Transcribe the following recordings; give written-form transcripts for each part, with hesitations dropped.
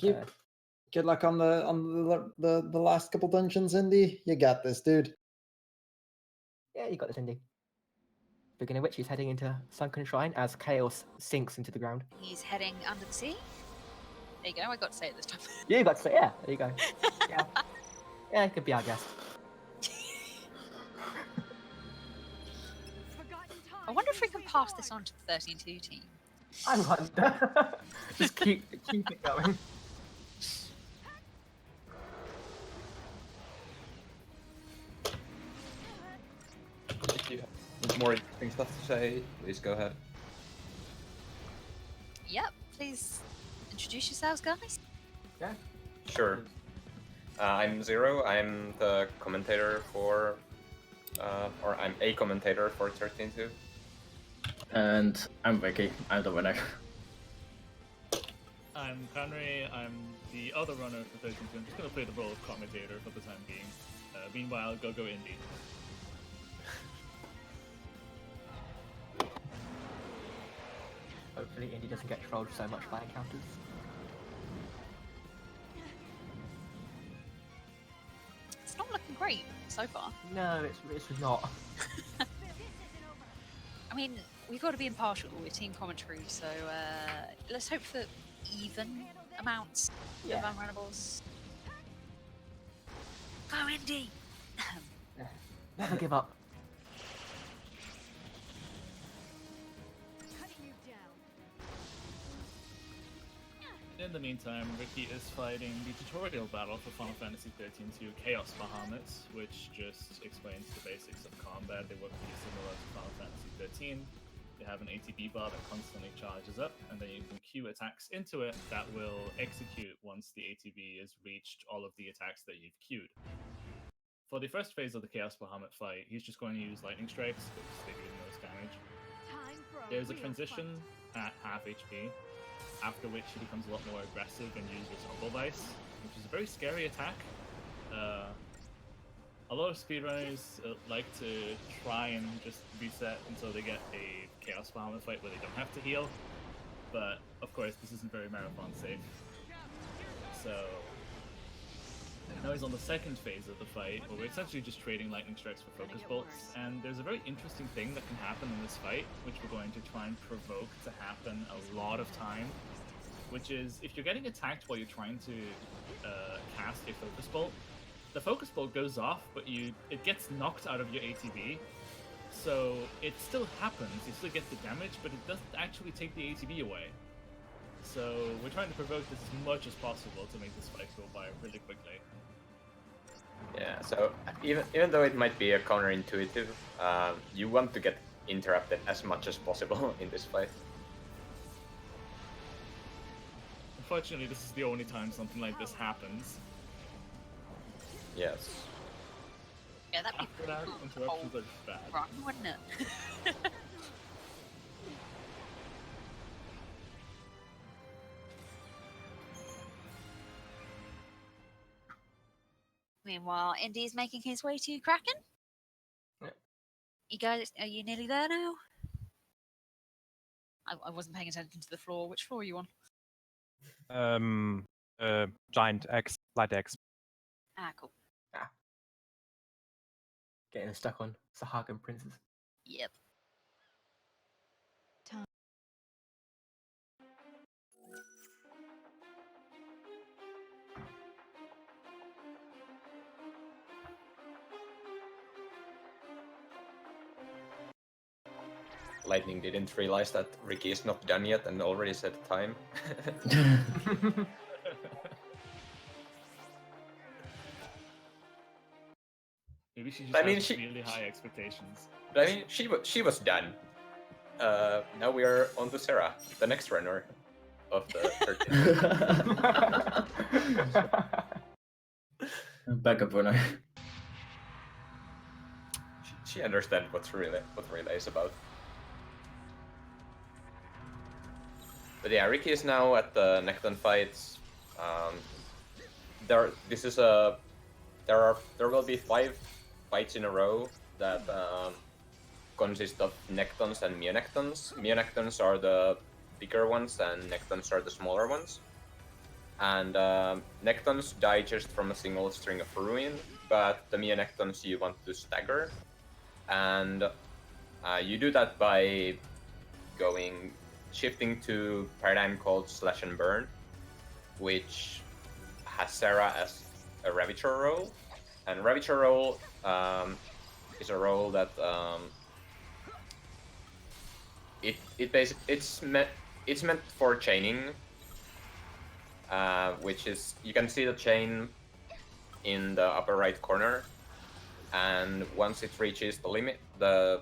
you. Good luck on the last couple dungeons, Indy. You got this, dude. Yeah, you got this, Indy. Speaking of which, he's heading into Sunken Shrine as Chaos sinks into the ground. He's heading under the sea. There you go, I got to say it this time. Yeah, you got to say, yeah, there you go. Yeah, yeah, it could be our guest. I wonder if we can pass this on to the 13-2 team. I wonder. Just keep it going. If you have more interesting stuff to say, please go ahead. Yep, please introduce yourselves, guys. Yeah. Sure. I'm Zero. I'm the commentator for, or I'm a commentator for 13-2. And I'm Vicky. I'm the winner. I'm Kanri. I'm the other runner for 13-2. I'm just going to play the role of commentator for the time being. Meanwhile, go Indy. Hopefully Indy doesn't get trolled so much by encounters. It's not looking great so far. No, it's not. I mean, we've got to be impartial with team commentary, so let's hope for even amounts of unrunnables. Go, Indy! Never give up. In the meantime, Ricky is fighting the tutorial battle for Final Fantasy XIII-2 Chaos Bahamut, which just explains the basics of combat. They work pretty similar to Final Fantasy XIII. They have an ATB bar that constantly charges up, and then you can queue attacks into it that will execute once the ATB has reached all of the attacks that you've queued. For the first phase of the Chaos Bahamut fight, he's just going to use lightning strikes, because they do the most damage. There's a transition at half HP, after which he becomes a lot more aggressive and uses Humble Vice, which is a very scary attack. A lot of speedrunners like to try and just reset until they get a Chaos Bahamut fight where they don't have to heal, but of course this isn't very marathon safe. So now he's on the second phase of the fight, where we're essentially just trading lightning strikes for focus bolts, and there's a very interesting thing that can happen in this fight, which we're going to try and provoke to happen a lot of time, which is, if you're getting attacked while you're trying to cast a focus bolt, the focus bolt goes off, but it gets knocked out of your ATB, so it still happens, you still get the damage, but it doesn't actually take the ATB away. So we're trying to provoke this as much as possible to make this fight go by really quickly. Yeah, so even though it might be a counterintuitive, you want to get interrupted as much as possible in this fight. Unfortunately, this is the only time something like this happens. Yes. Yeah, that'd be After that, interruptions are bad. run, wouldn't it? Meanwhile, Indy's making his way to Kraken. Yep. You guys, are you nearly there now? I wasn't paying attention to the floor. Which floor are you on? Giant X, Light X. Ah, cool. Getting stuck on Sahagan Princess. Yep. Lightning didn't realize that Ricky is not done yet and already set time. Maybe she just has really high expectations. But I mean, she was done. Now we are on to Sarah, the next runner of the 13. Backup runner. She understands what relay is about. But yeah, Ricky is now at the Necton fights. There will be 5 fights in a row that consist of Nectons and Mionectons. Mionectons are the bigger ones and Nectons are the smaller ones. And Nectons die just from a single string of ruin, but the Mia Nectons you want to stagger. And you do that by shifting to paradigm called Slash and Burn, which has Sarah as a Ravager role. And Ravager role is a role that it's meant for chaining, which is, you can see the chain in the upper right corner, and once it reaches the limit, the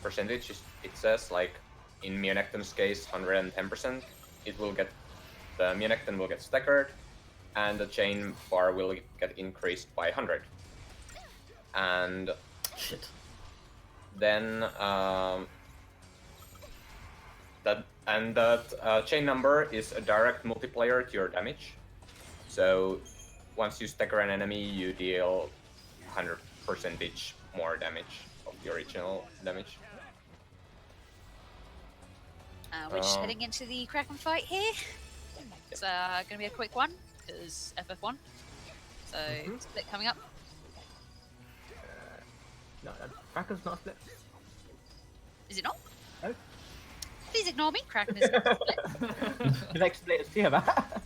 percentage it says, like in Mia Necton's case 110%, the Mia Necton will get staggered, and the chain bar will get increased by 100. And Shit. then that chain number is a direct multiplier to your damage. So once you stagger an enemy, you deal 100% more damage of the original damage. We're just heading into the Kraken fight here. It's going to be a quick one, because FF1. So, split coming up. No, Kraken's not split. Is it not? No. Please ignore me, Kraken is not split. The next split is Tiamat.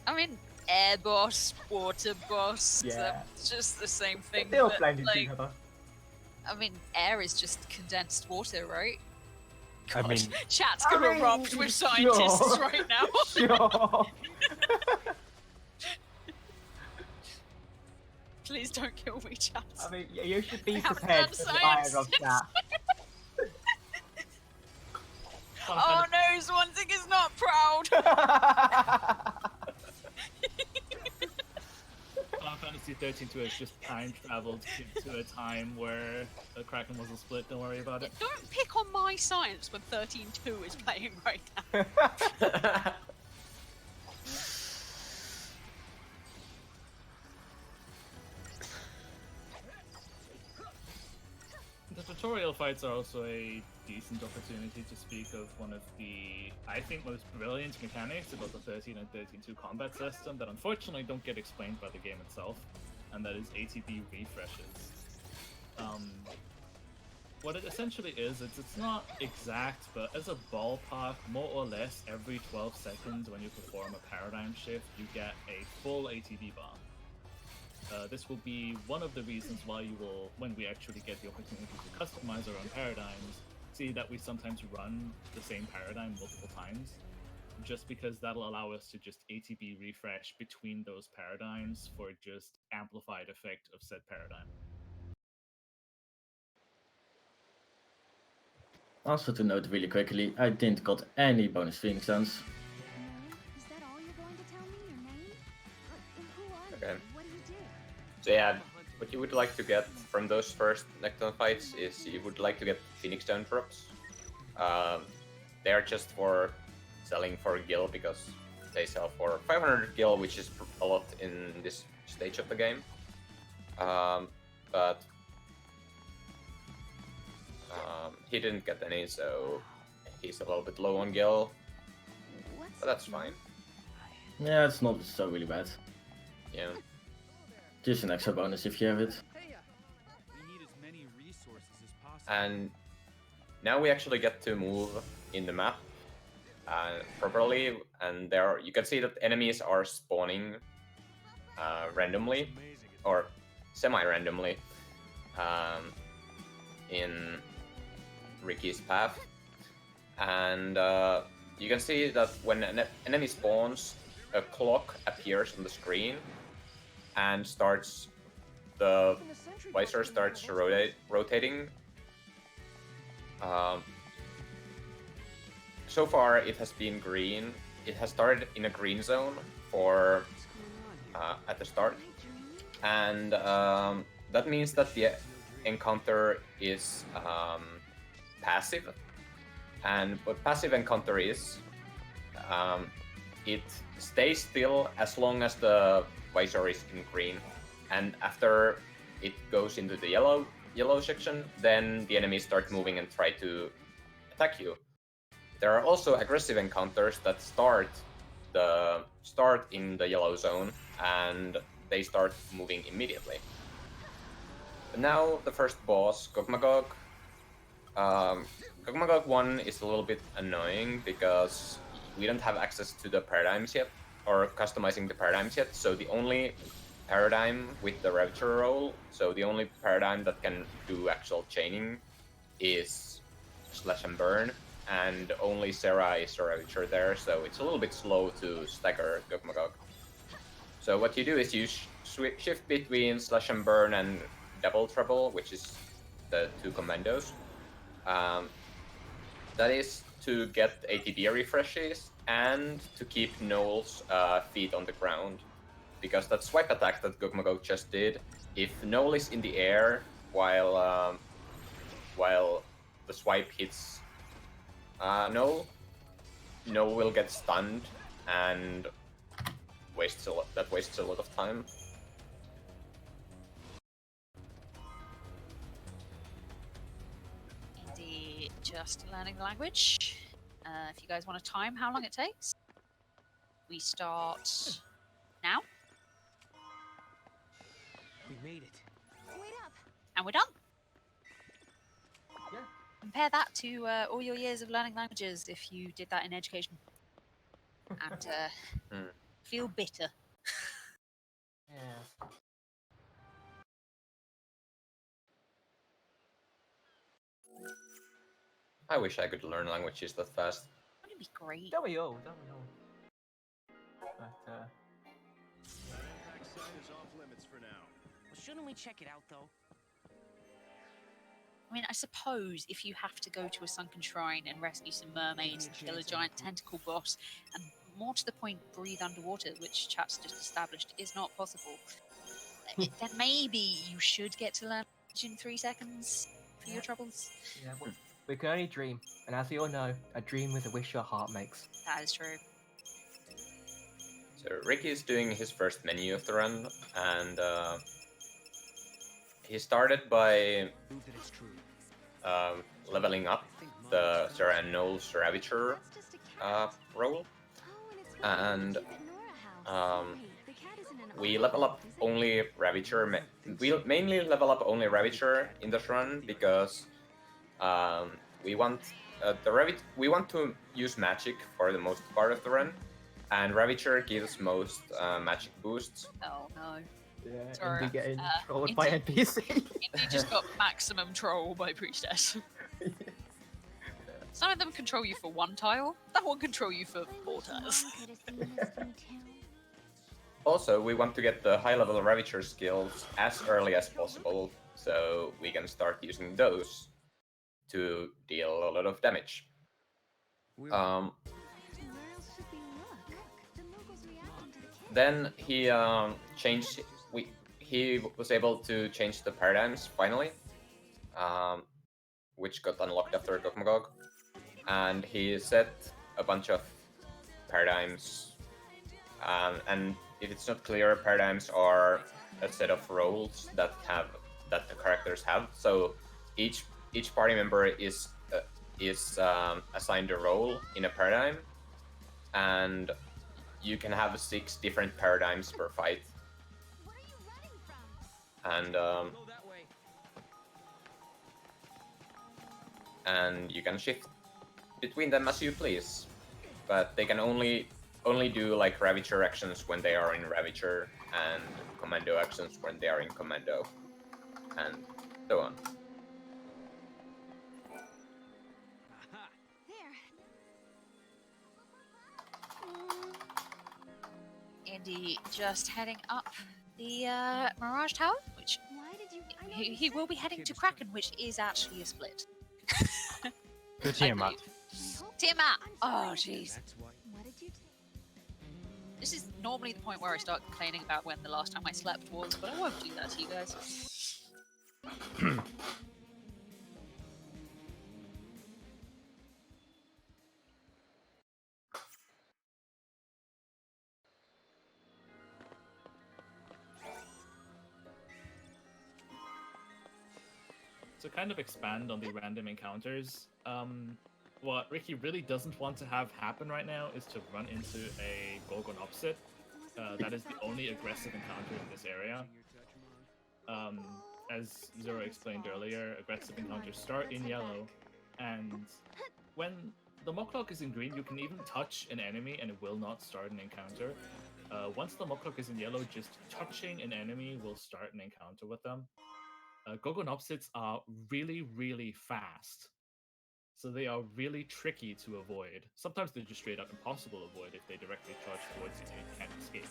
I mean, air boss, water boss, Yeah. it's just the same thing. They're all but, blending like, together. I mean, air is just condensed water, right? I God, mean, chat's gonna erupt with scientists sure. right now. Sure. Please don't kill me, chat. I mean, you should be I haven't prepared done for the ire science of that. Oh no, Swansea is not proud. Final Fantasy 13-2 has just time traveled to a time where the Kraken wasn't split. Don't worry about it. Don't pick on my science when 13-2 is playing right now. The tutorial fights are also a decent opportunity to speak of one of the, I think, most brilliant mechanics about the 13 and 13-2 combat system that unfortunately don't get explained by the game itself, and that is ATB refreshes. What it essentially is, it's not exact, but as a ballpark, more or less every 12 seconds when you perform a paradigm shift, you get a full ATB bar. This will be one of the reasons why you will, when we actually get the opportunity to customize our own paradigms, see that we sometimes run the same paradigm multiple times, just because that'll allow us to just ATB refresh between those paradigms for just amplified effect of said paradigm. Also to note really quickly, I didn't got any bonus Phoenix Stones. Is that all you're going to tell me? Your name? Who are you? Okay. What do you do? So yeah, what you would like to get from those first Necton fights is you would like to get Phoenix Stone drops. They are just for selling for gil, because they sell for 500 gil, which is a lot in this stage of the game. But he didn't get any, so he's a little bit low on gil, but that's fine. Yeah, it's not so really bad. Yeah. Just an extra bonus if you have it. And now we actually get to move in the map properly, and there you can see that enemies are spawning randomly, or semi-randomly, in Ricky's path. And you can see that when an enemy spawns, a clock appears on the screen and the visor starts rotating. So far it has been green. It has started in a green zone for at the start, and that means that the encounter is passive. And what passive encounter is, it stays still as long as the visor is in green, and after it goes into the yellow section, then the enemies start moving and try to attack you. There are also aggressive encounters that start the start in the yellow zone, and they start moving immediately. But now the first boss, Gogmagog. Gogmagog 1 is a little bit annoying because we don't have access to the paradigms yet, or customizing the paradigms yet, so the only paradigm with the Ravager roll, so the only paradigm that can do actual chaining is Slash and Burn, and only Serra is a Ravager there, so it's a little bit slow to stagger Gogmagog. So what you do is you shift between Slash and Burn and Double Trouble, which is the two commandos. That is to get ATB refreshes and to keep Noel's feet on the ground. Because that swipe attack that Gogmagog just did, if Noel is in the air while the swipe hits Noel, Noel will get stunned and wastes a lot of time. Indeed, just learning the language. If you guys want to time how long it takes, we start now. We made it. Wait up. And we're done. Yeah. Compare that to all your years of learning languages if you did that in education. And feel bitter. Yeah. I wish I could learn languages that fast. Wouldn't it be great? Don't we all? Don't we all? But Backside is off limits for now. Well, shouldn't we check it out though? I mean, I suppose if you have to go to a sunken shrine and rescue some mermaids and kill a giant tentacle boss, and more to the point, breathe underwater, which chat's just established is not possible, then maybe you should get to learn in 3 seconds for your troubles. yeah, we can only dream, and as we all know, a dream with a wish your heart makes. That is true. So Ricky is doing his first menu of the run, and he started by Prove that it's true. leveling up the Serra and Noel's Ravager role, and we level up only Ravager. We mainly level up only Ravager in this run because we want we want to use magic for the most part of the run, and Ravager gives most magic boosts. Oh no. Yeah, Sorry, Indy getting trolled Indy- by NPC. Indy just got maximum troll by Priestess. Some of them control you for 1 tile, that one control you for 4 tiles. Also, we want to get the high-level Ravager skills as early as possible, so we can start using those to deal a lot of damage. Then he changed. He was able to change the paradigms finally, which got unlocked after Gogmagog, and he set a bunch of paradigms. And if it's not clear, paradigms are a set of roles that the characters have. So each party member is assigned a role in a paradigm, and you can have 6 different paradigms per fight. And you can shift between them as you please, but they can only do like Ravager actions when they are in Ravager, and Commando actions when they are in Commando, and so on. Andy just heading up the Mirage Tower, which he will be heading to Kraken, which is actually a split. Good Tiamat. Tiamat! Oh, jeez. This is normally the point where I start complaining about when the last time I slept was, but I won't do that to you guys. To kind of expand on the random encounters, what Ricky really doesn't want to have happen right now is to run into a Gorgon opposite. That is the only aggressive encounter in this area. As Zero explained earlier, aggressive encounters start in yellow, and when the Moklock is in green, you can even touch an enemy and it will not start an encounter. Once the Moklock is in yellow, just touching an enemy will start an encounter with them. Gorgon opposites are really, really fast. So they are really tricky to avoid. Sometimes they're just straight up impossible to avoid if they directly charge towards you and you can't escape.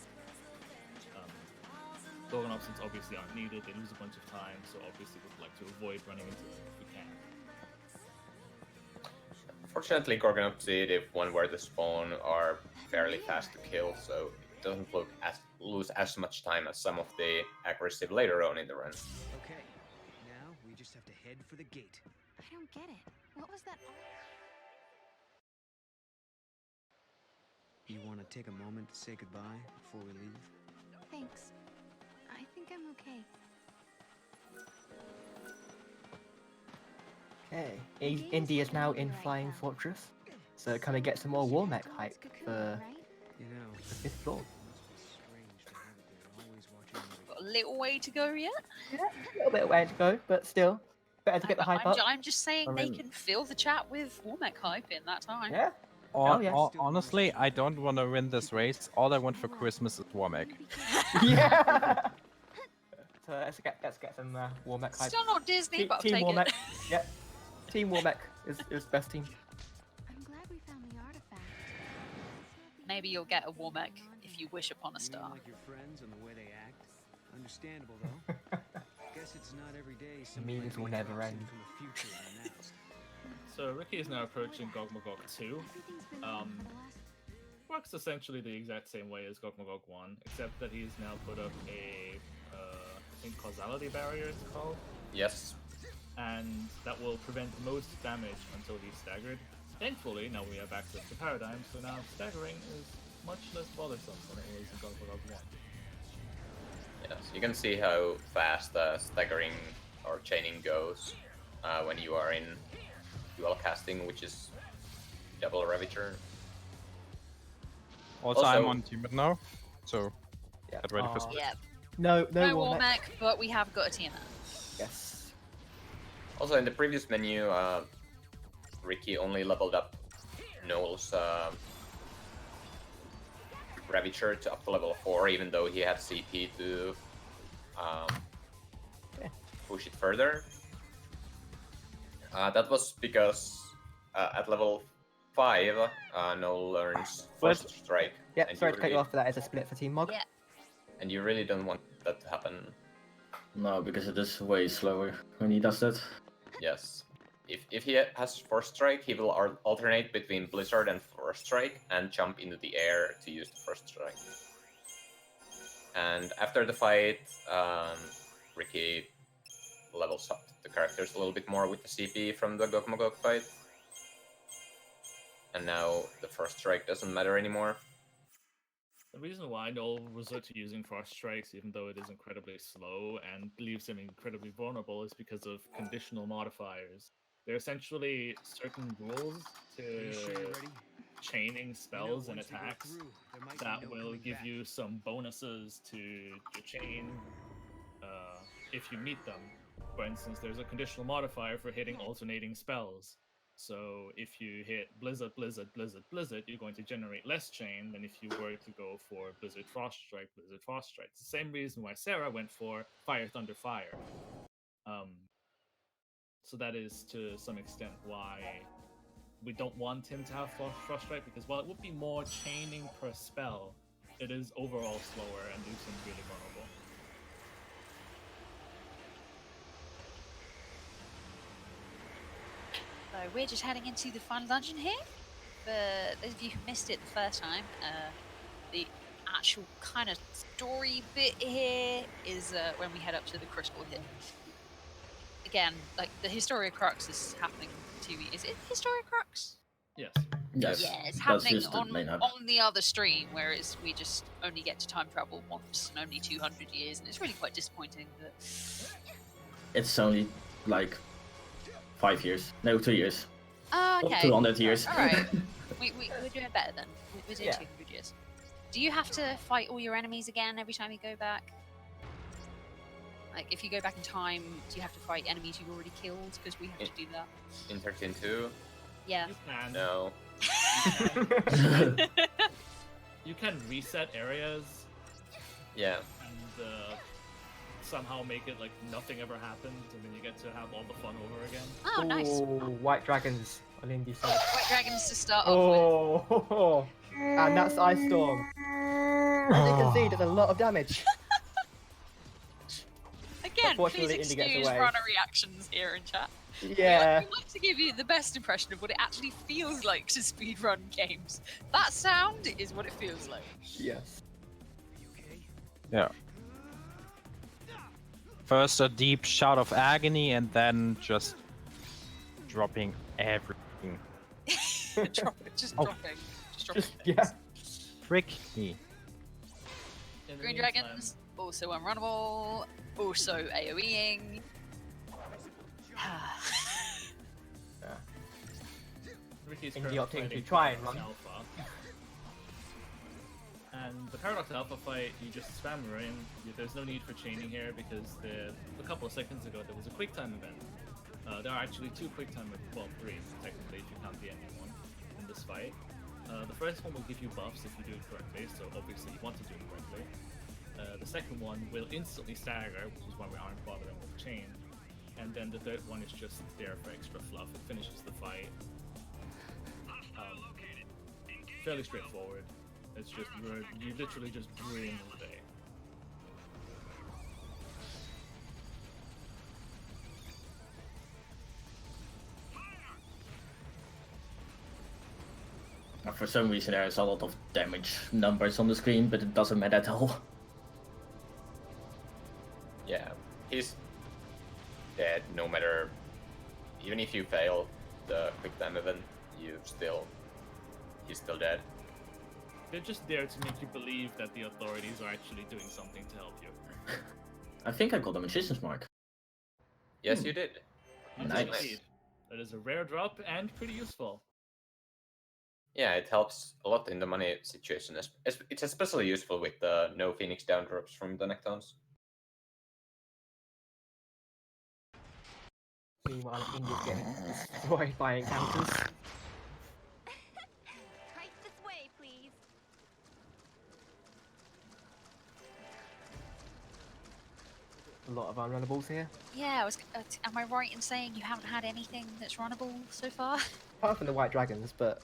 Gorgon opposites obviously aren't needed, they lose a bunch of time, so obviously we'd like to avoid running into them if we can. Fortunately, Gorgon opposite, if one were to spawn, are fairly fast to kill, so it doesn't lose as much time as some of the aggressive later on in the run. Okay, now we just have to head for the gate. I don't get it. What was that? You want to take a moment to say goodbye before we leave? Thanks. I think I'm okay. Okay, Indy is now in Flying Fortress, so kind of get some more war mech hype for You know, the 5th floor. must be strange to have it there, always watching Got a little way to go yet. Yeah, a little bit of way to go, but still, better to get the hype up. I'm just saying I they mean- can fill the chat with Warmech hype in that time. Yeah. Or, yeah. or honestly, I don't want to win this race. All I want for Christmas is Warmech. Yeah. So let's get some war mech hype. Still not Disney, but I'll Team take war it. mech. Yeah. Team war mech is best team. I'm glad we found the artifact. Maybe you'll get a Warmech if you wish upon a You star. don't like your friends and the way they act? Understandable though. Guess it's not every day somebody Memes like will me never drops in end. from the future unannounced. So Ricky is now approaching Gogmagog 2. Everything's been wrong for the last Works essentially the exact same way as Gogmagog 1, except that he's now put up a, I think causality barrier it's called, Yes. and that will prevent most damage until he's staggered. Thankfully, now we have access to Paradigm, so now staggering is much less bothersome than it was in Gogmagog 1. Yes, you can see how fast staggering or chaining goes when you are in dual casting, which is double Ravager. Also, I'm Also- on team now, so Yeah. get ready for Aw. split. Yeah, No no war mech. Warmech, but we have got a TMF. Yes. Also, in the previous menu, Ricky only leveled up Noel's Ravager to up to level 4, even though he had CP to push it further. That was because at level 5, Noel learns First Strike. Yeah, and sorry to cut you really- off for that as a split for Team Mog. Yeah. And you really don't want that to happen. No, because it is way slower when he does that. Yes. If he has First Strike, he will alternate between Blizzard and First Strike and jump into the air to use the First Strike. And after the fight, Ricky levels up the characters a little bit more with the CP from the Gogmagog fight. And now the First Strike doesn't matter anymore. The reason why Noel resort to using Frost Strikes, even though it is incredibly slow and leaves him incredibly vulnerable, is because of conditional modifiers. They're essentially certain rules Are you sure you're to ready? chaining You know, spells and once we go attacks through, there might be that no will coming give back. you some bonuses to your chain if you meet them. For instance, there's a conditional modifier for hitting alternating spells. So if you hit Blizzard, Blizzard, Blizzard, Blizzard, you're going to generate less chain than if you were to go for Blizzard, Frost Strike, Blizzard, Frost Strike. It's the same reason why Sarah went for Fire, Thunder, Fire. So that is to some extent why we don't want him to have Frost Strike, because while it would be more chaining per spell, it is overall slower and leaves him really vulnerable. So we're just heading into the final dungeon here. For those of you who missed it the first time, the actual kind of story bit here is when we head up to the Crystal Hit. Again, like the Historia Crux is happening to me. Is it Historia Crux? Yes. Yes, Yeah, it's that's happening just the main hub. on the other stream, whereas we just only get to time travel once in only 200 years, and it's really quite disappointing that It's only like 5 years. No, 2 years. Oh, okay. 200 years. All right. We're doing better then. We're doing Yeah. 200 years. Do you have to fight all your enemies again every time you go back? Like, if you go back in time, do you have to fight enemies you've already killed? Because we have to do that. In 13-2? Yeah. You can. No. You can reset areas Yeah. and somehow make it like nothing ever happened, and then you get to have all the fun over again. Oh, nice. Ooh, white dragons on Indy side. White dragons to start off with. Oh, and that's Ice Storm. As you can see, does a lot of damage. Again, please Unfortunately, Indy gets excuse away. runner reactions here in chat. Yeah. We like to give you the best impression of what it actually feels like to speedrun games. That sound is what it feels like. Yes. Yeah. First a deep shout of agony and then just dropping everything. Just dropping. Just dropping. Yeah. Frick me. In the Green meantime, dragons, also unrunnable, also AoEing. Ricky's Indy currently opting to fighting try and Paradox run. Alpha. And the Paradox Alpha fight, you just spam Ruin. There's no need for chaining here because a couple of seconds ago there was a quick time event. There are actually 2 quick time events, well 3 technically if you count the ending one in this fight. The first one will give you buffs if you do it correctly, so obviously you want to do it correctly. The second one will instantly stagger, which is why we aren't bothering with chain. And then the third one is just there for extra fluff. It finishes the fight. Fairly straightforward. It's just you literally just ruin the day. For some reason there's a lot of damage numbers on the screen, but it doesn't matter at all. Yeah. He's dead no matter. Even if you fail the quick time event, he's still dead. They're just there to make you believe that the authorities are actually doing something to help you. I think I got a magician's mark. Yes, you did. Nice. Indeed. That is a rare drop and pretty useful. Yeah, it helps a lot in the money situation. It's especially useful with the no Phoenix down drops from the Nectons. Meanwhile, Indy's getting destroyed by encounters. Right this way, please. A lot of unrunnables here. Yeah, I was. Am I right in saying you haven't had anything that's runnable so far? Apart from the white dragons, but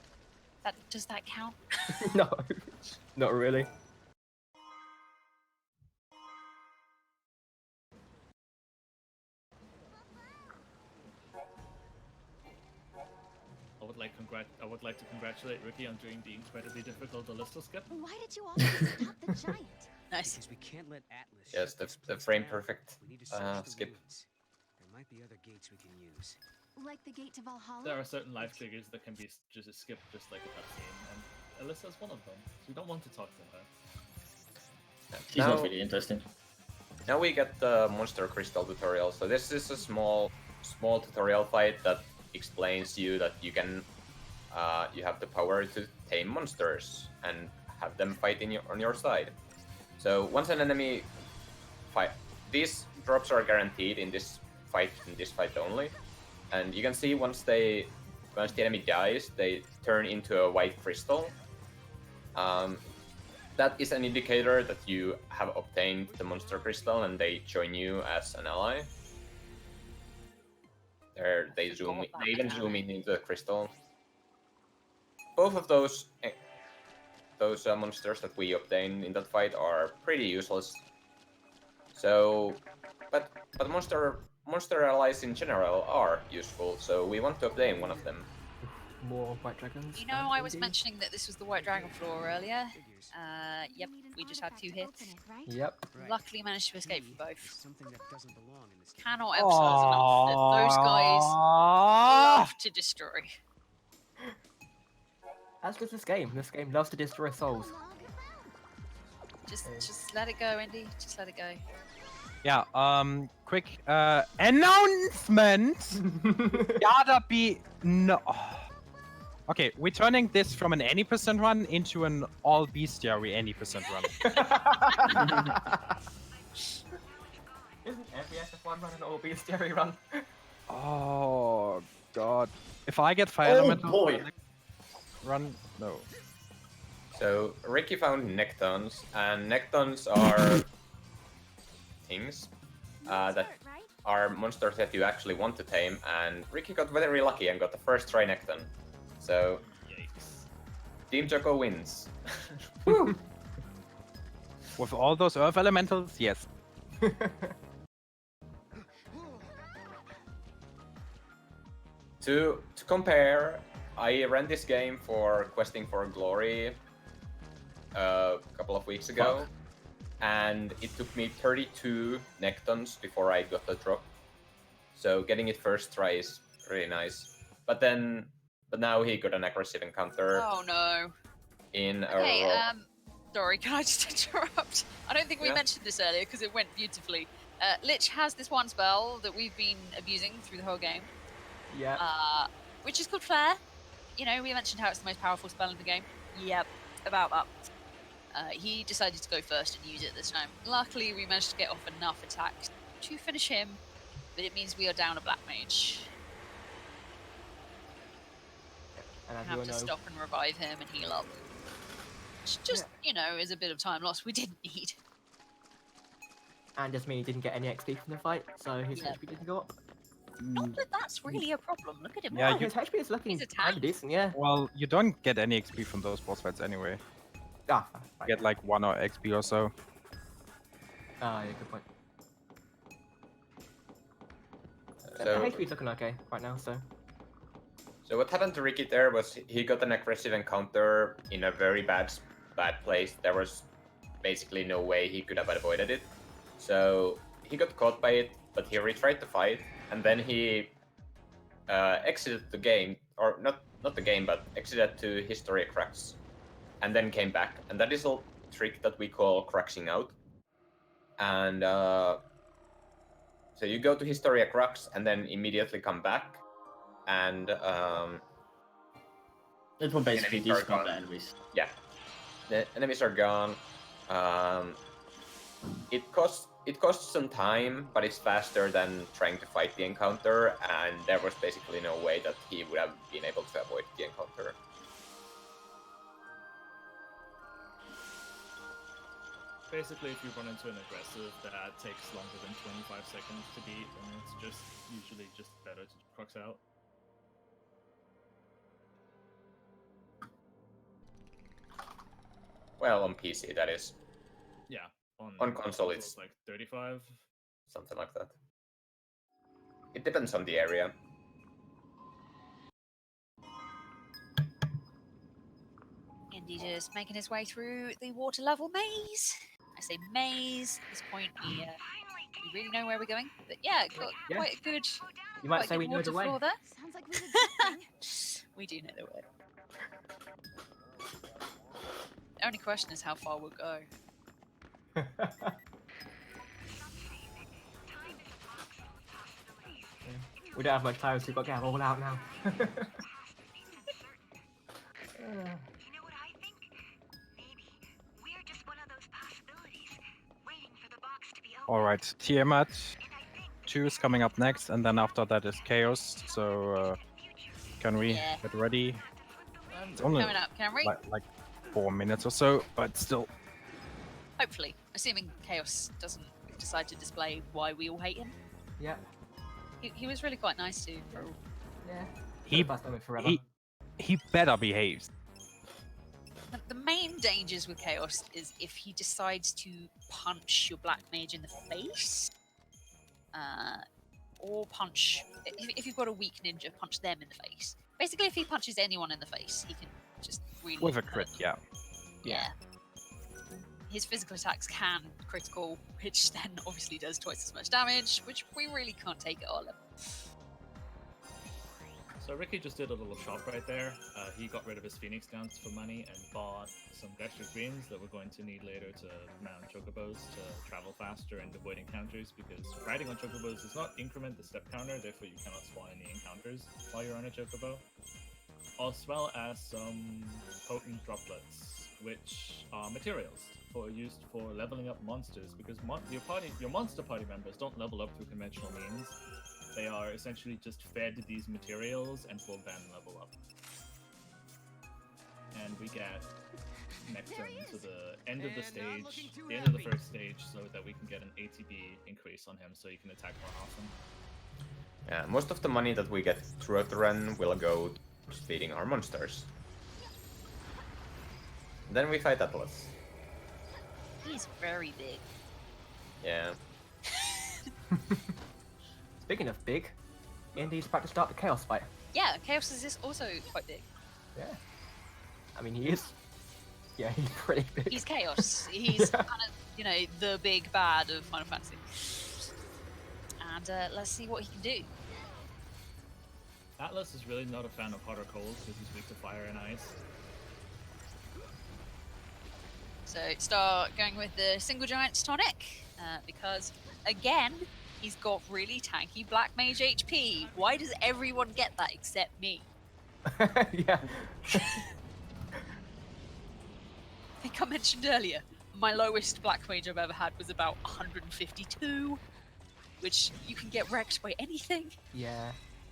Does that count? no, not really. I would like to congratulate Ricky on doing the incredibly difficult Ballista skip. Why did you also stop the giant? Nice. Because we can't let Atlas. Yes, shut the these frame down. perfect We need to search the skip. ruins. There might be other gates we can use. Like the gate to Valhalla? There are certain life triggers that can be just skipped just like a cutscene, and Alyssa's one of them. So you don't want to talk to her. She's not really interesting. Now we get the Monster Crystal tutorial. So this is a small tutorial fight that explains you that you can you have the power to tame monsters and have them fight on your side. So once an enemy fight, these drops are guaranteed in this fight only. And you can see once the enemy dies, they turn into a white crystal. That is an indicator that you have obtained the monster crystal and they join you as an ally. They even zoom in into the crystal. Both of those monsters that we obtain in that fight are pretty useless. So, but monster allies in general are useful. So we want to obtain one of them. More white dragons. You know, I was mentioning that this was the white dragon floor earlier. Yep, we just had 2 hits. Yep. Luckily managed to escape from both. Something that doesn't belong in this. Cannot emphasize enough that those guys love to destroy. That's just this game. This game loves to destroy souls. Just let it go, Indy. Just let it go. Yeah, quick announcement. Gotta be no. Okay, we're turning this from an any percent run into an all bestiary any percent run. Isn't every SF1 run an all bestiary run? Oh god. If I get fire Oh elemental boy. run, no. So Ricky found Nectons, and Nectons are things that right? are monsters that you actually want to tame, and Ricky got very lucky and got the first try Necton. So Yikes. Team Choco wins. With all those earth elementals, yes. To compare, I ran this game for Questing for Glory a couple of weeks ago, and it took me 32 Nectons before I got the drop. So getting it first try is really nice. But now he got an aggressive encounter Oh no. in a Okay, row. sorry, can I just interrupt? I don't think we Yeah. mentioned this earlier because it went beautifully. Lich has this one spell that we've been abusing through the whole game, Yeah. which is called Flare. You know, we mentioned how it's the most powerful spell in the game. Yep, about that. He decided to go first and use it this time. Luckily, we managed to get off enough attacks to finish him, but it means we are down a black mage. And We as have you to all know, stop and revive him and heal up. Which just, you know, is a bit of time lost we didn't need. and just mean he didn't get any XP from the fight, so his Yeah. HP didn't go up. Not that that's really a problem. Look at him. Yeah, Yeah, you- his HP is looking He's a kind of tank. decent, yeah. Well, you don't get any XP from those boss fights anyway. Ah, You right, get yeah. like 1 or XP or so. Ah, yeah, good point. So- The HP's looking okay right now, so. So what happened to Ricky there was he got an aggressive encounter in a very bad place. There was basically no way he could have avoided it. So he got caught by it, but he retried to fight, and then he exited the game, or not the game, but exited to Historia Crux, and then came back. And that is a trick that we call cruxing out. And so you go to Historia Crux and then immediately come back, and It will basically Enemies are despawn the gone. enemies. yeah, the enemies are gone. It costs some time, but it's faster than trying to fight the encounter, and there was basically no way that he would have been able to avoid the encounter. Basically, if you run into an aggressive that takes longer than 25 seconds to beat, then it's just usually just better to crux out. Well, on PC that is Yeah, On console, it's- like 35. something like that. It depends on the area. Indy just making his way through the water level maze. I say maze. At this point, we really know where we're going. But yeah, got Yeah. quite a good, You might quite say a we good know the water way. floor there. Sounds like we did something. We do know the way. The only question is how far we'll go. We don't have much time, so we've got to get it all out now. You know what I think? Maybe we're just one of those possibilities, waiting for the box to be opened. Alright, Tiamat And I think 2 is coming up next, and then after that is Chaos. So, can we Yeah. get ready? It's only Coming up, Kanri. like 4 minutes or so, but still. Hopefully, assuming Chaos doesn't decide to display why we all hate him. Yeah, He was really quite nice too. For all. yeah. He- First moment forever. He better behave. The main dangers with Chaos is if he decides to punch your black mage in the face, or punch if you've got a weak ninja, punch them in the face. Basically, if he punches anyone in the face, he can just really With a hurt crit, them. yeah. Yeah. His physical attacks can critical, which then obviously does twice as much damage, which we really can't take at our level. So So Ricky just did a little shop right there. He got rid of his Phoenix Dance for money and bought some extra greens that we're going to need later to mount chocobos to travel faster and avoid encounters, because riding on chocobos does not increment the step counter, therefore you cannot spawn any encounters while you're on a chocobo. As well as some potent droplets, which are materials used for leveling up monsters, because your monster party members don't level up through conventional means. They are essentially just fed these materials and will then level up. And we get next turn to the end of the stage, the end of the first stage, so that we can get an ATB increase on him so he can attack more often. Yeah, most of the money that we get throughout the run will go to feeding our monsters. Then we fight Atlas. He's very big. Yeah. Speaking of big, Indy's about to start the Chaos fight. Yeah, Chaos is also quite big. Yeah. I mean, he is. Yeah, he's pretty big. He's Chaos. He's kind of, you know, the big bad of Final Fantasy. And let's see what he can do. Atlas is really not a fan of hot or cold because he's weak to fire and ice. So start going with the single giant's tonic, because again, he's got really tanky black mage HP. Why does everyone get that except me? Yeah. I think I mentioned earlier, my lowest black mage I've ever had was about 152, which you can get wrecked by anything. Yeah.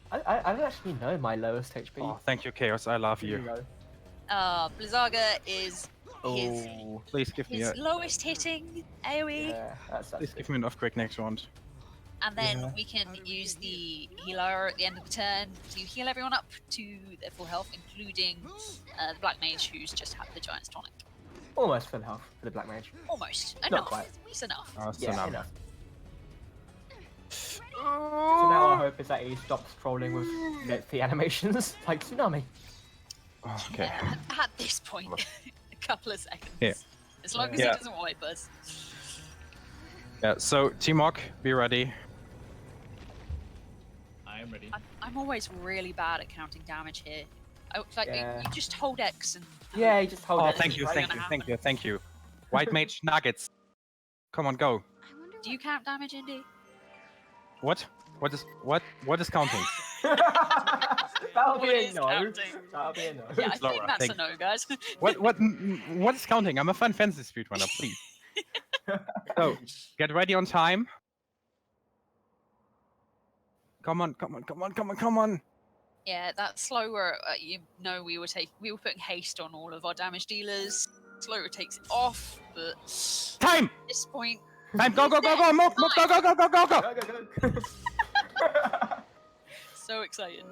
I don't actually know my lowest HP. Oh, thank you, Chaos. I love you. Blizzaga is his Oh, please give me a. lowest hitting AoE. Yeah, that's Please give me an off-quick next round. And then we can use the healer at the end of the turn to heal everyone up to their full health, including the Black Mage, who's just had the Giant's Tonic. Almost full health for the Black Mage. Almost. Not Enough. quite. It's enough. Oh, it's Yeah, enough. enough. So now our hope is that he stops trolling with the animations like Tsunami. Oh, okay. At this point, a couple of seconds. Yeah. As long as Yeah. he doesn't wipe us. Yeah. So, T-Mock, be ready. I am ready. I'm always really bad at counting damage here. Like Yeah. you just hold X and. Yeah, he just hold Oh, it. thank you, Right. thank you, thank you, thank you. White Mage Nuggets. Come on, go. Do you count damage, Indy? What? What is counting? That'll be What a is no. counting? That'll be a no. Yeah, I Laura, think that's thank a no, guys. What is counting? I'm a Final Fantasy speedrunner, please. So, get ready on time. Come on, come on, come on, come on, come on. Yeah, that's slower. You know, we were putting haste on all of our damage dealers. Slower takes it off, but Time! at this point, Time! Go, go, go, go! Move, move, go, go, go, go, go, go! Go, go, go. so excited.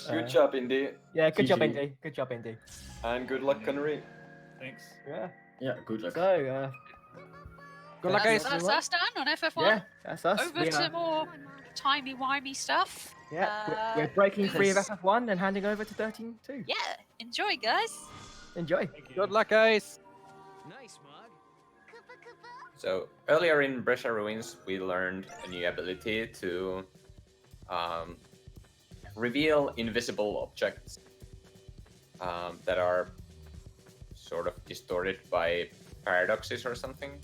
Good job, Indy. Yeah, good job, GG. Indy. Good job, Indy. And good luck, Kanri. Thanks. Yeah. Yeah, good luck. So, Good luck, guys. That's us done on FF1. yeah, that's us. Over We to are- more timey-wimey stuff. Yeah, we're breaking free of yes. FF1 and handing over to 13-2. Yeah, enjoy, guys. Enjoy. Thank you. Good luck, guys. Nice, Mog. So earlier in Brescia Ruins, we learned a new ability to reveal invisible objects that are sort of distorted by paradoxes or something.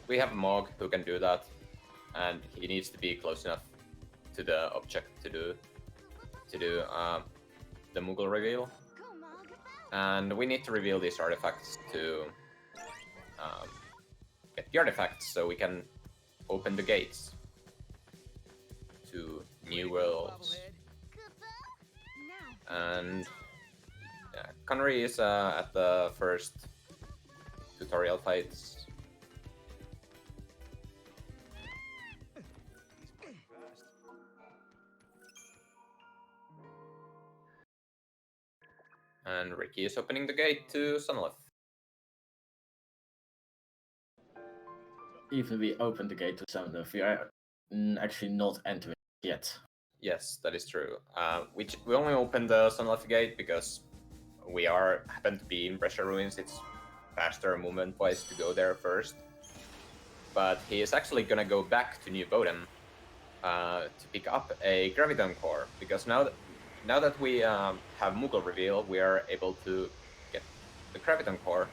We have Mog who can do that, and he needs to be close enough to the object to do the Moogle reveal. And we need to reveal these artifacts to get the artifacts so we can open the gates to new worlds. And yeah, Kanri is at the first tutorial fights. And Ricky is opening the gate to Sunlight. Even we opened the gate to Sunlight, we are actually not entering yet. Yes, that is true. We only opened the Sunlight gate because we happen to be in Brescia Ruins. It's faster movement-wise to go there first. But he is actually gonna go back to New Bodem to pick up a Graviton Core, because now that we have Moogle Reveal, we are able to get the Graviton Core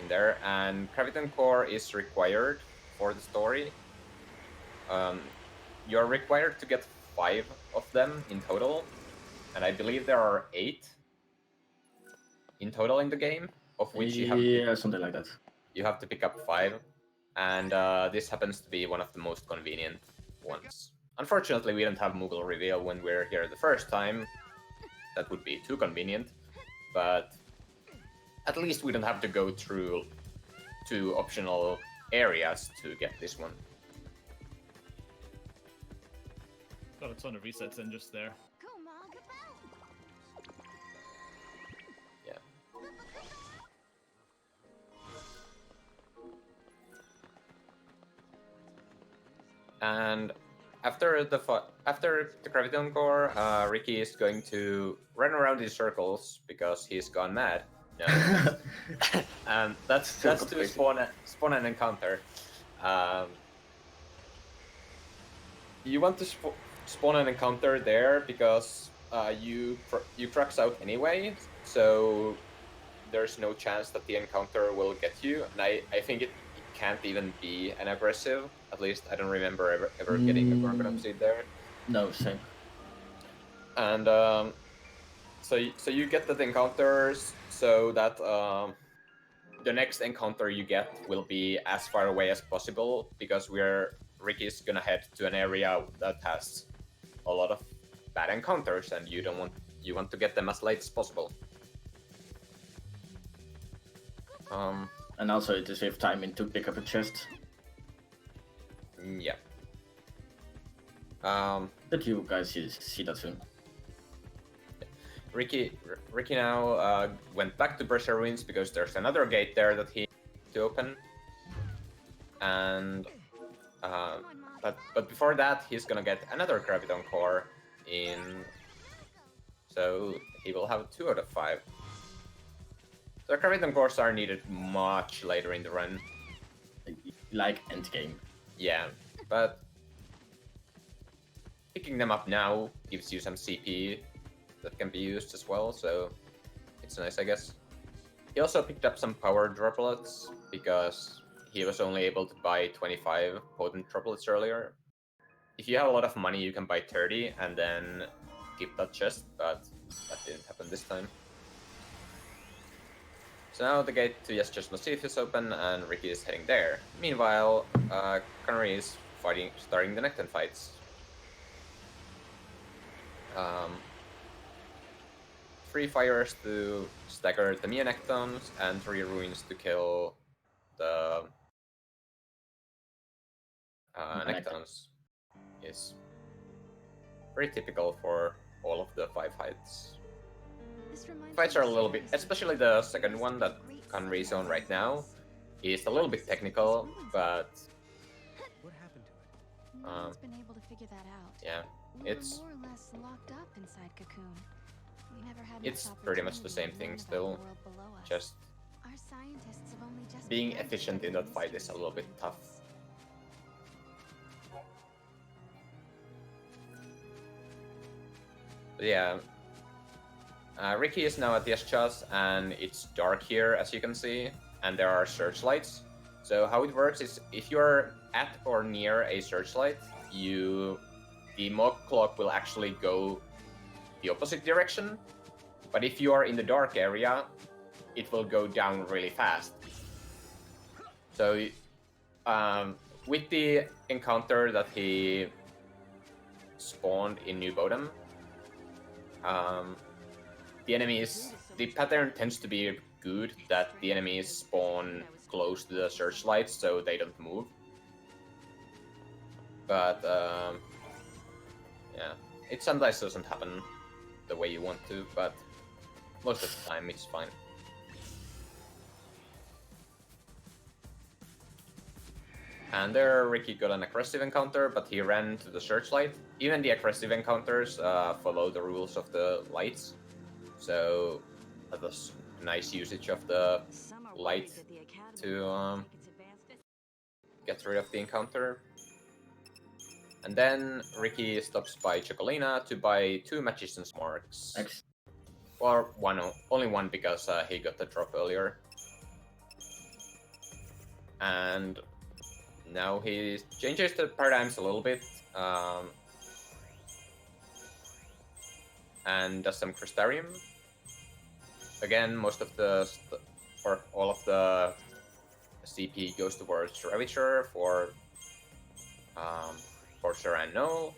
in there, and Graviton Core is required for the story. You're required to get 5 of them in total, and I believe there are 8 in total in the game, of which yeah, something like that. You have to pick up 5, and this happens to be one of the most convenient ones. Unfortunately, we don't have Moogle Reveal when we're here the first time. That would be too convenient, but at least we don't have to go through 2 optional areas to get this one. Got a ton of resets in just there. Yeah. And after the Graviton Core, Ricky is going to run around in circles because he's gone mad. No, and that's to spawn an encounter. You want to spawn an encounter there because you crux out anyway, so there's no chance that the encounter will get you. And I think it can't even be an aggressive. At least I don't remember ever getting a Gorgon Seed there. No, same. And so you get that encounters so that the next encounter you get will be as far away as possible, because Ricky's gonna head to an area that has a lot of bad encounters, and you want to get them as late as possible. And also to save time to pick up a chest. Yeah. But you guys see that soon. Ricky now went back to Pressure Ruins because there's another gate there that he needs to open. And but before that, he's gonna get another Graviton Core in, so he will have 2 out of 5. The Graviton Cores are needed much later in the run. Like endgame. Yeah, but picking them up now gives you some CP that can be used as well, so it's nice, I guess. He also picked up some power droplets because he was only able to buy 25 potent droplets earlier. If you have a lot of money, you can buy 30 and then keep that chest, but that didn't happen this time. So now the gate to Ricyosma is open, and Ricky is heading there. Meanwhile, Kanri is starting the Necton fights. 3 fires to stagger the Mia Nectons, and 3 ruins to kill the Nectons. Is very typical for all of the 5 fights. Fights are a little bit, especially the second one that Kanri is on right now, is a little bit technical, but What happened to it? No one's been able to figure that out. yeah, We were it's more or less locked up inside Cocoon. We never had it's much pretty much the same opportunity thing to learn about still. the world below us. Just Our scientists have only just being begun to efficient in study that fight is a little bit mysteries. tough. But yeah, Ricky is now at the Eschas, and it's dark here, as you can see, and there are searchlights. So how it works is, if you're at or near a searchlight, the Mog clock will actually go the opposite direction. But if you are in the dark area, it will go down really fast. So with the encounter that he spawned in New Bodom, the pattern tends to be good, that the enemies spawn close to the searchlights so they don't move. But yeah, it sometimes doesn't happen the way you want to, but most of the time it's fine. And there Ricky got an aggressive encounter, but he ran to the searchlight. Even the aggressive encounters follow the rules of the lights, so that was nice usage of the light to get rid of the encounter. And then Ricky stops by Chocolina to buy 2 Magician's Marks. Or only one because he got the drop earlier. And now he changes the paradigms a little bit. And does some Crystarium. Again, most of the or all of the CP goes towards Ravager for Sarah and Null,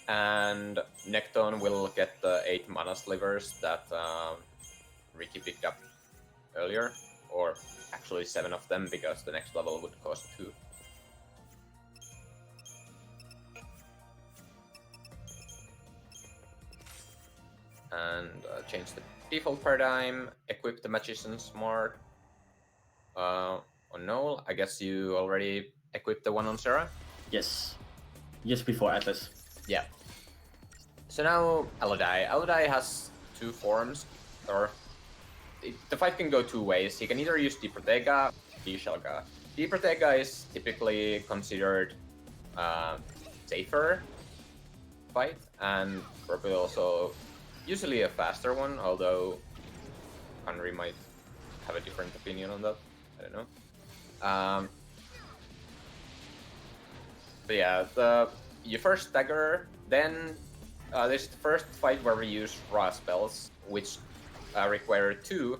and Necton will get the 8 mana slivers that Ricky picked up earlier, or actually 7 of them because the next level would cost 2. And change the default paradigm, equip the Magician's Mark on Null. I guess you already equipped the one on Sarah? Yes. Just before Atlas. Yeah. So now Alodai. Alodai has 2 forms, or the fight can go 2 ways. He can either use Deprotega or D-Shelga. Deprotega is typically considered safer fight, and probably also usually a faster one, although Kanri might have a different opinion on that. I don't know. But yeah, you first stagger, then there's the first fight where we use raw spells, which require 2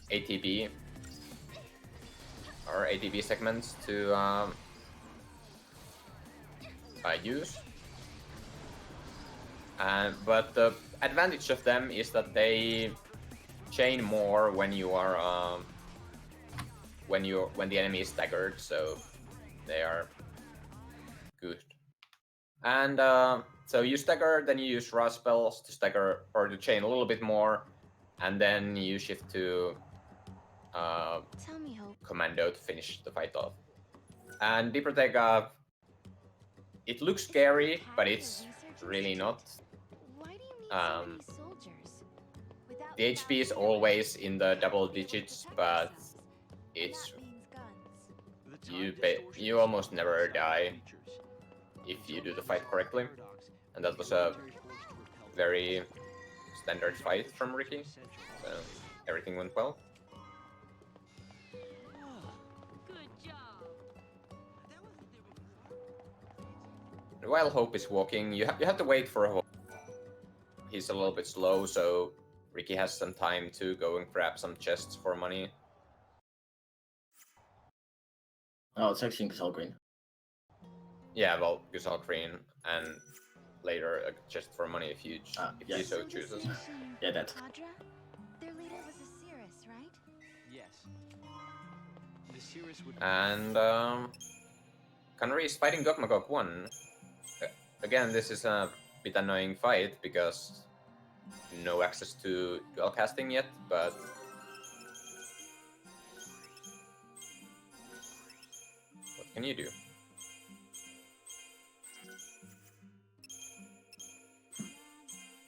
ATB or ATB segments to use. But the advantage of them is that they chain more when you are when the enemy is staggered, so they are good. And so you stagger, then you use raw spells to stagger or to chain a little bit more, and then you shift to commando to finish the fight off. And Deprotega, it looks scary, but it's really not. The HP is always in the double digits, but it's you almost never die if you do the fight correctly, and that was a very standard fight from Ricky, so everything went well. While Hope is walking, you have to wait for Hope. He's a little bit slow, so Ricky has some time to go and grab some chests for money. Oh, it's actually in Gazelle Green. Yeah, well, Gazelle Green, and later a chest for money if you you so chooses. Yeah, that. Their leader was a Cirrus, right? Yes. The Cirrus would. And Kanri is fighting Gokmagok 1. Again, this is a bit annoying fight because no access to dual casting yet, but what can you do?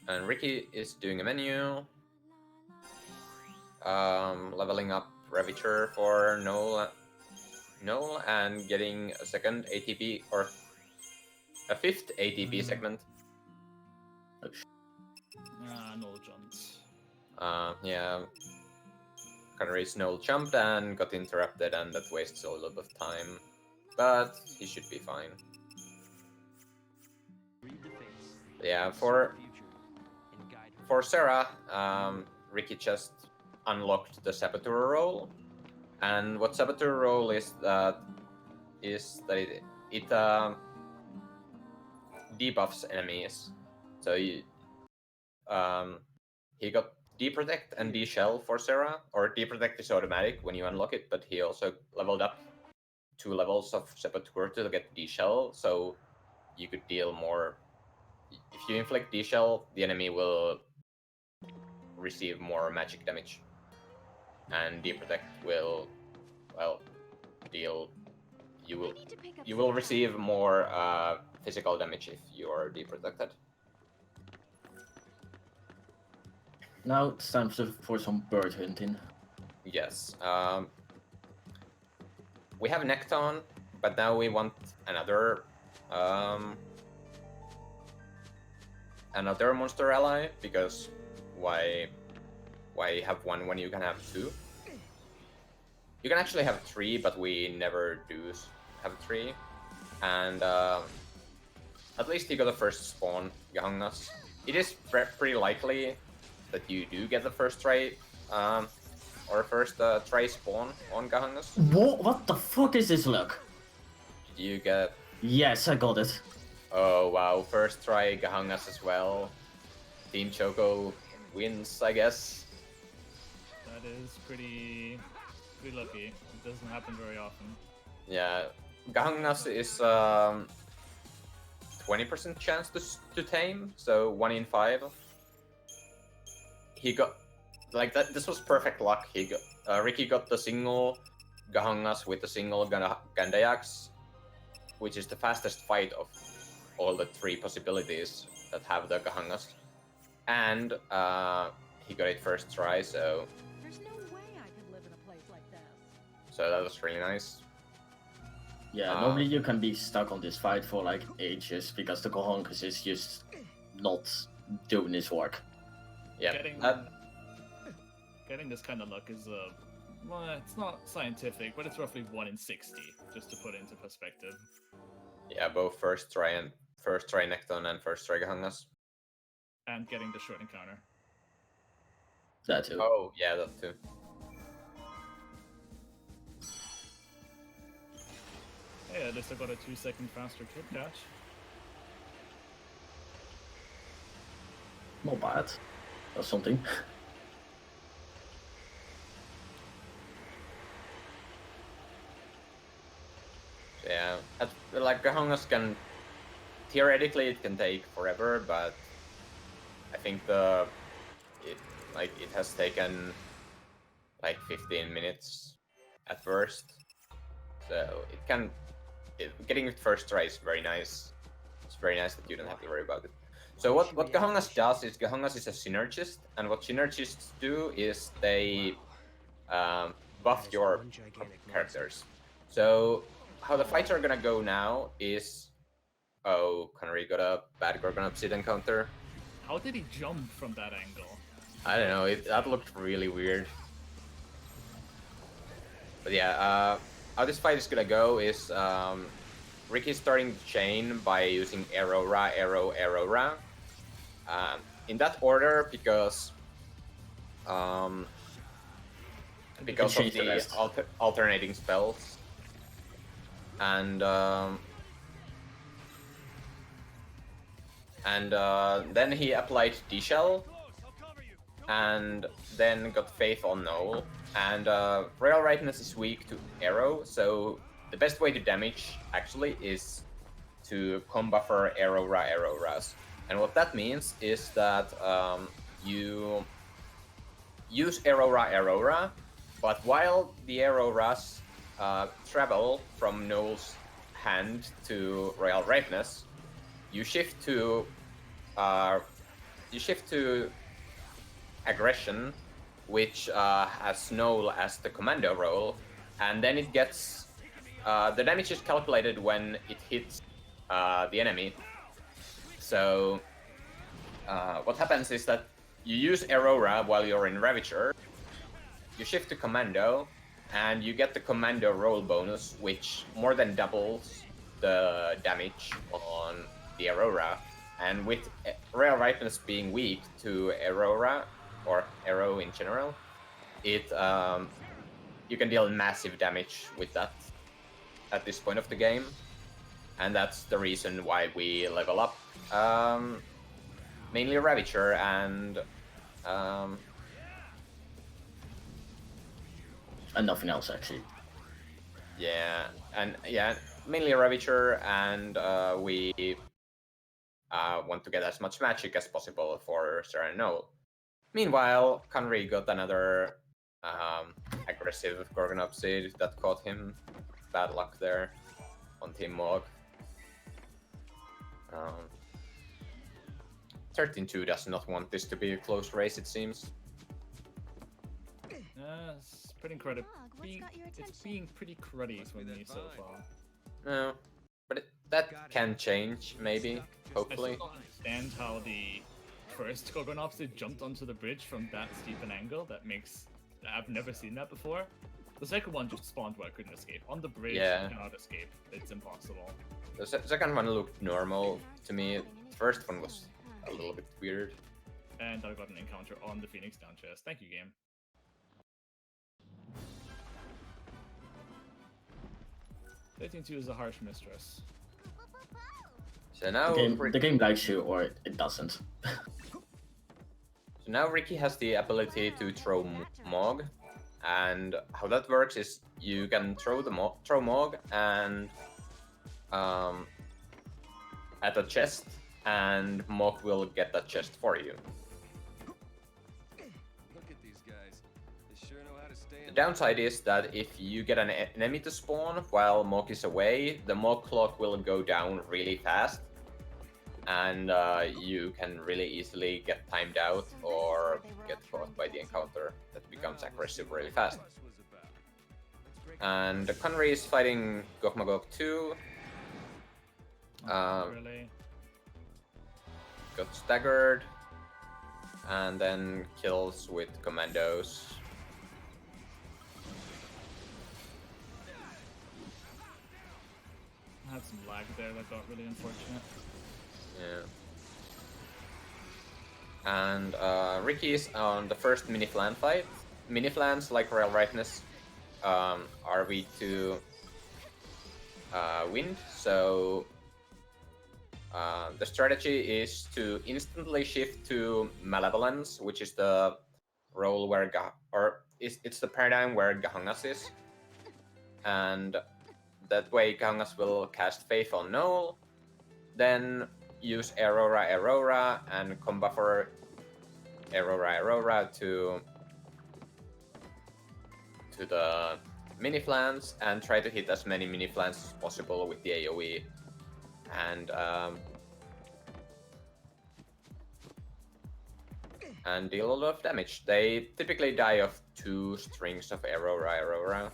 And Ricky is doing a menu, leveling up Ravager for Null, and getting a second ATB or a 5th ATB segment. Null jumped. Yeah. Kanri's Null jumped and got interrupted, and that wastes a little bit of time. But he should be fine. Yeah, for Sarah, Ricky just unlocked the Saboteur role. And what Saboteur role is that it debuffs enemies. So he got Deprotect and D-Shell for Sarah, or Deprotect is automatic when you unlock it, but he also leveled up 2 levels of Saboteur to get D-Shell, so you could deal more. If you inflict D-Shell, the enemy will receive more magic damage, and Deprotect will, well, deal. You will receive more physical damage if you are Deprotected. Now it's time for some bird hunting. Yes. We have Necton, but now we want another another monster ally, because why have one when you can have two? You can actually have three, but we never do have three. And at least he got the first spawn, Gahungas. It is pretty likely that you do get the first try, or first try spawn on Gahungas. What the fuck is this look? Did you get... Yes, I got it. Oh wow, first try Gahungas as well. Team Choco wins, I guess. That is pretty lucky. It doesn't happen very often. Yeah, Gahungas is 20% chance to tame, so 1 in 5. He got like that. This was perfect luck. He got Ricky got the single Gahungas with the single Gandayax, which is the fastest fight of all the 3 possibilities that have the Gahungas, and he got it first try. So There's no way I could live in a place like this. so that was really nice. Yeah, normally you can be stuck on this fight for like ages because the Gahungas is just not doing his work. Yeah, Getting this kind of luck is well, it's not scientific, but it's roughly 1 in 60, just to put it into perspective. yeah, both first try Necton and first try Gahungas. And getting the short encounter. That too. Oh yeah, that too. Hey, at least I got a 2-second faster kill catch. Not bad. That's something. Yeah, like Gahungas can theoretically it can take forever, but I think it has taken like 15 minutes at worst, so getting it first try is very nice. It's very nice that you don't have to worry about it. So what Gahungas does is Gahungas is a synergist, and what synergists do is they buff your characters. So how the fights are gonna go now is, oh, Kanri got a bad Gorgon Obsidian counter. How did he jump from that angle? I don't know, that looked really weird. But yeah, how this fight is gonna go is Ricky's starting the chain by using Arrow Ra, Arrow, Arrow Ra. In that order because of the alternating spells. And then he applied D-Shell, and then got Faith on Null. And Royal Rightness is weak to Arrow, so the best way to damage actually is to buffer Arrow Ras. And what that means is that you use Arrow Ra, but while the Arrow Ras travel from Null's hand to Royal Rightness, you shift to Aggression, which has Null as the commando role, and then it gets the damage is calculated when it hits the enemy. So what happens is that you use Aurora while you're in Ravager, you shift to Commando, and you get the Commando roll bonus, which more than doubles the damage on the Aurora. And with Royal Rightness being weak to Aurora, or Arrow in general, it you can deal massive damage with that at this point of the game. And that's the reason why we level up mainly Ravager and nothing else actually. Yeah, mainly Ravager, and we want to get as much magic as possible for Serena Null. Meanwhile, Kanri got another aggressive Gorgon Obsid that caught him. Bad luck there on Team Mog. XIII-2 does not want this to be a close race, it seems. It's pretty incredible. It's being pretty cruddy for me so far. No, but that can change, maybe, I hopefully. still don't understand how the first Gorgon officer jumped onto the bridge from that steep an angle. I've never seen that before. The second one just spawned where I couldn't escape. On the bridge, Yeah. you cannot escape. It's impossible. The second one looked normal to me. The first one was a little bit weird. And I got an encounter on the Phoenix down chest. Thank you, game. XIII-2 is a harsh mistress. So now, The game likes you, or it doesn't. So now Ricky has the ability to throw Mog, and how that works is you can throw Mog and at a chest, and Mog will get that chest for you. Look at these guys. They sure know how to stay. The downside is that if you get an enemy to spawn while Mog is away, the Mog clock will go down really fast, and you can really easily get timed out or get caught by the encounter that becomes aggressive really fast. And Kanri is fighting Gokmagok 2. Really? Got staggered, and then kills with commandos. I had some lag there that got really unfortunate. Yeah. And Ricky's on the first mini-flan fight. Mini-flans, like Royal Rightness, are weak to wind, so the strategy is to instantly shift to Malevolence, which is the role where it's the paradigm where Gahangas is, and that way Gahangas will cast Faith on Null, then use Aurora and combo for Aurora to the mini-flans and try to hit as many mini-flans as possible with the AoE. And deal a lot of damage. They typically die of 2 strings of Aurora.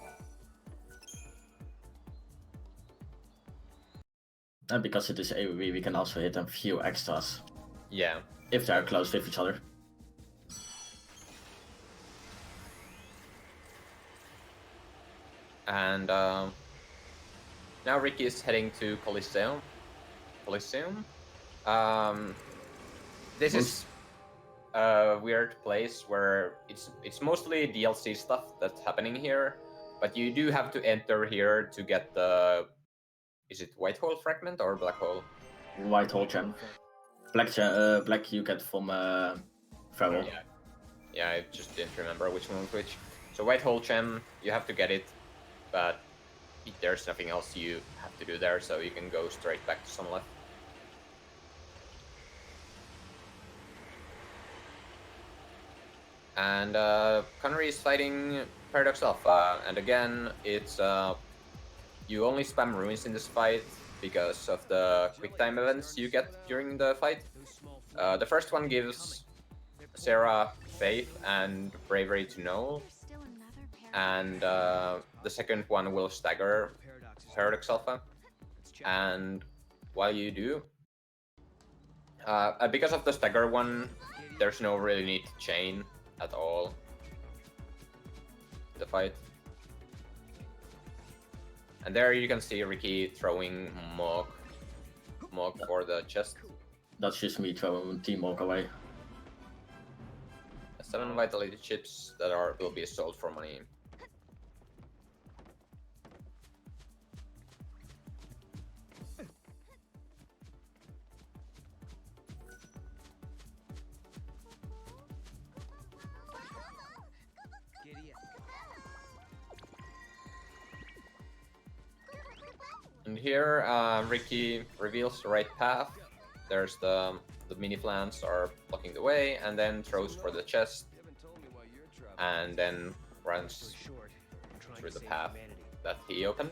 And because it is AoE, we can also hit a few extras. Yeah. If they are close with each other. And now Ricky is heading to Coliseum. This is a weird place where it's mostly DLC stuff that's happening here, but you do have to enter here to get the... Is it White Hole Fragment or Black Hole? White Hole Gem. Black you get from Feral. Yeah, I just didn't remember which one was which. So White Hole Gem, you have to get it, but there's nothing else you have to do there, so you can go straight back to Sunlight. And Kanri is fighting Paradox Alpha, and again, it's you only spam ruins in this fight because of the quick time events you get during the fight. The first one gives Sarah Faith and Bravery to Null, and the second one will stagger Paradox Alpha. And while you do, because of the stagger one, there's no really need to chain at all the fight. And there you can see Ricky throwing Mog for the chest. That's just me throwing T-Mog away. 7 vitality chips that will be sold for money. And here, Ricky reveals the right path. There's the mini-flans are blocking the way, and then throws for the chest, and then runs through the path that he opened.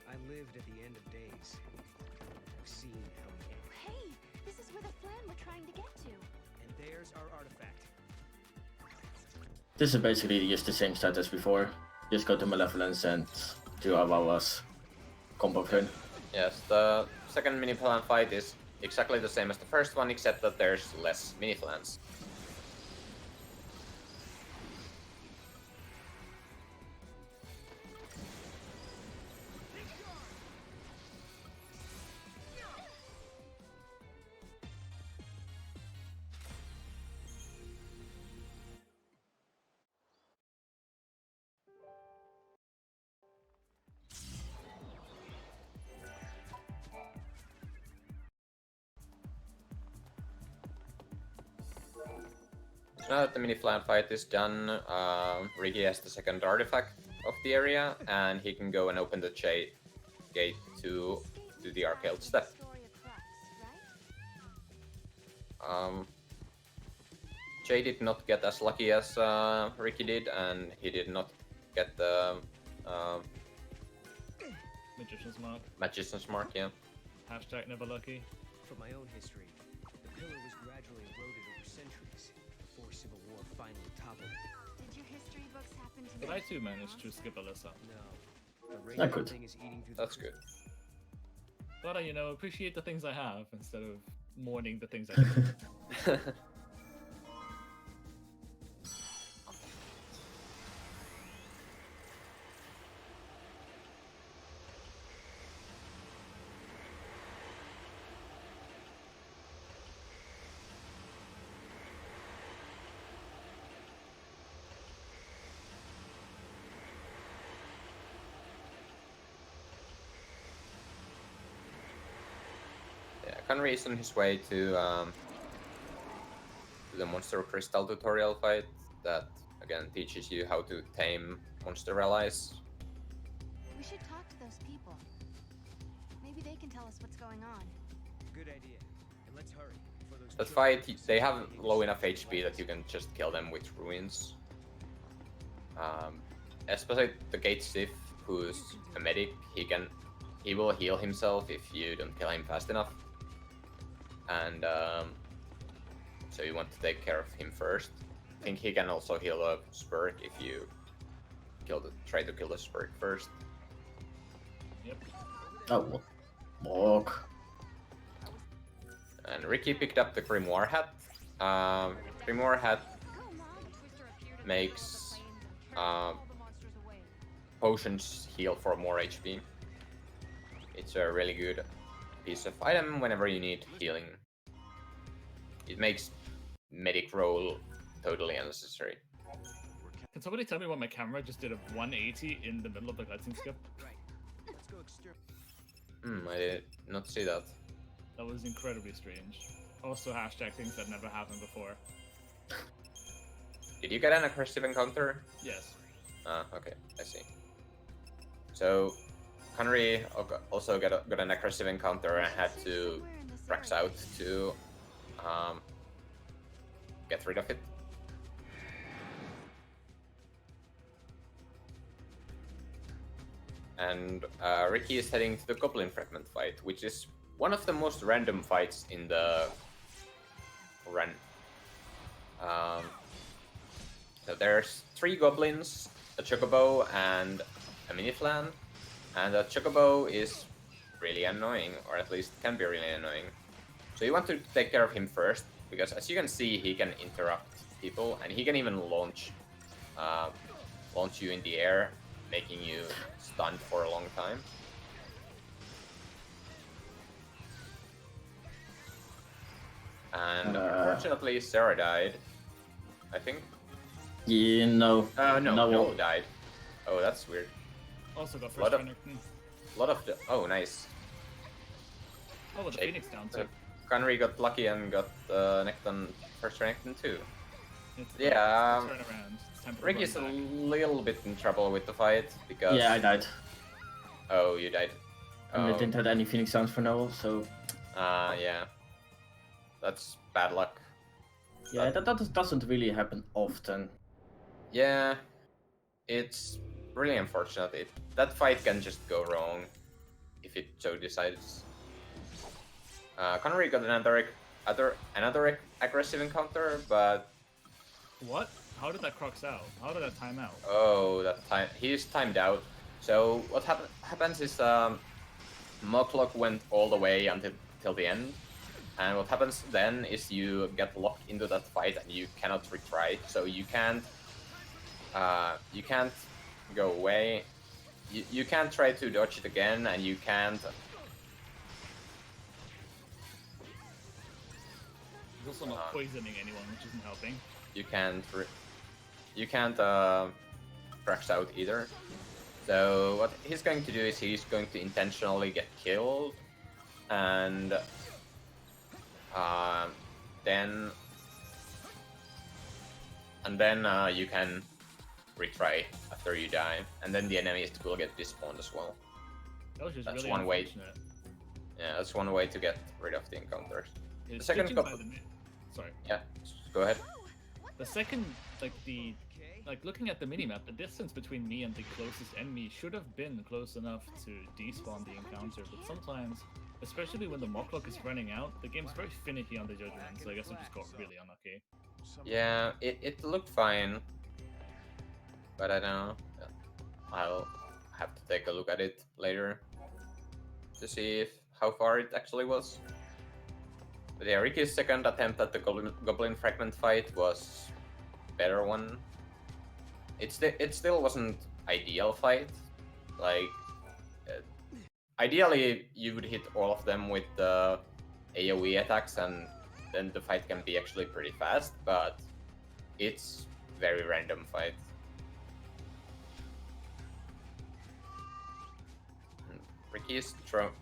I lived at the end of days. I've seen how it ends. Hey, this is where the flan we're trying to get to. And there's our artifact. This is basically just the same stat as before. Just go to Malevolence and to Avala's combo turn. Yes, the second mini plan fight is exactly the same as the first one, except that there's less mini plans. So now that the mini flan fight is done, Ricky has the second artifact of the area, and he can go and open the gate to do the Arcade step. Jay did not get as lucky as Ricky did, and he did not get the Magician's Mark. Magician's Mark, yeah. Hashtag never lucky. From my own history, the pillar was gradually eroded over centuries before civil war finally toppled it. Did your history books happen to But I too managed to skip Alyssa. No. The I radiant could. thing is eating through That's the good. But you know, appreciate the things I have instead of mourning the things I don't. Yeah, Kanri is on his way to the Monster Crystal tutorial fight that again teaches you how to tame monster allies. We should talk to those people. Maybe they can tell us what's going on. Good idea. And let's hurry before those That Choco fight, monsters they have begin low to enough spread HP that you violence. can just kill them with ruins. Especially the Gate Sith, who's a medic, he will heal himself if you don't kill him fast enough. And so you want to take care of him first. I think he can also heal a Spurk if you try to kill the Spurk first. Yep. Oh, walk. And Ricky picked up the Grimoire hat. Grimoire hat makes potions heal for more HP. It's a really good piece of item whenever you need healing. It makes medic roll totally unnecessary. Can somebody tell me why my camera just did a 180 in the middle of the cutscene skip? Let's go exterminate. I did not see that. That was incredibly strange. Also hashtag things that never happened before. Did you get an aggressive encounter? Yes. Ah, okay, I see. So, Kanri also got an aggressive encounter and had to Rax out to get rid of it. And Ricky is heading to the Goblin Fragment fight, which is one of the most random fights in the run. So there's 3 goblins, a chocobo, and a mini flan. And the chocobo is really annoying, or at least can be really annoying. So you want to take care of him first, because as you can see, he can interrupt people, and he can even launch you in the air, making you stunned for a long time. And unfortunately, Sarah died. I think. Yeah, no. No died. Oh, that's weird. Also got Lot first of- try A lot of the. Oh, nice. Oh, with the Jake- Phoenix down So too. Kanri got lucky and got necked on first Renekton too. It's Yeah, turn around. It's time to Ricky's a run back. little bit in trouble with the fight because. Yeah, I died. Oh, you died. And I didn't have any Phoenix sounds for now, so Yeah. That's bad luck. yeah, that doesn't really happen often. Yeah, it's really unfortunate. That fight can just go wrong if it so decides. Kanri got another aggressive encounter, but What? How did that crocs out? How did that time out? oh, that time he's timed out. So what happens is Moklock went all the way till the end, and what happens then is you get locked into that fight and you cannot retry. So you can't go away. You can't try to dodge it again, and you can't. He's also not poisoning anyone, which isn't helping. You can't crash out either. So what he's going to do is he's going to intentionally get killed, and then you can retry after you die, and then the enemies will get despawned as well. That was just That's really one way. unfortunate. Yeah, that's one way to get rid of the encounters. It's The second judging couple. by the Sorry. Yeah, go ahead. The second, looking at the minimap, the distance between me and the closest enemy should have been close enough to despawn the encounter, but sometimes, especially when the Moklock is running out, the game's very finicky on the judgment, so I guess I just got really unlucky. Yeah, it looked fine, but I don't know. I'll have to take a look at it later to see how far it actually was. But yeah, Ricky's second attempt at the Goblin Fragment fight was a better one. It still wasn't ideal fight. Like, ideally you would hit all of them with the AoE attacks, and then the fight can be actually pretty fast, but it's very random fight.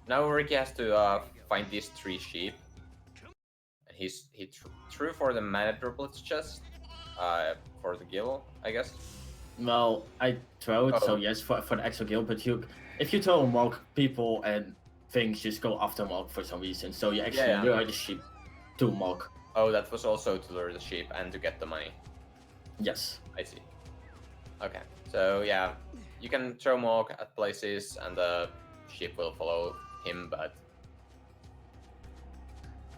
Now Ricky has to find these 3 sheep. And he threw for the mana droplets chest for the guild, I guess. Well, I throw it, so yes, for the extra guild, but if you throw a Mog, people and things just go after Mog for some reason, so you actually lure the sheep to Mog. Oh, that was also to lure the sheep and to get the money. Yes. I see. Okay, so yeah, you can throw Mog at places and the sheep will follow him, but...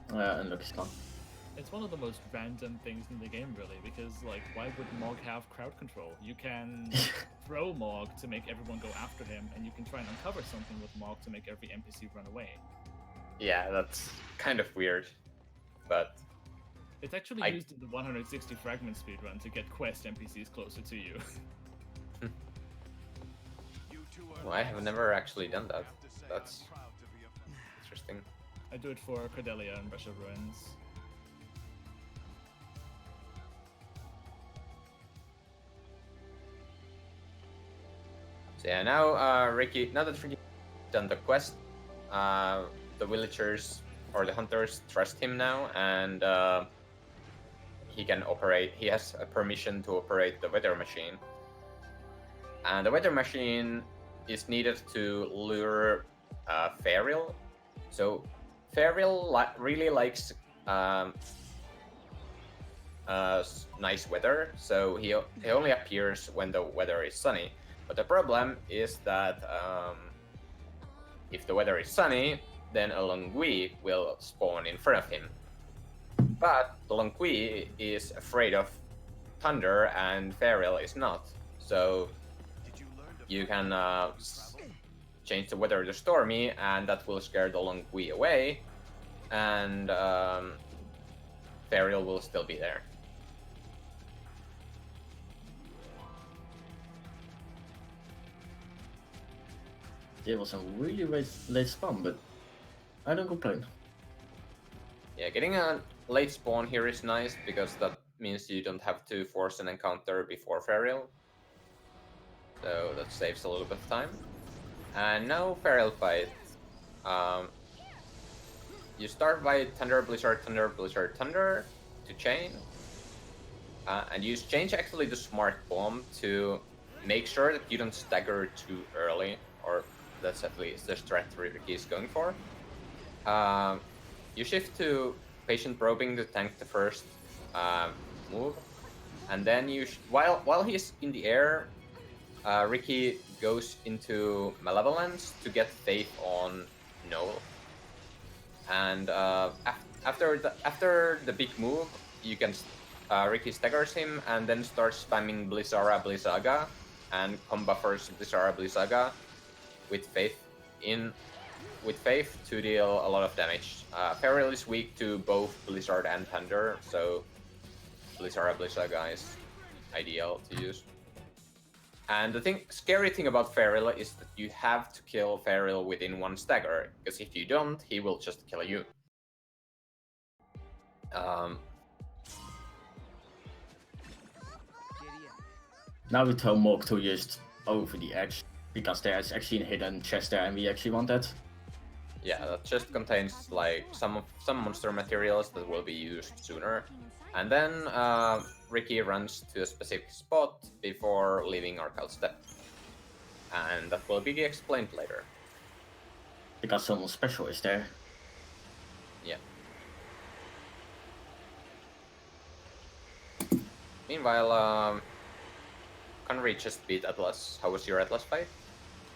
and look, it's gone. It's one of the most random things in the game, really, because, like, why would Mog have crowd control? You can throw Mog to make everyone go after him, and you can try and uncover something with Mog to make every NPC run away. Yeah, that's kind of weird, but... It's actually used in the 160 fragment speedrun to get quest NPCs closer to you. Well, I have never actually done that. That's interesting. I do it for Cordelia and Rush of Ruins. So yeah, now now that Ricky's done the quest, the villagers or the hunters trust him now, and he can operate. He has a permission to operate the weather machine, and the weather machine is needed to lure Ferril. So Ferril really likes nice weather, so he only appears when the weather is sunny. But the problem is that if the weather is sunny, then a Longui will spawn in front of him. But the Longui is afraid of thunder and Ferril is not. So you can change the weather to stormy, and that will scare the Longui away, and Ferril will still be there. It was a really late spawn, but I don't complain. Yeah, getting a late spawn here is nice, because that means you don't have to force an encounter before Ferril. So that saves a little bit of time. And now Ferril fight. You start by Thunder, Blizzard, Thunder, Blizzard, Thunder to chain. And use change actually the Smart Bomb to make sure that you don't stagger too early, or that's at least the strat Ricky is going for. You shift to Patient Probing to tank the first move, and then you while he's in the air, Ricky goes into Malevolence to get Faith on Noel. And after the big move, you can Ricky staggers him and then starts spamming Blizzara Blizzaga and combuffers Blizzard Saga with Faith to deal a lot of damage. Feral is weak to both Blizzard and Thunder, so Blizzard Saga is ideal to use. And the scary thing about Feral is that you have to kill Feral within one stagger, because if you don't, he will just kill you. Now we tell Morg to just over the edge, because there's actually a hidden chest there and we actually want that. Yeah, that chest contains like some monster materials that will be used sooner. And then Ricky runs to a specific spot before leaving Archival Step. And that will be explained later. Because someone special is there. Yeah. Meanwhile, Kanri just beat Atlas. How was your Atlas fight?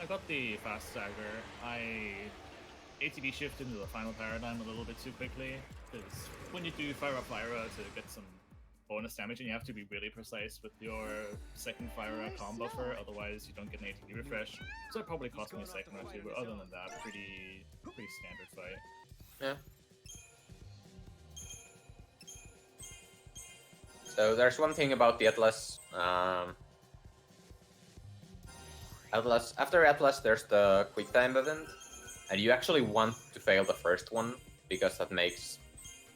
I got the fast stagger. I ATB shifted into the final paradigm a little bit too quickly, because when you do Fire Up Lyra to get some bonus damage, and you have to be really precise with your second Fire Up combo buffer, otherwise you don't get an ATB refresh. So it probably cost me a second or two, but other than that, pretty standard fight. Yeah. So there's one thing about the Atlas. After Atlas, there's the quick time event, and you actually want to fail the first one because that makes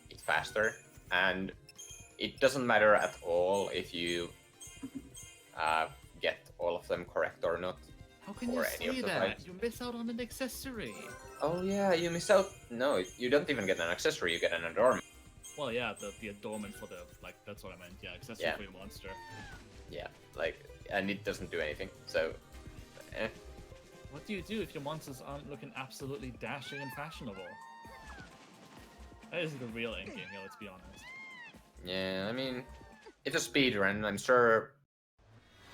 it faster, and it doesn't matter at all if you get all of them correct or not. How can you say that? You miss out on an accessory. Oh yeah, you miss out. No, you don't even get an accessory. You get an adornment. Well, yeah, the adornment for the that's what I meant. Yeah, accessory for your monster. Yeah, and it doesn't do anything. So. What do you do if your monsters aren't looking absolutely dashing and fashionable? That is the real endgame here, let's be honest. Yeah, I mean, it's a speed run. I'm sure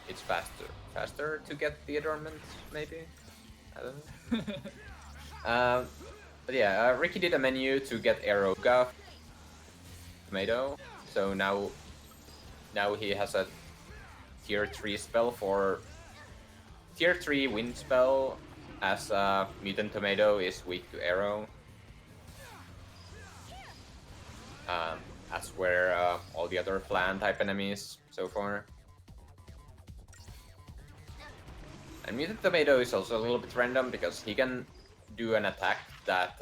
it's faster to get the adornments, maybe? I don't know. But yeah, Ricky did a menu to get Aeroga Tomato, so now he has a tier 3 spell for Tier 3 wind spell, as Mutant Tomato is weak to arrow. That's where all the other Flan type enemies so far. And Mutant Tomato is also a little bit random because he can do an attack that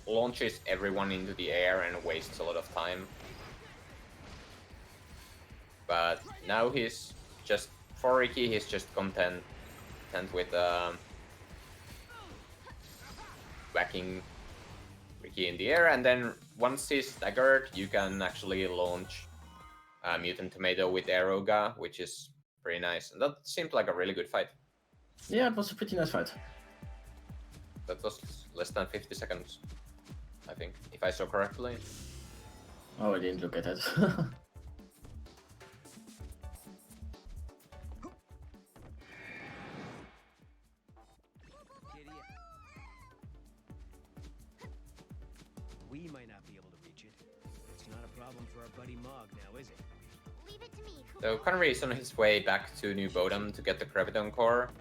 launches everyone into the air and wastes a lot of time. But now he's just, for Ricky, he's just content with whacking Ricky in the air, and then once he's staggered, you can actually launch Mutant Tomato with Aeroga, which is pretty nice. And that seemed like a really good fight. Yeah, it was a pretty nice fight. That was less than 50 seconds, I think, if I saw correctly. Oh, I didn't look at it. We might not be able to reach it. It's not a problem for our buddy Mog now, is it? Leave it to me. So Kanri is on his way back to New Bodom to get the Graviton Core,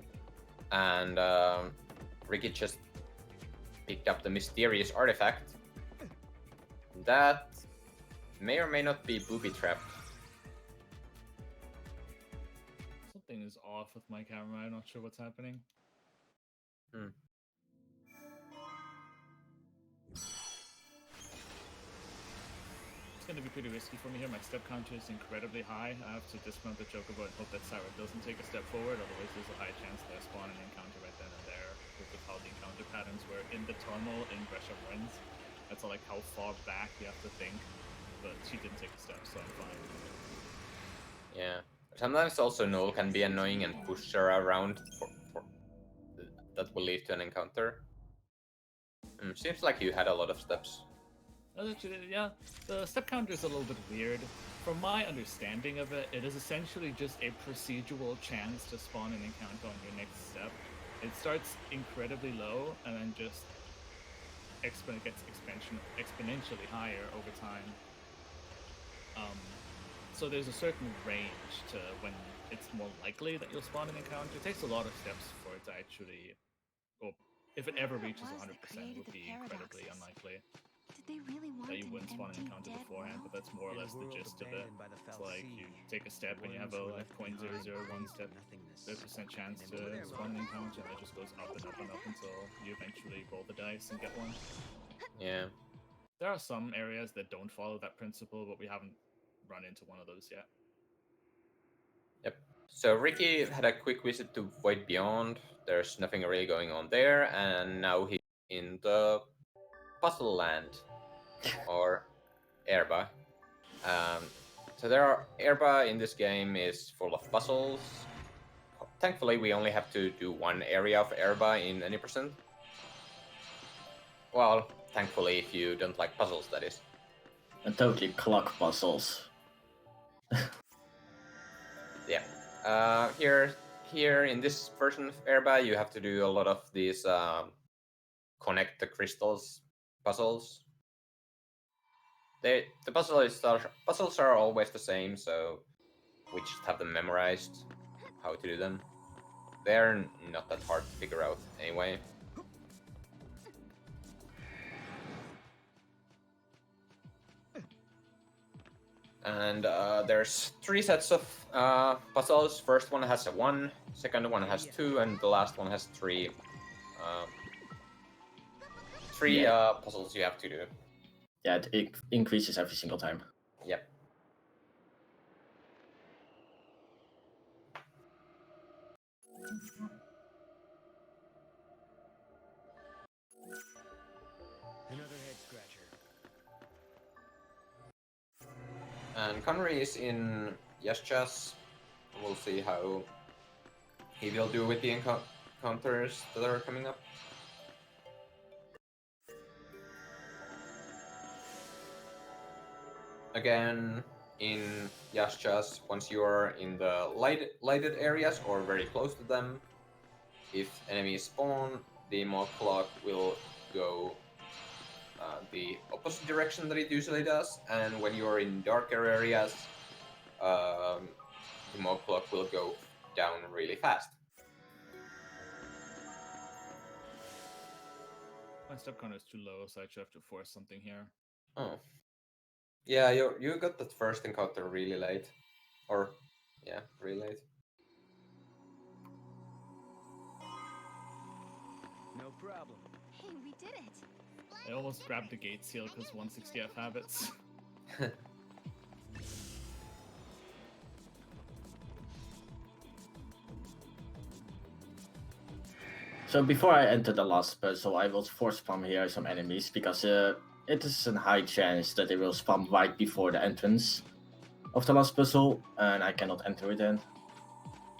and Ricky just picked up the mysterious artifact. That may or may not be booby-trapped. Something is off with my camera, I'm not sure what's happening. It's going to be pretty risky for me here. My step counter is incredibly high. I have to dismount the Chocobo and hope that Sarah doesn't take a step forward, otherwise there's a high chance that I spawn an encounter right then and there. With how the encounter patterns were in the tunnel in Gresham runs. That's like how far back you have to think. But she didn't take a step, so I'm fine. Yeah. Sometimes also Null can be annoying and push her around that will lead to an encounter. Seems like you had a lot of steps. Yeah, the step counter is a little bit weird. From my understanding of it, it is essentially just a procedural chance to spawn an encounter on your next step. It starts incredibly low and then just gets exponentially higher over time. So there's a certain range to when it's more likely that you'll spawn an encounter. It takes a lot of steps for it to actually, well, if it ever reaches 100%, it would be incredibly unlikely Did they really want that you an wouldn't spawn an empty, encounter dead beforehand, but world? that's more or less the gist of it. It's like you take a step and you have a like 0.001 step, 30% chance to spawn an encounter, and it just goes up and up and up until you eventually roll the dice and get one. Yeah. There are some areas that don't follow that principle, but we haven't run into one of those yet. Yep. So Ricky had a quick visit to Void Beyond. There's nothing really going on there, and now he's in the Puzzle Land, or Erba. So there are Erba in this game is full of puzzles. Thankfully, we only have to do one area of Erba in any percent. Well, thankfully, if you don't like puzzles, that is. And totally clock puzzles. Yeah. Here in this version of Erba, you have to do a lot of these connect the crystals puzzles. The puzzles are always the same, so we just have them memorized how to do them. They're not that hard to figure out anyway. And there's 3 sets of puzzles. First one has a 1, second one has 2, and the last one has 3. 3 puzzles you have to do. Yeah, it increases every single time. Yep. Another head scratcher. And Kanri is in Yashchas. We'll see how he will do with the encounters that are coming up. Again, in Yashchas, once you are in the lighted areas or very close to them, if enemies spawn, the mob clock will go the opposite direction that it usually does, and when you are in darker areas, the mob clock will go down really fast. My step counter is too low, so I actually have to force something here. Oh. Yeah, you got that first encounter really late. Or, yeah, really late. No problem. Hey, we did it. I almost grabbed the gate seal because 160F habits. So before I enter the last puzzle, I will force spam here some enemies because it is a high chance that they will spam right before the entrance of the last puzzle, and I cannot enter it then.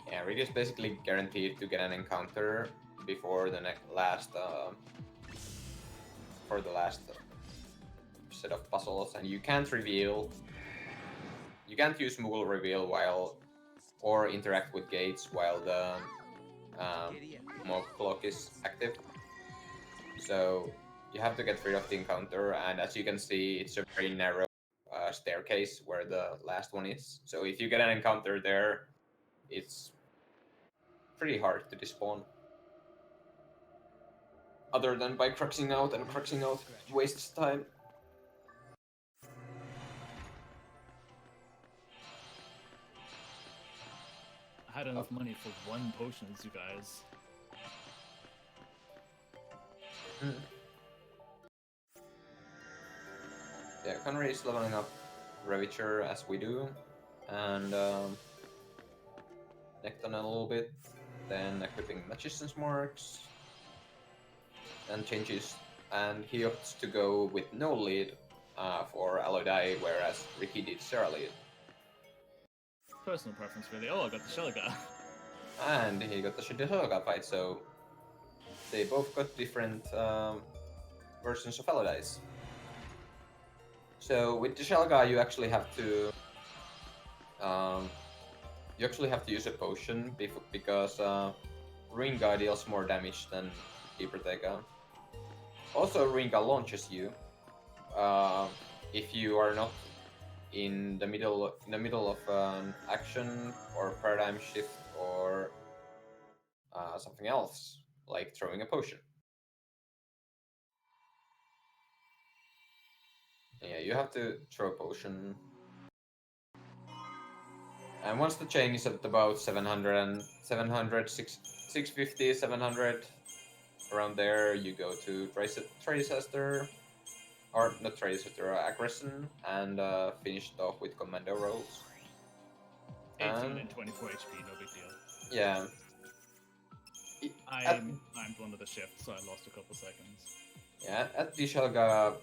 Yeah, Rick is basically guaranteed to get an encounter before the last set of puzzles, and you can't reveal. You can't use Moogle reveal or interact with gates while the mob clock is active. So you have to get rid of the encounter, and as you can see, it's a very narrow staircase where the last one is. So if you get an encounter there, it's pretty hard to despawn. Other than by cruxing out, and cruxing out wastes time. I had enough money for 1 potions, you guys. Yeah, Kanri is leveling up Ravager as we do, and Necton a little bit, then equipping Magician's Marks, and changes, and he opts to go with no lead for Alodai, whereas Ricky did Sarah lead. Personal preference, really. Oh, I got the Shelga. And he got the Shadowdeathfox fight, so they both got different versions of Alodais. So with the Shelga, you actually have to use a potion because Ringa deals more damage than Deepertega. Also, Ringa launches you if you are not in the middle of an action or paradigm shift or something else, like throwing a potion. Yeah, you have to throw a potion. And once the chain is at about 700, 650, 700, around there, you go to Trisaster, or not Trisaster, Aggression, and finish it off with Commando rolls. 18 and 24 HP, no big deal. Yeah. I climbed one of the shifts, so I lost a couple seconds. Yeah, at Dishelga,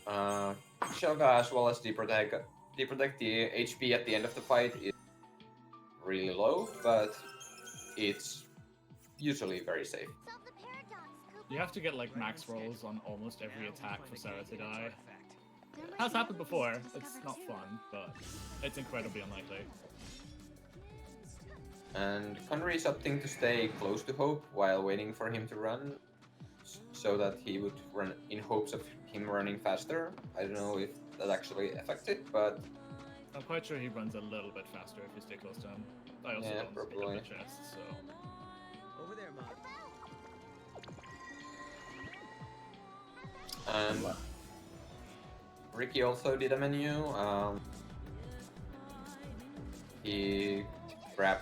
as well as Deprotect, the HP at the end of the fight is really low, but it's usually very safe. You have to get like max rolls on almost every attack for Sarah to die. It has happened before. It's not fun, but it's incredibly unlikely. And Kanri is opting to stay close to Hope while waiting for him to run, so that he would run in hopes of him running faster. I don't know if that actually affected, but I'm quite sure he runs a little bit faster if you stay close to him. I also yeah, don't probably. pick up the chest, so... Over there, Mom. And Ricky also did a menu. He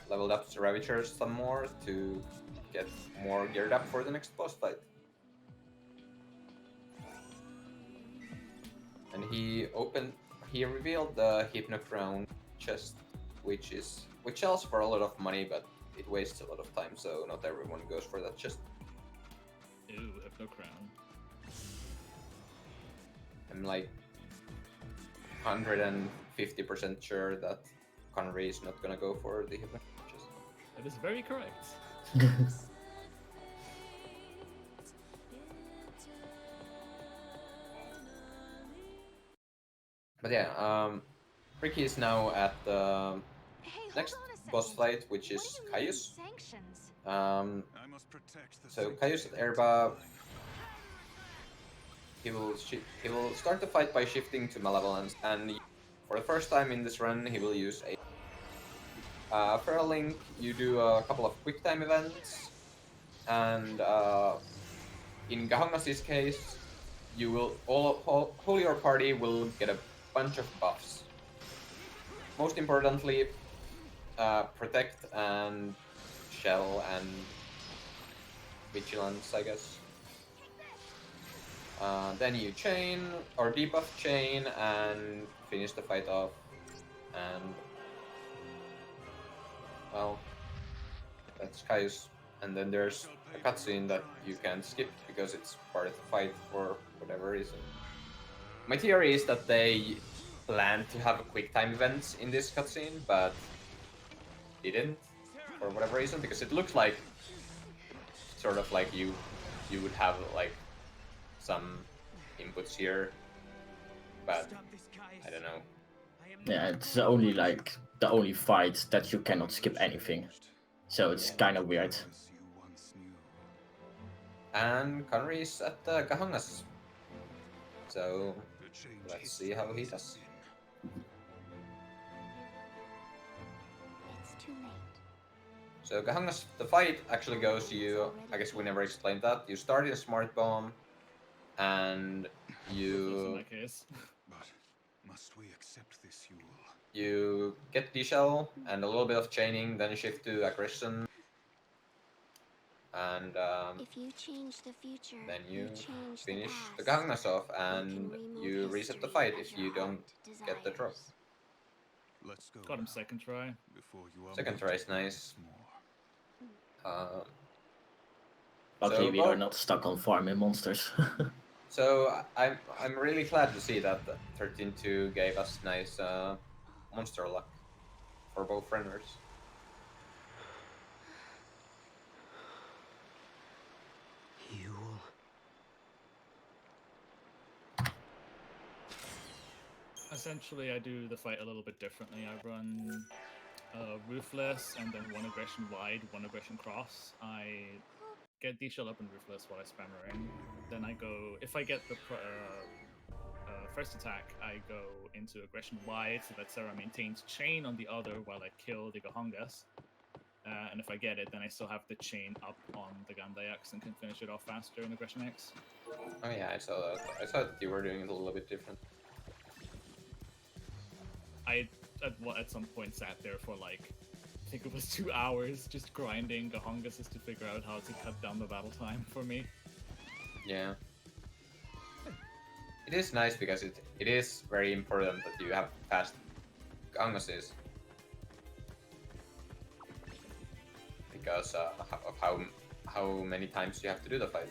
leveled up the Ravagers some more to get more geared up for the next boss fight. And he revealed the Hypnocrown chest, which sells for a lot of money, but it wastes a lot of time, so not everyone goes for that chest. Ew, Hypnocrown. I'm like 150% sure that Kanri is not gonna go for the Hypnocrown chest. That is very correct. But yeah, Ricky is now at the next boss fight, which is Caius. So Caius at Erba, he will start the fight by shifting to Malevolence, and for the first time in this run, he will use a Feral Link. You do a couple of quick time events, and in Gahongas' case, you will whole your party will get a bunch of buffs. Most importantly, Protect and Shell and Vigilance, I guess. Then you chain or debuff chain and finish the fight off. And well, that's Caius. And then there's a cutscene that you can't skip because it's part of the fight for whatever reason. My theory is that they planned to have quick time events in this cutscene, but didn't for whatever reason, because it looks like sort of like you would have like some inputs here, but I don't know. Yeah, it's only like the only fight that you cannot skip anything, so it's kind of weird. And Kanri is at Gahongas, so let's see how he does. So Gahongas, the fight actually goes, I guess we never explained that, you start in a Smart Bomb, and you... in my case. But must we accept this, Yule? You get D-Shell and a little bit of chaining, then you shift to Aggression, and if you change the future, then you change finish the past. Gahongas off, and you reset the fight if you don't get the drop. Let's go. Got him second try. Before you Second try is nice. Luckily, so we are not stuck on farming monsters. So I'm really glad to see that 13-2 gave us nice monster luck for both runners. Essentially, I do the fight a little bit differently. I run Ruthless and then one aggression wide, one aggression cross. I get D-Shell up and Ruthless while I spam ring. Then I go, if I get the first attack, I go into aggression wide so that Sarah maintains chain on the other while I kill the Gahongas. And if I get it, then I still have the chain up on the Gandayax and can finish it off faster in aggression X. Oh yeah, I saw that. I thought you were doing it a little bit different. I at some point sat there for like, I think it was 2 hours just grinding Gahongas just to figure out how to cut down the battle time for me. Yeah. It is nice because it is very important that you have fast Gangases. Because of how many times you have to do the fight.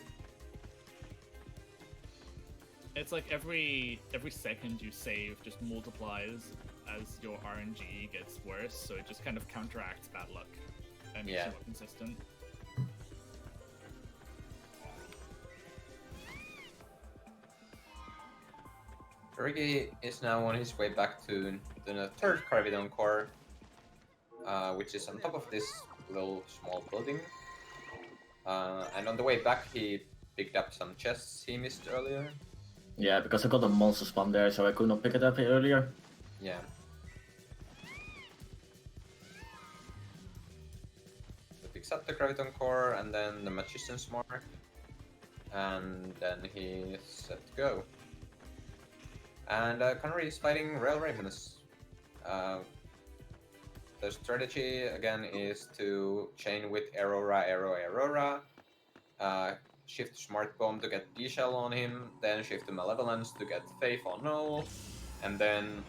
It's like every second you save just multiplies as your RNG gets worse, so it just kind of counteracts bad luck and makes it more consistent. Ricky is now on his way back to the third Carvidon core, which is on top of this little small building. And on the way back, he picked up some chests he missed earlier. Yeah, because I got a monster spawn there, so I could not pick it up earlier. Yeah. So picks up the Graviton core and then the Magician's Mark, and then he's set to go. And Kanri is fighting Rail Ravens. The strategy again is to chain with Aurora, shift Smart Bomb to get D-Shell on him, then shift to Malevolence to get Faith on Null, and then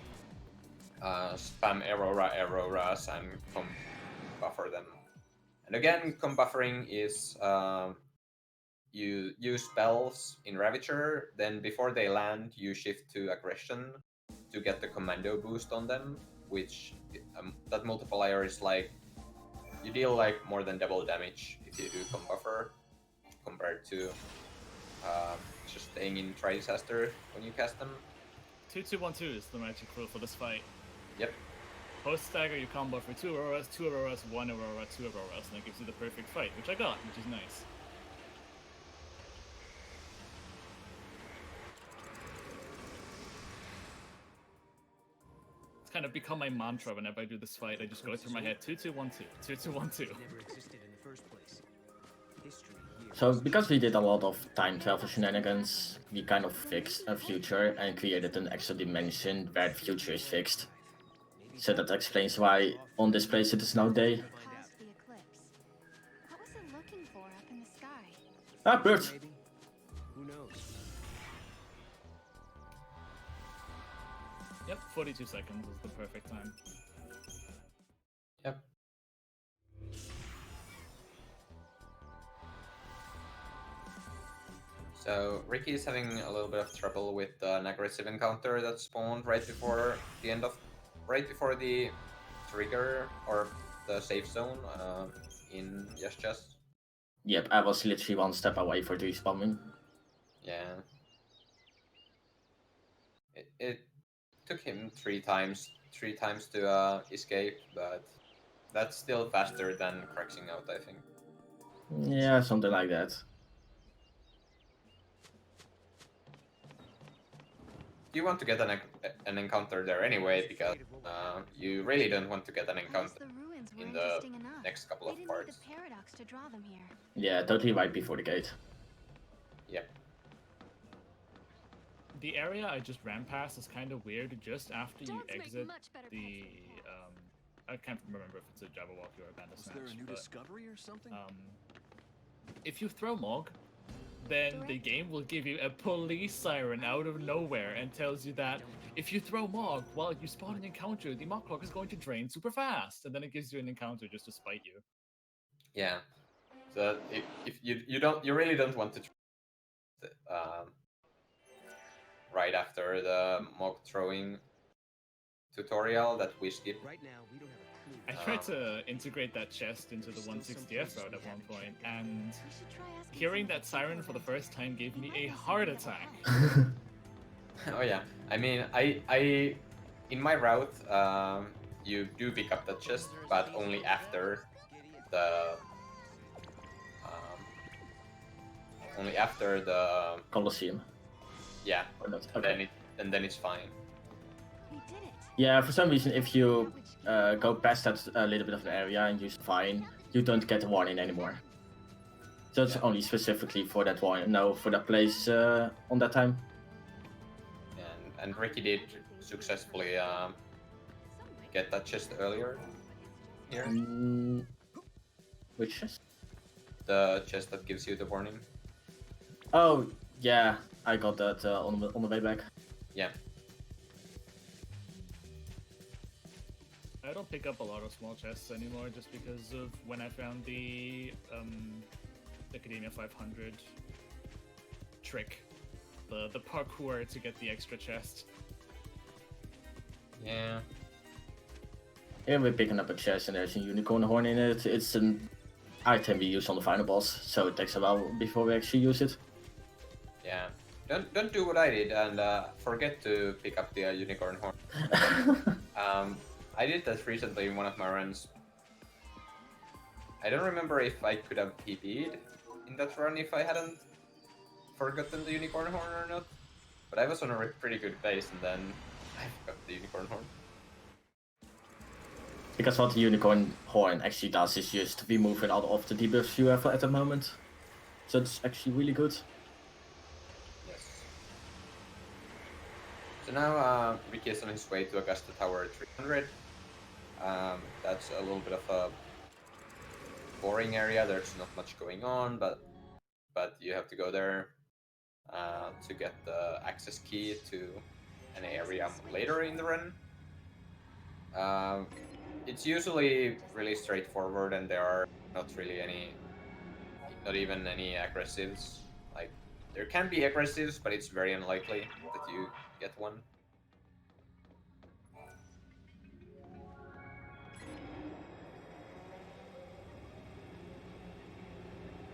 spam Auroras and buffer them. And again, buffering is you use spells in Ravager, then before they land, you shift to Aggression to get the commando boost on them, which that multiplier is like, you deal like more than double damage if you do buffer compared to just staying in Tri-Disaster when you cast them. 2-2-1-2 is the magic rule for this fight. Yep. Post stagger, you combo for 2 Auroras, 2 Auroras, 1 Aurora, 2 Auroras, and that gives you the perfect fight, which I got, which is nice. It's kind of become my mantra whenever I do this fight. I just go through my head 2-2-1-2, 2-2-1-2. Never existed in the first place. History here. So because we did a lot of time travel shenanigans, we kind of fixed a future and created an extra dimension where the future is fixed. So that explains why on this place it is now day. Caused the eclipse. What was it looking for up in the sky? Ah, birds! Maybe. Who knows? Yep, 42 seconds is the perfect time. Yep. So Ricky is having a little bit of trouble with an aggressive encounter that spawned right before the trigger or the safe zone in Just. Yep, I was literally one step away for respamming. Yeah. It took him three times to escape, but that's still faster than Craxing out, I think. Yeah, something like that. You want to get an encounter there anyway, because you really don't want to get an encounter in the next couple of parts. The paradox to draw them here. Yeah, totally right before the gate. Yep. The area I just ran past is kind of weird. Just after you exit the, I can't remember if it's a Jabberwocky or a Bandersnatch. Is there a new but, discovery or something? if you throw Mog, then the game will give you a police siren out of nowhere and tells you that if you throw Mog while you spawn an encounter, the Mog clock is going to drain super fast, and then it gives you an encounter just to spite you. Yeah. So if you really don't want to right after the mock throwing tutorial that we skipped. Right now, we don't have a clue. I tried to integrate that chest into the 160F route at one point, and hearing that siren for the first time gave me a heart attack. Oh yeah, I mean, I in my route, you do pick up the chest, but only after the Colosseum. Yeah, Okay. then it's fine. We did it. Yeah, for some reason, if you go past that little bit of the area and use fine, you don't get a warning anymore. So it's only specifically for that one. No, for that place on that time. And Ricky did successfully get that chest earlier. Here, Which chest? the chest that gives you the warning. Oh yeah, I got that on the way back. Yeah. I don't pick up a lot of small chests anymore just because of when I found the Academia 500 trick. The parkour to get the extra chest. Yeah. Here we're picking up a chest and there's a unicorn horn in it. It's an item we use on the final boss, so it takes a while before we actually use it. Yeah. Don't do what I did and forget to pick up the unicorn horn. I did that recently in one of my runs. I don't remember if I could have PB'd in that run if I hadn't forgotten the unicorn horn or not. But I was on a pretty good pace and then I forgot the unicorn horn. Because what the unicorn horn actually does is just remove it out of the debuffs you have at the moment. So it's actually really good. Yes. So now Ricky is on his way to Augusta Tower 300. That's a little bit of a boring area. There's not much going on, but you have to go there to get the access key to an area later in the run. It's usually really straightforward, and there are not even any aggressives. Like, there can be aggressives, but it's very unlikely that you get one.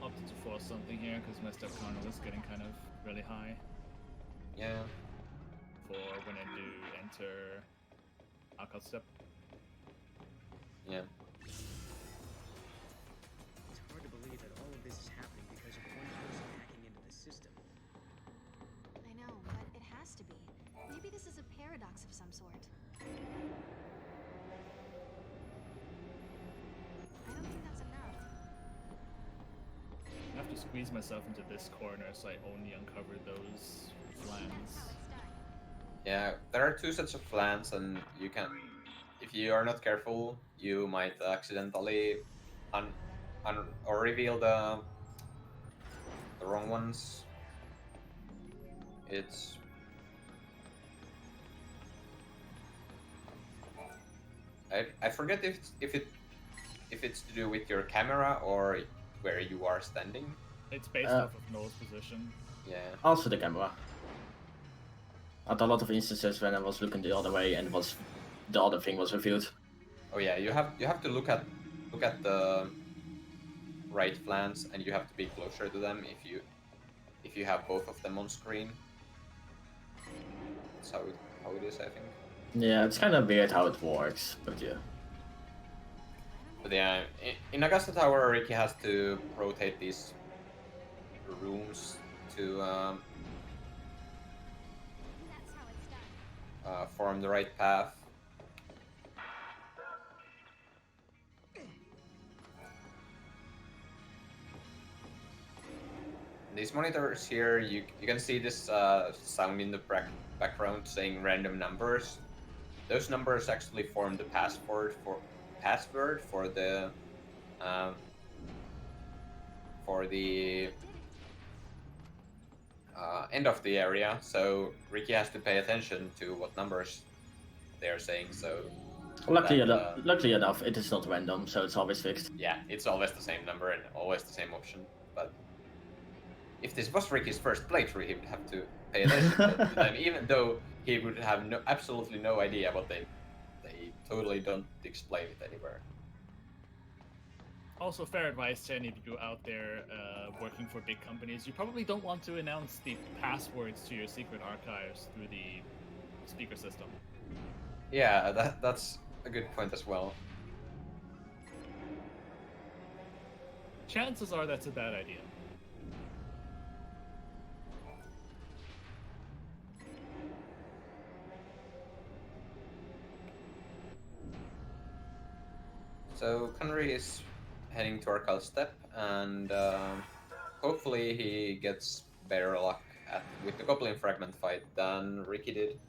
Opted to force something here because my step counter was getting kind of really high. Yeah. For when I do enter knockout step. Yeah. It's hard to believe that all of this is happening because of one person hacking into the system. I know, but it has to be. Maybe this is a paradox of some sort. I don't think that's enough. I have to squeeze myself into this corner so I only uncover those flans. Yeah, there are two sets of flans, and you can, if you are not careful, you might accidentally or reveal the wrong ones. It's I forget if it's to do with your camera or where you are standing. It's based off of nose position. Yeah. Also the camera. At a lot of instances when I was looking the other way and the other thing was revealed. Oh yeah, you have to look at the right flans, and you have to be closer to them if you have both of them on screen. That's how it is, I think. Yeah, it's kind of weird how it works, but yeah. But yeah, in Augusta Tower, Ricky has to rotate these rooms to form the right path. These monitors here, you can see this sound in the background saying random numbers. Those numbers actually form the password for the end of the area. So Ricky has to pay attention to what numbers they are saying. So luckily enough, it is not random, so it's always fixed. Yeah, it's always the same number and always the same option. But if this was Ricky's first playthrough, he would have to pay attention to them, even though he would have absolutely no idea what they totally don't explain it anywhere. Also, fair advice to any of you out there working for big companies. You probably don't want to announce the passwords to your secret archives through the speaker system. Yeah, that's a good point as well. Chances are that's a bad idea. So Kanri is heading to Arcal Step, and hopefully he gets better luck with the Goblin Fragment fight than Ricky did.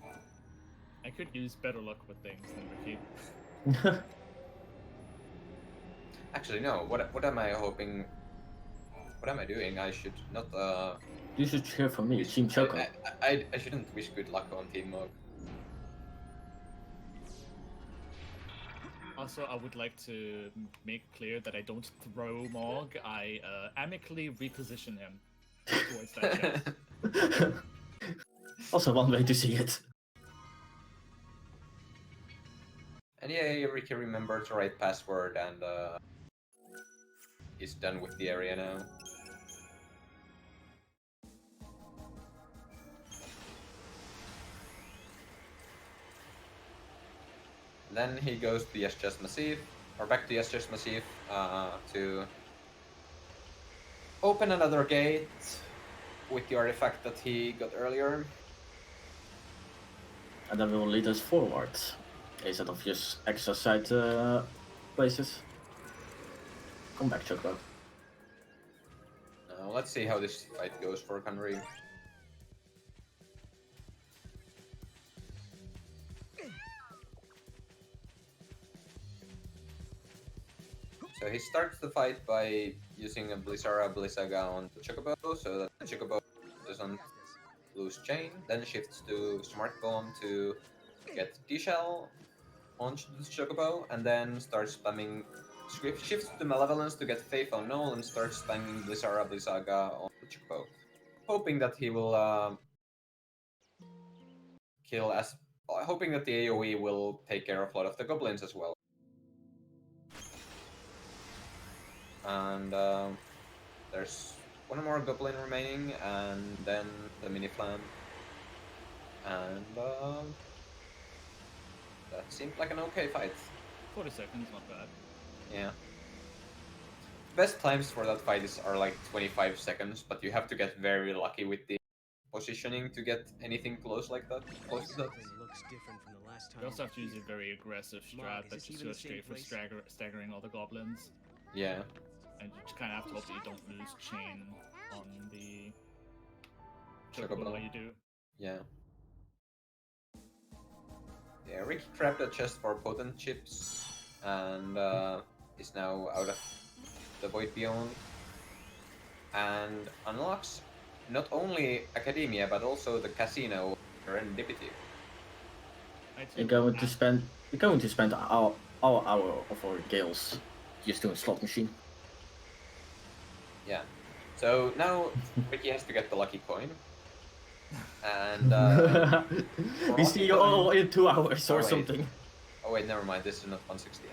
I could use better luck with things than Ricky. Actually, no. What am I hoping? What am I doing? I should not. You should cheer for me, Team Choco. I shouldn't wish good luck on Team Mog. Also, I would like to make clear that I don't throw Mog. I amicably reposition him towards that chest. Also one way to see it. And yeah, Ricky remembered the right password and is done with the area now. Then he goes to Ricyosma, or back to Ricyosma to open another gate with the artifact that he got earlier. And that will lead us forward, instead of just extra side places. Come back, Choco. Let's see how this fight goes for Kanri. So he starts the fight by using a Blizzaga on the Chocobo, so that the Chocobo doesn't lose chain. Then shifts to Smart Bomb to get D-Shell onto the Chocobo, and then starts spamming. Shifts to Malevolence to get Faith on Null and starts spamming Blizzaga on the Chocobo, hoping that he will hoping that the AoE will take care of a lot of the goblins as well. And there's one more goblin remaining, and then the mini flam. And that seemed like an okay fight. 40 seconds, not bad. Yeah. Best times for that fight are like 25 seconds, but you have to get very lucky with the positioning to get anything close like that. Close to that. You also have to use a very aggressive strat that just goes straight for staggering all the goblins. Yeah. And you just kind of have to hope that you don't lose chain on the Chocobo. while you do. Yeah. Yeah, Ricky grabbed a chest for potent chips and is now out of the Void Beyond and unlocks not only Academia but also the Casino Serendipity. We're going to spend our hour of our gales just doing slot machine. Yeah. So now Ricky has to get the lucky coin. And we see you all in 2 hours or something. Oh wait, never mind. This is not 160.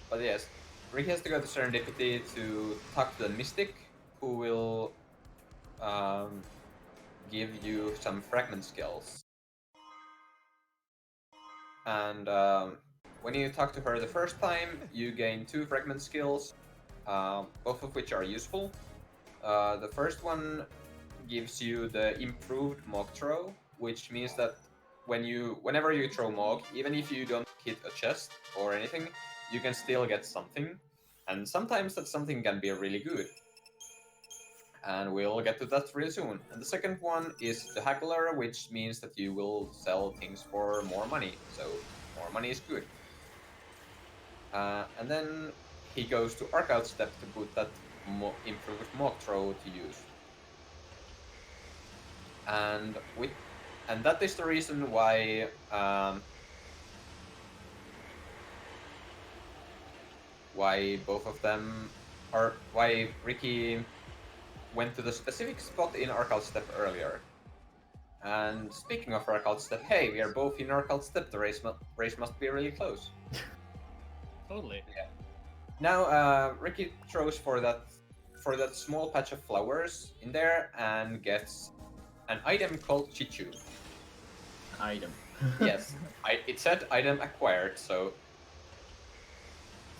But yes, Ricky has to go to Serendipity to talk to the Mystic, who will give you some fragment skills. And when you talk to her the first time, you gain 2 fragment skills, both of which are useful. The first one gives you the improved Mog throw, which means that whenever you throw Mog, even if you don't hit a chest or anything, you can still get something. And sometimes that something can be really good. And we'll get to that really soon. And the second one is the Haggler, which means that you will sell things for more money. So more money is good. And then he goes to Arc-Out Step to put that improved Mog throw to use. And that is the reason why both of them are why Ricky went to the specific spot in Arc-Out Step earlier. And speaking of Arc-Out Step, hey, we are both in Arc-Out Step. The race must be really close. Totally. Yeah. Now Ricky throws for that small patch of flowers in there and gets an item called Chichu. Item. Yes, it said item acquired, so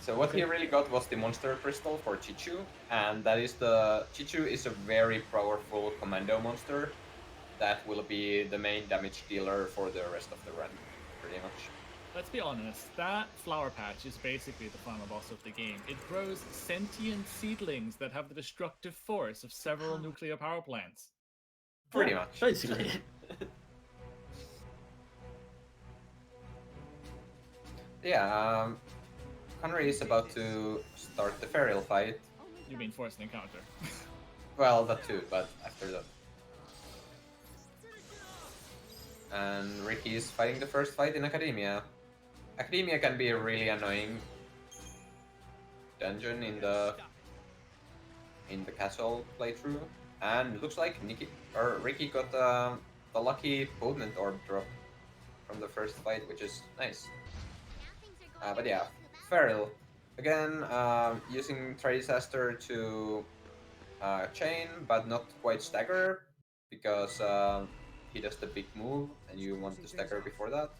what he really got was the monster crystal for Chichu, and Chichu is a very powerful commando monster that will be the main damage dealer for the rest of the run, pretty much. Let's be honest, that flower patch is basically the final boss of the game. It grows sentient seedlings that have the destructive force of several nuclear power plants. Pretty much. Basically. Yeah, Kanri is about to start the Feral fight. You mean force an encounter? Well, that too, but after that. And Ricky is fighting the first fight in Academia. Academia can be a really annoying dungeon in the castle playthrough, and looks like Ricky got the lucky Potent Orb drop from the first fight, which is nice. But yeah, Feral again, using Tridisaster to chain, but not quite stagger, because he does the big move, and you want to stagger before that.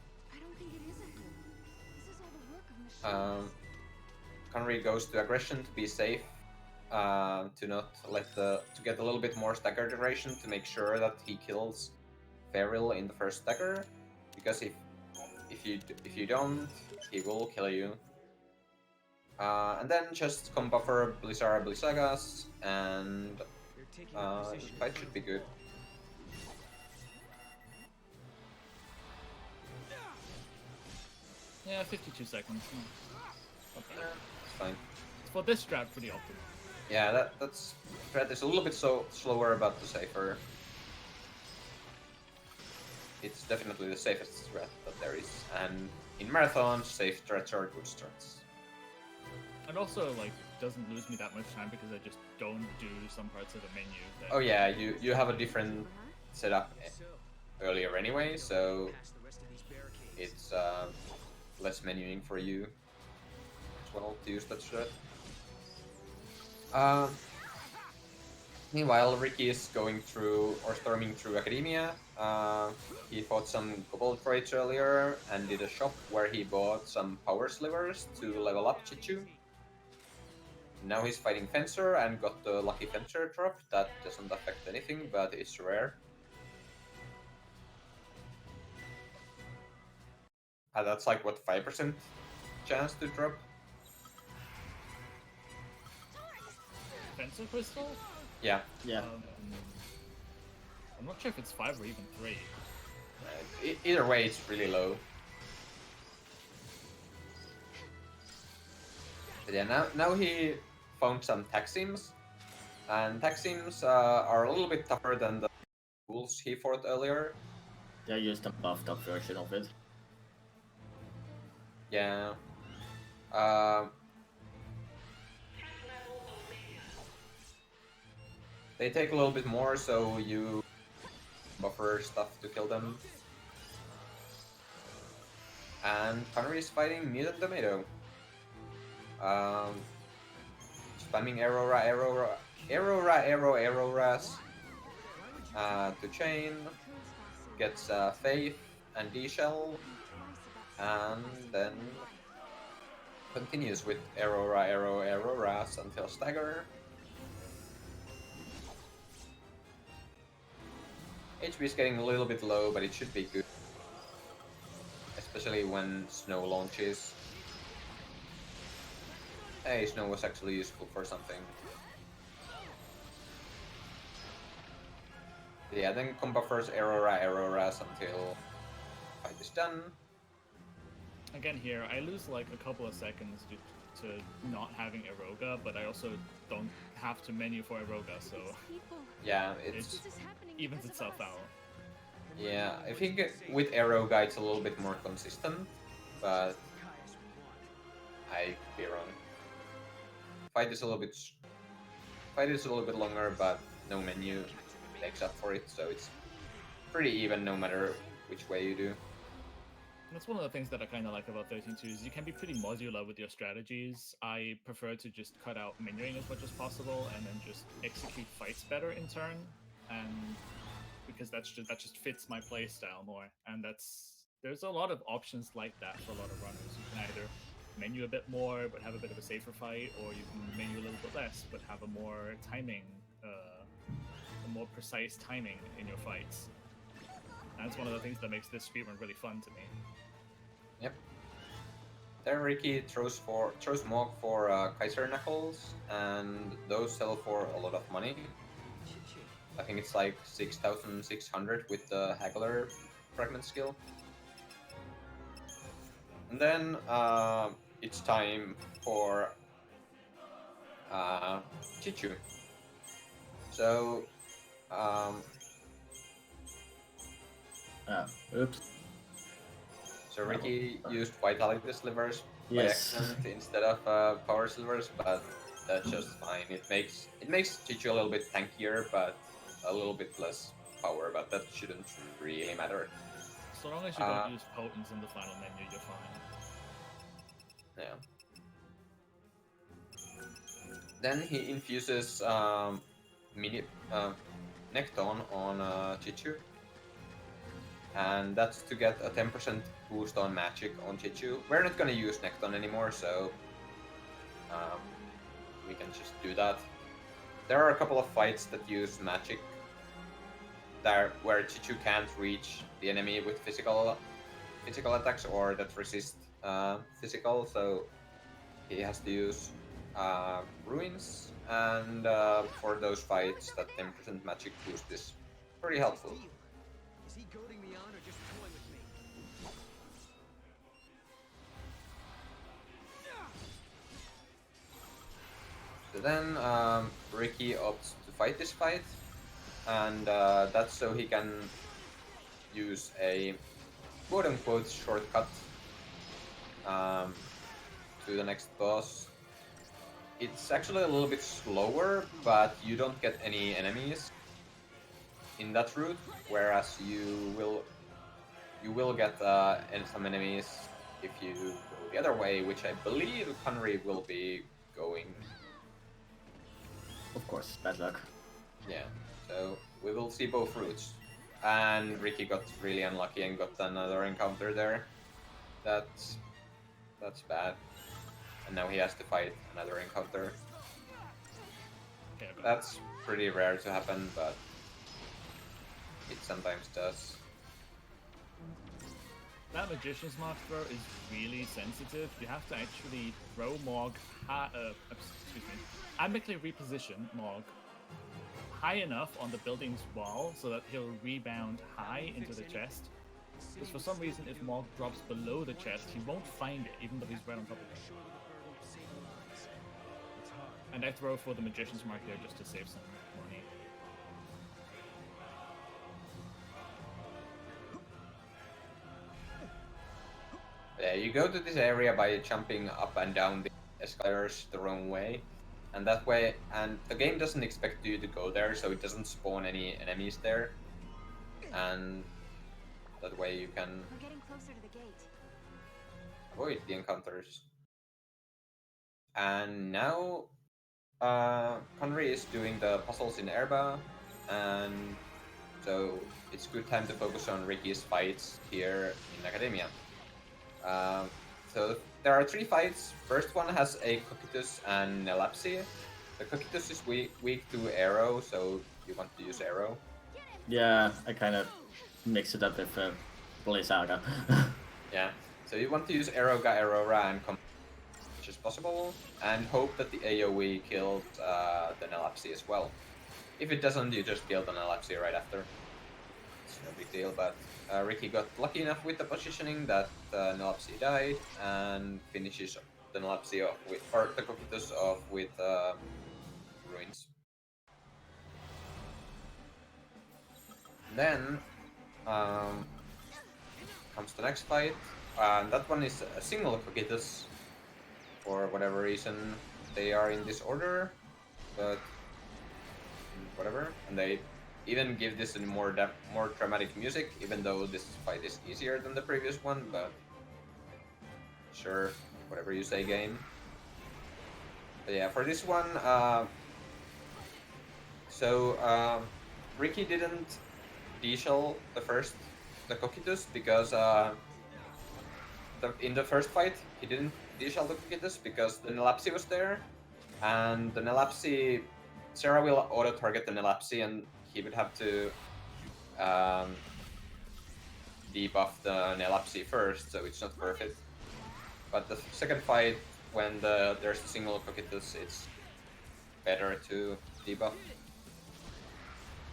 Kanri goes to aggression to be safe, to not let to get a little bit more stagger duration to make sure that he kills Feral in the first stagger, because if you don't, he will kill you. And then just come buffer Blizzara Blizzagas, and the fight should be good. Yeah, 52 seconds. Okay. It's fine. For this strat, pretty optimal. Yeah, that's threat is a little bit slower, but the safer. It's definitely the safest threat that there is, and in marathons, safe threats are good threats. And also, like, doesn't lose me that much time because I just don't do some parts of the menu. That Oh yeah, you have a different setup earlier anyway, so it's less menuing for you as well to use that strat. Meanwhile, Ricky is going through or storming through Academia. He fought some Kobold droids earlier and did a shop where he bought some power slivers to level up Chichu. Now he's fighting Fencer and got the lucky Fencer drop. That doesn't affect anything, but it's rare. That's like what, 5% chance to drop? Fencer crystal? Yeah. Yeah. I'm not sure if it's 5 or even 3. Either way, it's really low. But yeah, now he found some Taxims, and Taxims are a little bit tougher than the tools he fought earlier. They used a buffed up version of it. Yeah. They take a little bit more, so you buffer stuff to kill them. And Kanri is fighting Mutant Tomato. Spamming Arrow Ras to chain, gets Faith and D-Shell, and then continues with Arrow Ras until stagger. HP is getting a little bit low, but it should be good. Especially when Snow launches. Hey, Snow was actually useful for something. Yeah, then combo first Arrow Ras until fight is done. Again here, I lose like a couple of seconds due to not having Eroga, but I also don't have to menu for Eroga, so yeah, it evens itself out. Yeah, I think with Eroga it's a little bit more consistent, but I could be wrong. Fight is a little bit longer, but no menu makes up for it, so it's pretty even no matter which way you do. That's one of the things that I kind of like about 13-2 is you can be pretty modular with your strategies. I prefer to just cut out menuing as much as possible and then just execute fights better in turn, and because that just fits my playstyle more. And there's a lot of options like that for a lot of runners. You can either menu a bit more but have a bit of a safer fight, or you can menu a little bit less but have a more timing, a more precise timing in your fights. That's one of the things that makes this speedrun really fun to me. Yep. Then Ricky throws Mog for Kaiser Knuckles, and those sell for a lot of money. I think it's like 6,600 with the Haggler fragment skill. And then it's time for Chichu. So oops. So Ricky used Vitality Slivers by Yes. accident instead of Power Slivers, but that's just fine. It makes Chichu a little bit tankier, but a little bit less power, but that shouldn't really matter. So long as you don't use potents in the final menu, you're fine. Yeah. Then he infuses Necton on Chichu. And that's to get a 10% boost on magic on Chichu. We're not gonna use Necton anymore, so we can just do that. There are a couple of fights that use magic there where Chichu can't reach the enemy with physical attacks or that resist physical, so he has to use ruins, and for those fights that 10% magic boost is pretty helpful. Is he goading me on or just toying with me? So then Ricky opts to fight this fight, and that's so he can use a quote-unquote shortcut to the next boss. It's actually a little bit slower, but you don't get any enemies in that route, whereas you will get some enemies if you go the other way, which I believe Kanri will be going. Of course, bad luck. Yeah, so we will see both routes. And Ricky got really unlucky and got another encounter there. That's bad. And now he has to fight another encounter. Okay, That's pretty rare to happen, but it sometimes does. That Magician's Mark throw is really sensitive. You have to actually throw Morg, amicably reposition Morg high enough on the building's wall so that he'll rebound high into the chest. Because for some reason, if Morg drops below the chest, he won't find it, even though he's right on top of it. And I throw for the Magician's Mark here just to save some money. Yeah, you go to this area by jumping up and down the escalators the wrong way, and that way, and the game doesn't expect you to go there, so it doesn't spawn any enemies there, and that way you can We're getting closer to the gate. avoid the encounters. And now, Kanri is doing the puzzles in Erba, and so it's good time to focus on Ricky's fights here in Academia. So there are 3 fights. First one has a Cocytus and Nelapsi. The Cocytus is weak to Arrow, so you want to use Arrow. Yeah, I kind of mix it up with Blizzaga. Yeah, so you want to use Aeroga, Aurora, and come as much as possible, and hope that the AoE kills the Nelapsi as well. If it doesn't, you just kill the Nelapsi right after. It's no big deal, but Ricky got lucky enough with the positioning that Nelapsi died, and finishes the Nelapsi off with, or the Cocytus off with Ruins. Then comes the next fight, and that one is a single Cocytus. For whatever reason, they are in this order, but whatever. And they even give this a more dramatic music, even though this fight is easier than the previous one, but sure, whatever you say, game. But yeah, for this one, Ricky didn't D-shell the Cocytus because in the first fight he didn't D-shell the Cocytus because the Nelapsi was there, and the Nelapsi, Sarah will auto-target the Nelapsi and he would have to debuff the Nelapsi first, so it's not worth it. But the second fight, when there's a single Cocytus, it's better to debuff.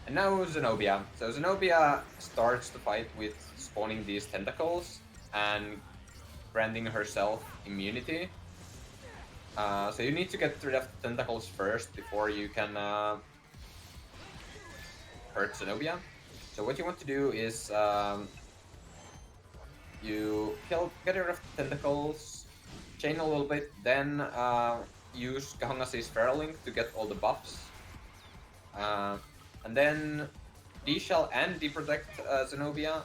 And now Zenobia. So Zenobia starts the fight with spawning these tentacles and granting herself immunity. So you need to get rid of the tentacles first before you can hurt Zenobia. So what you want to do is you get rid of the tentacles, chain a little bit, then use Kahongase's Feral Link to get all the buffs. And then D-Shell and D-Protect Zenobia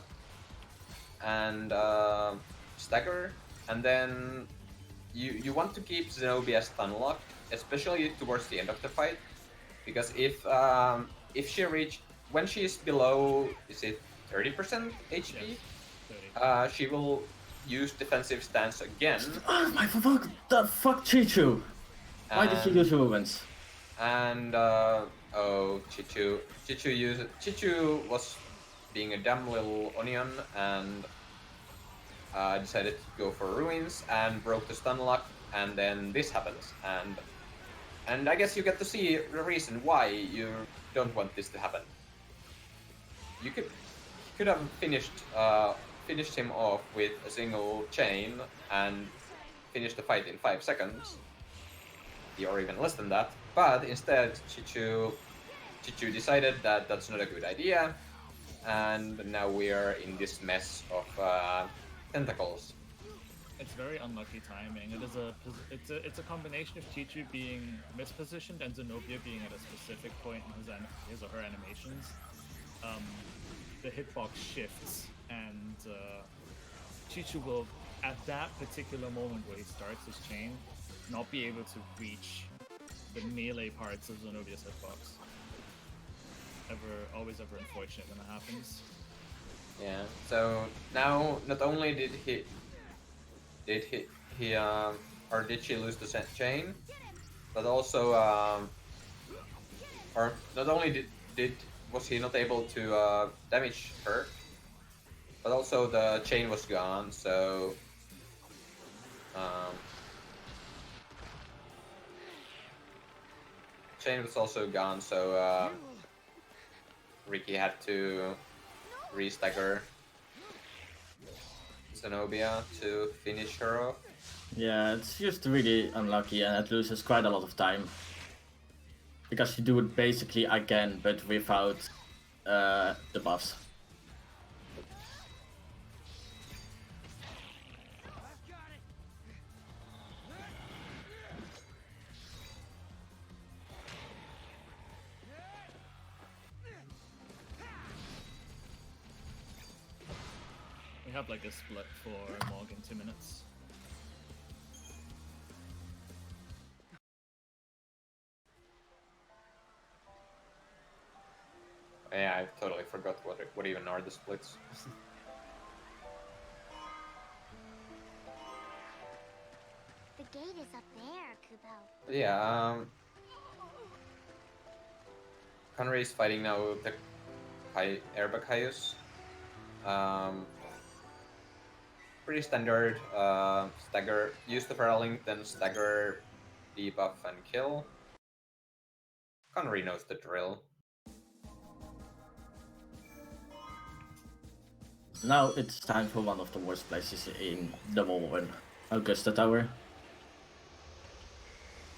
and Stagger. And then you want to keep Zenobia stun locked, especially towards the end of the fight. Because if when she's below, is it 30% HP? Yes, She will use defensive stance again. Oh my fuck! The fuck, Chichu! Why did you use movements? And Chichu was being a dumb little onion and decided to go for ruins and broke the stun lock, and then this happens, and I guess you get to see the reason why you don't want this to happen. You could have finished him off with a single chain and finished the fight in 5 seconds, or even less than that. But instead, Chichu decided that that's not a good idea, and now we are in this mess of tentacles. It's very unlucky timing. It's a combination of Chichu being mispositioned and Zenobia being at a specific point in his or her animations. The hitbox shifts, and Chichu will, at that particular moment where he starts his chain, not be able to reach the melee parts of Zenobia's hitbox. Always ever unfortunate when that happens. Yeah. So now, not only did she lose the chain, but also, or not only was he not able to damage her, but also the chain was gone. So chain was also gone. So Ricky had to re-stagger Zenobia to finish her off. Yeah, it's just really unlucky, and it loses quite a lot of time. Because you do it basically again, but without the buffs. We have like a split for Morg in 2 minutes. Yeah, I totally forgot what even are the splits. The gate is up there, Kubo. Yeah, Kanri is fighting now with the Airbag Hyus. Pretty standard. Stagger, use the Feral Link, then stagger, debuff, and kill. Kanri knows the drill. Now it's time for one of the worst places in the War, Augusta Tower.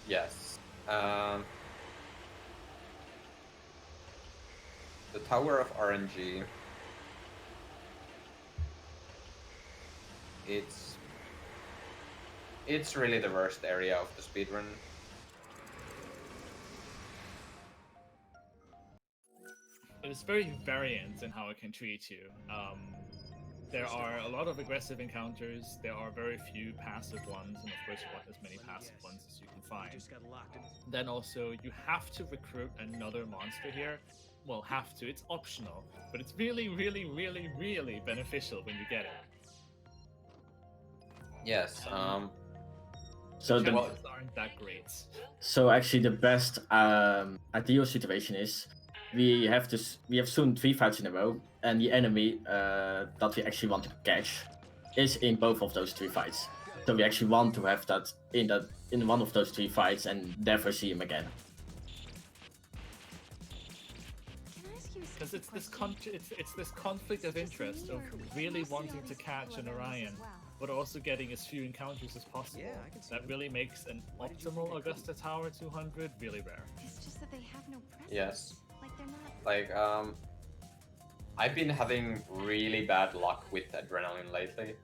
Yes. The Tower of RNG. It's really the worst area of the speedrun. It is very variant in how it can treat you. There are a lot of aggressive encounters, there are very few passive ones, and of course you want as many passive ones as you can find. Then also, you have to recruit another monster here. Well, have to, it's optional, but it's really, really, really, really beneficial when you get it. Yes, So the chances aren't that great. So actually the best ideal situation is we have soon 3 fights in a row, and the enemy that we actually want to catch is in both of those 3 fights. So we actually want to have that in one of those 3 fights and never see him again. Because it's this conflict of interest of really wanting to catch an Orion, but also getting as few encounters as possible. That really makes an optimal Augusta Tower 200 really rare. It's just that they have no presence. Yes. Like they're not. Like, I've been having really bad luck with adrenaline lately.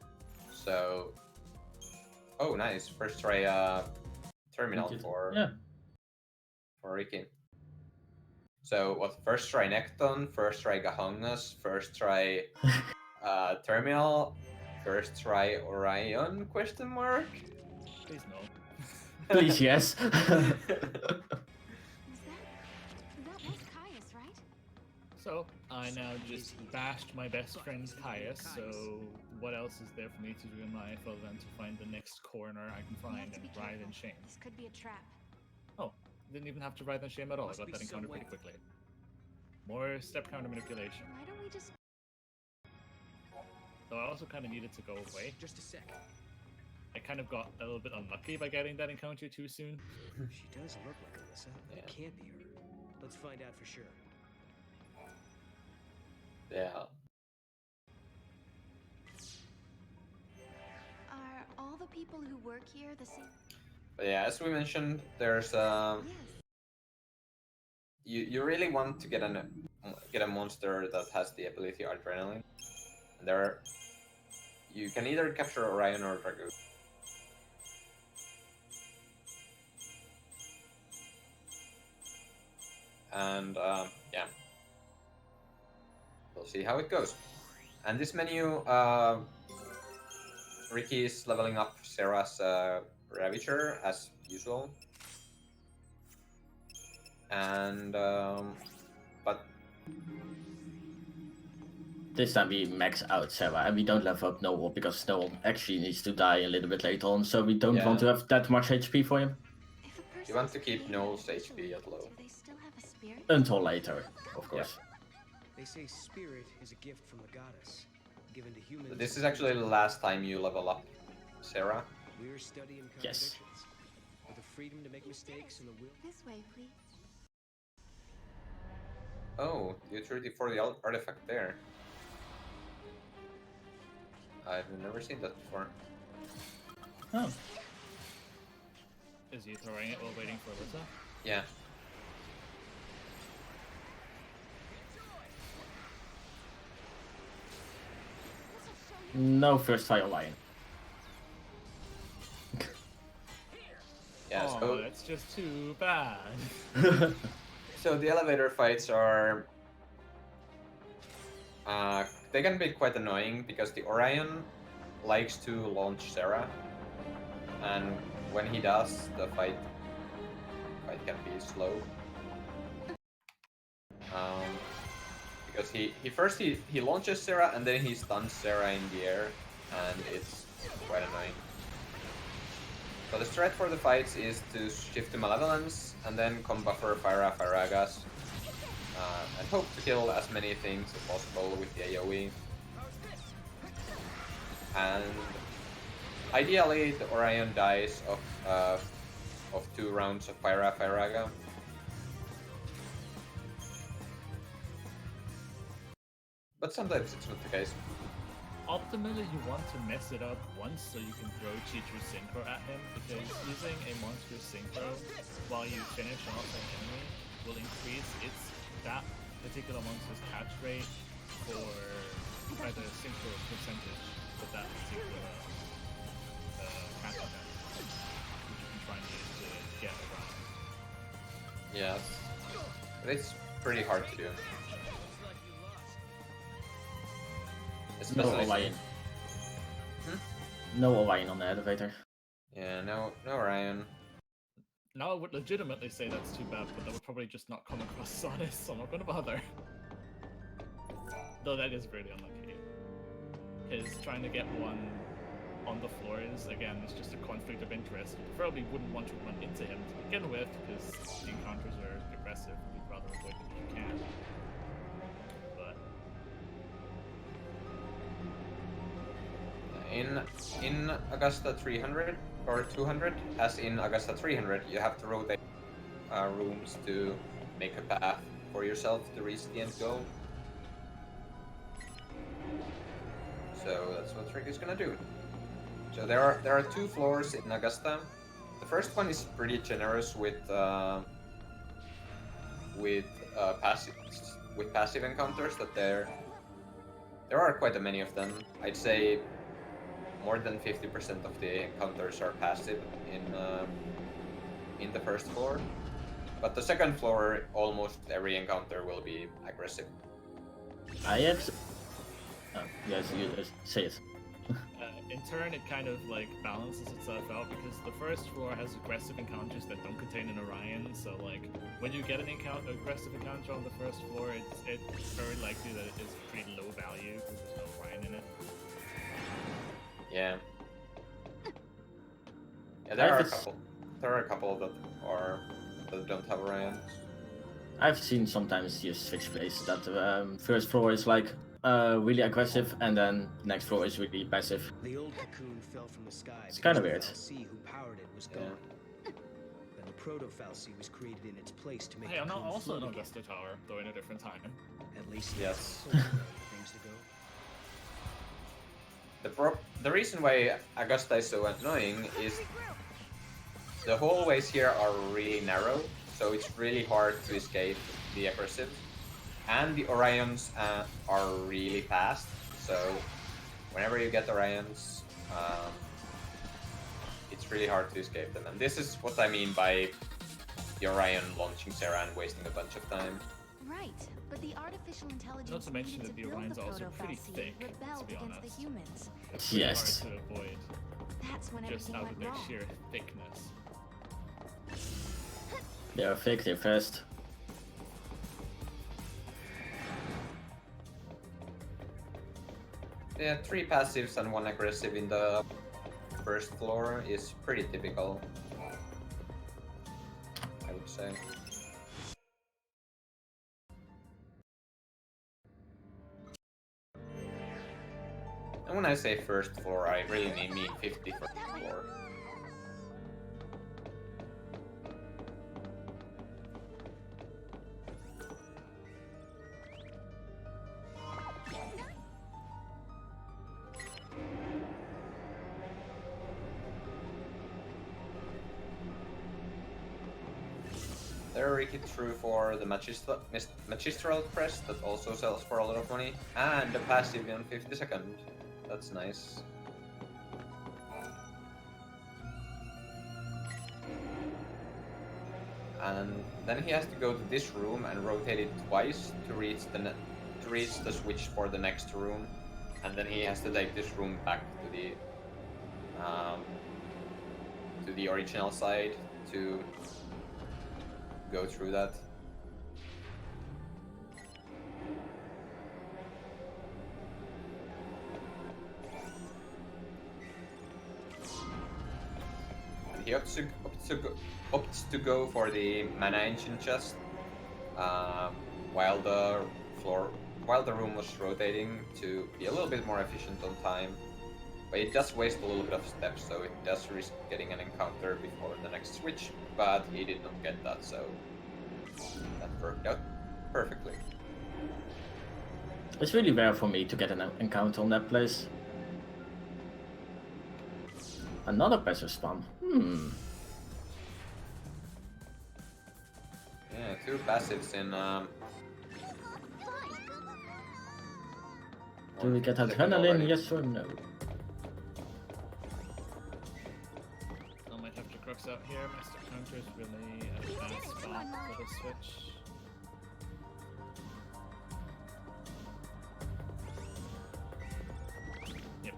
So, oh nice, first try terminal for Ricky. So what? First try Necton, first try Gahongas, first try terminal, first try Orion? Question mark. Please no. Please yes. So, I now just bashed my best friend Caius, so what else is there for me to do in life other than to find the next corner I can find and writhe in shame? This could be a trap. Oh, didn't even have to writhe in shame at all. I got that encounter pretty quickly. More step counter manipulation. Why don't we just... Though I also kind of needed to go away. Just a sec. I kind of got a little bit unlucky by getting that encounter too soon. She does look like Alyssa. It can't be her. Let's find out for sure. Yeah. Are all the people who work here the same? But yeah, as we mentioned, there's you really want to get a monster that has the ability Adrenaline. And you can either capture Orion or Dragoon. And yeah, we'll see how it goes. And this menu, Ricky is leveling up Sarah's Ravager as usual. And but this time we max out Sarah and we don't level up Noel because Noel actually needs to die a little bit later on, so we don't want to have that much HP for him. You want to keep Noel's HP at low. Until later, of course. They say spirit is a gift from the goddess, given to humans. This is actually the last time you level up Sarah. We're studying contradictions. With the freedom to make mistakes and the will. This way, please. Oh, utility for the artifact there. I've never seen that before. Oh. Is he throwing it while waiting for Alyssa? Yeah. No first try Lion. Yeah, oh, so that's just too bad. So the elevator fights are they can be quite annoying because the Orion likes to launch Sarah, and when he does, the fight can be slow. Because he launches Sarah and then he stuns Sarah in the air, and it's quite annoying. So the strat for the fights is to shift to Malevolence and then come buffer Firagas and hope to kill as many things as possible with the AoE. And ideally the Orion dies of 2 rounds of Firaga. But sometimes it's not the case. Optimally, you want to mess it up once so you can throw Chichu's Synchro at him, because using a monstrous Synchro while you finish off an enemy will increase that particular monster's catch rate for either Synchro percentage of that particular catch event, which you can try and use to get around. Yes, but it's pretty hard to do. No Orion. No Orion on the elevator. Yeah, no Orion. Now I would legitimately say that's too bad, but that would probably just not come across honest, so I'm not gonna bother. Though that is really unlucky. Because trying to get one on the floor is, again, it's just a conflict of interest. You probably wouldn't want to run into him to begin with, because the encounters are aggressive, and you'd rather avoid them if you can. In Augusta 300 or 200, as in Augusta 300, you have to rotate rooms to make a path for yourself to reach the end goal. So that's what Rick is gonna do. So there are 2 floors in Augusta. The first one is pretty generous with passive encounters. That there are quite many of them. I'd say more than 50% of the encounters are passive in the first floor. But the second floor, almost every encounter will be aggressive. I have. Oh, yes, you say it. In turn, it kind of like balances itself out because the first floor has aggressive encounters that don't contain an Orion. So like when you get an aggressive encounter on the first floor, it's very likely that it is pretty low value because there's no Orion in it. Yeah. Yeah, there are a couple. There are a couple that don't have Orions. I've seen sometimes you switch places that first floor is like really aggressive and then next floor is really passive. The old cocoon fell from the sky. It's kind of weird. The fal'Cie who powered it was gone. Then the proto-fal'Cie was created in its place to make Hey, I'm the not cocoon also float an again. Augusta Tower, though in a different time. At least Yes. things to go. The reason why Augusta is so annoying is the hallways here are really narrow, so it's really hard to escape the aggressive. And the Orions are really fast, so whenever you get Orions, it's really hard to escape them. And this is what I mean by the Orion launching Sarah and wasting a bunch of time. Right, but the artificial intelligence Not to mention needed that the build Orions the are also pretty proto-fal'Cie thick, rebelled to be against honest. the humans. It's pretty Yes. hard to avoid, That's when just everything out went of their wrong. sheer thickness. They are fake, they're fast. Yeah, 3 passives and 1 aggressive in the first floor is pretty typical, I would say. And when I say first floor, I really mean 51st floor. There we get through for the Magistral Crest that also sells for a lot of money, and the passive in 52nd. That's nice. And then he has to go to this room and rotate it twice to reach the switch for the next room, and then he has to take this room back to the original side to go through that. And he opts to go for the mana engine chest while the room was rotating to be a little bit more efficient on time. But it does waste a little bit of steps, so it does risk getting an encounter before the next switch, but he did not get that, so that worked out perfectly. It's really rare for me to get an encounter on that place. Another passive spam. Yeah, 2 passives in... Do we get adrenaline, yes or no? I might have to crux out here. Master Counter is really a bad spot for the switch. Yep.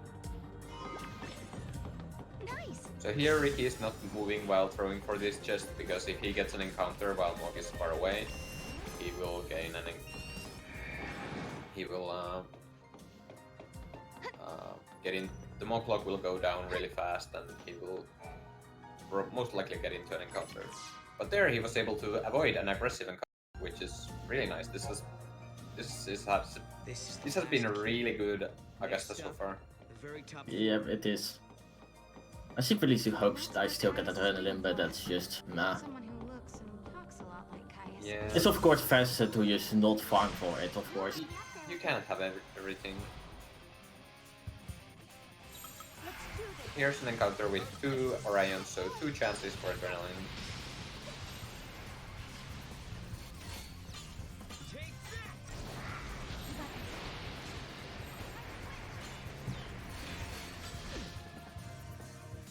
Nice. So here Ricky is not moving while throwing for this chest, because if he gets an encounter while Mog is far away, he will gain an... He will get in... The Mog log will go down really fast and he will most likely get into an encounter. But there he was able to avoid an aggressive encounter, which is really nice. This has been a really good Augusta so far. very top. Yep, it is. I secretly hope I still get adrenaline, but that's just nah. Someone who looks and talks a lot like Caius. Yeah. It's of course faster to just not farm for it, of course. You can't have everything. Here's an encounter with 2 Orions, so 2 chances for adrenaline.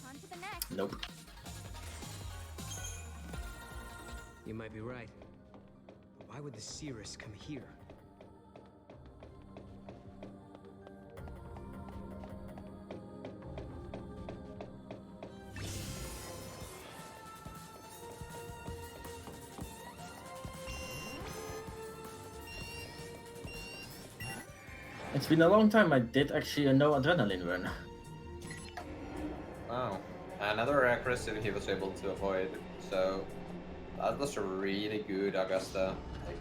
On to the next. Nope. You might be right. But why would the Cirrus come here? It's been a long time I did actually a no adrenaline run. Wow. Another aggressive he was able to avoid, so that was a really good Augusta. Like,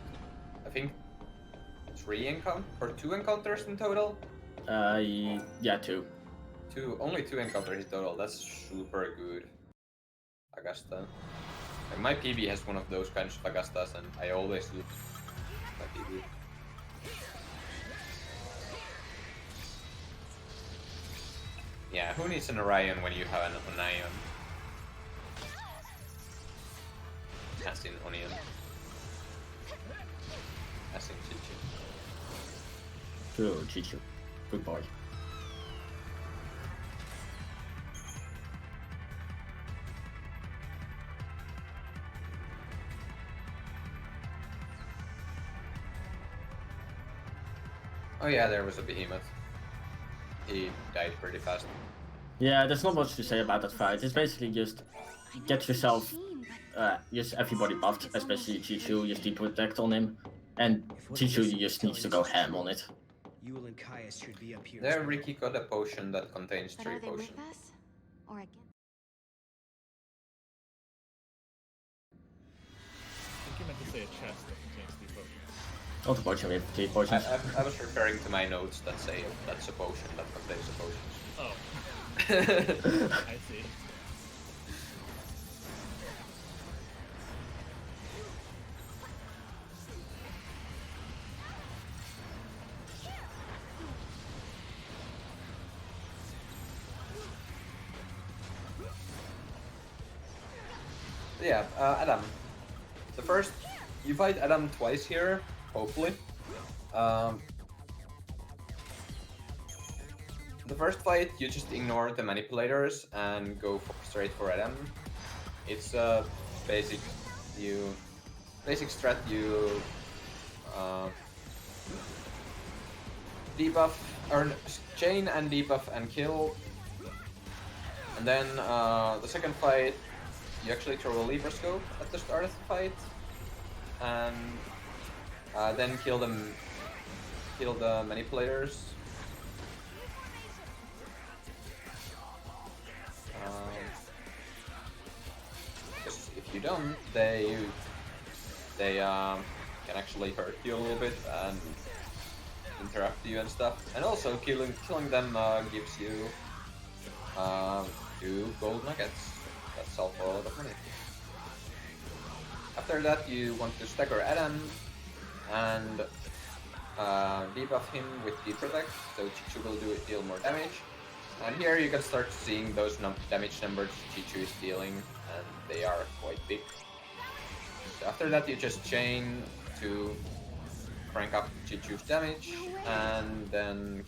I think 2 encounters in total? Yeah, 2. Only 2 encounters in total, that's super good. Augusta. Like, my PB has one of those kinds of Augustas, and I always lose my PB. Yeah, who needs an Orion when you have an Onion? As in Onion. As in Chichu. True, Chichu. Good boy. Oh yeah, there was a behemoth. He died pretty fast. Yeah, there's not much to say about that fight. It's basically just get yourself, just everybody buffed, especially Chichu, just deep protect on him, and Chichu just needs to go ham on it. Yule and Caius should be up here. There, Ricky got a potion that contains But 3 are they with potions. us? Or against? I think you meant to say a chest that contains 3 potions. Not a potion with 3 potions. I was referring to my notes that say that's a potion that contains the potions. Oh. I see. Yeah, Adam. The first, you fight Adam twice here, hopefully. The first fight, you just ignore the manipulators and go straight for Adam. It's a basic strat. You debuff or chain and debuff and kill, and then the second fight, you actually throw a lever scope at the start of the fight, and then kill the manipulators. Because if you don't, they can actually hurt you a little bit and interrupt you and stuff. And also killing them gives you 2 gold nuggets. That's all for a lot of money. After that, you want to stagger Adam and debuff him with the protect, so Chichu will deal more damage. And here you can start seeing those damage numbers Chichu is dealing, and they are quite big. So after that, you just chain to crank up Chichu's damage, and then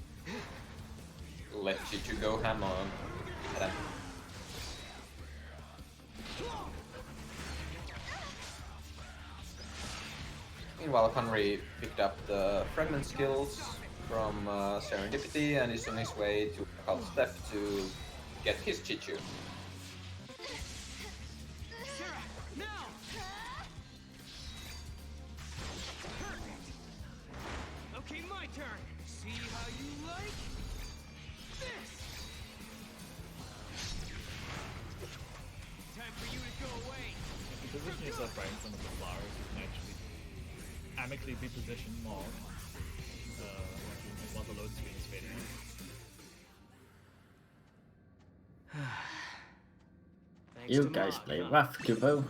let Chichu go ham on Adam. Meanwhile, Kanri picked up the fragment skills from Serendipity and is on his way to Cult Step to get his Chichu. Okay, my turn. See how you like this. Time for you to go away. If you position yourself right in front of the flowers, you can actually amicably be positioned more while the load screen is fading. You guys play rough, Kubo.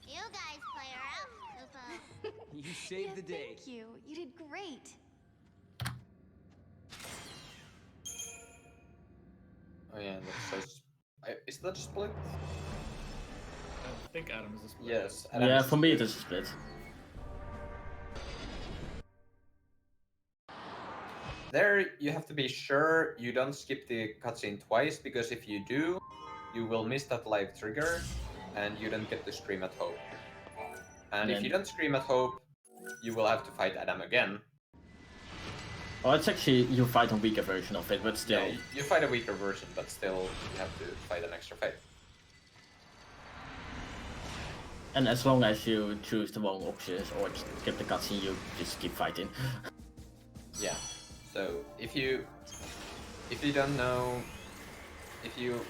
You guys play rough, Koopa. You saved the day. Thank you. You did great. Oh yeah, that's so. Is that a split? I think Adam is a split. Yes. Adam Yeah, is a for me it split. is a split. There, you have to be sure you don't skip the cutscene twice, because if you do, you will miss that live trigger, and you don't get to scream at Hope. And if you don't scream at Hope, you will have to fight Adam again. Oh, it's actually you fight a weaker version of it, but still. Yeah, you fight a weaker version, but still you have to fight an extra fight. And as long as you choose the wrong options or skip the cutscene, you just keep fighting. Yeah. So if you don't know, if you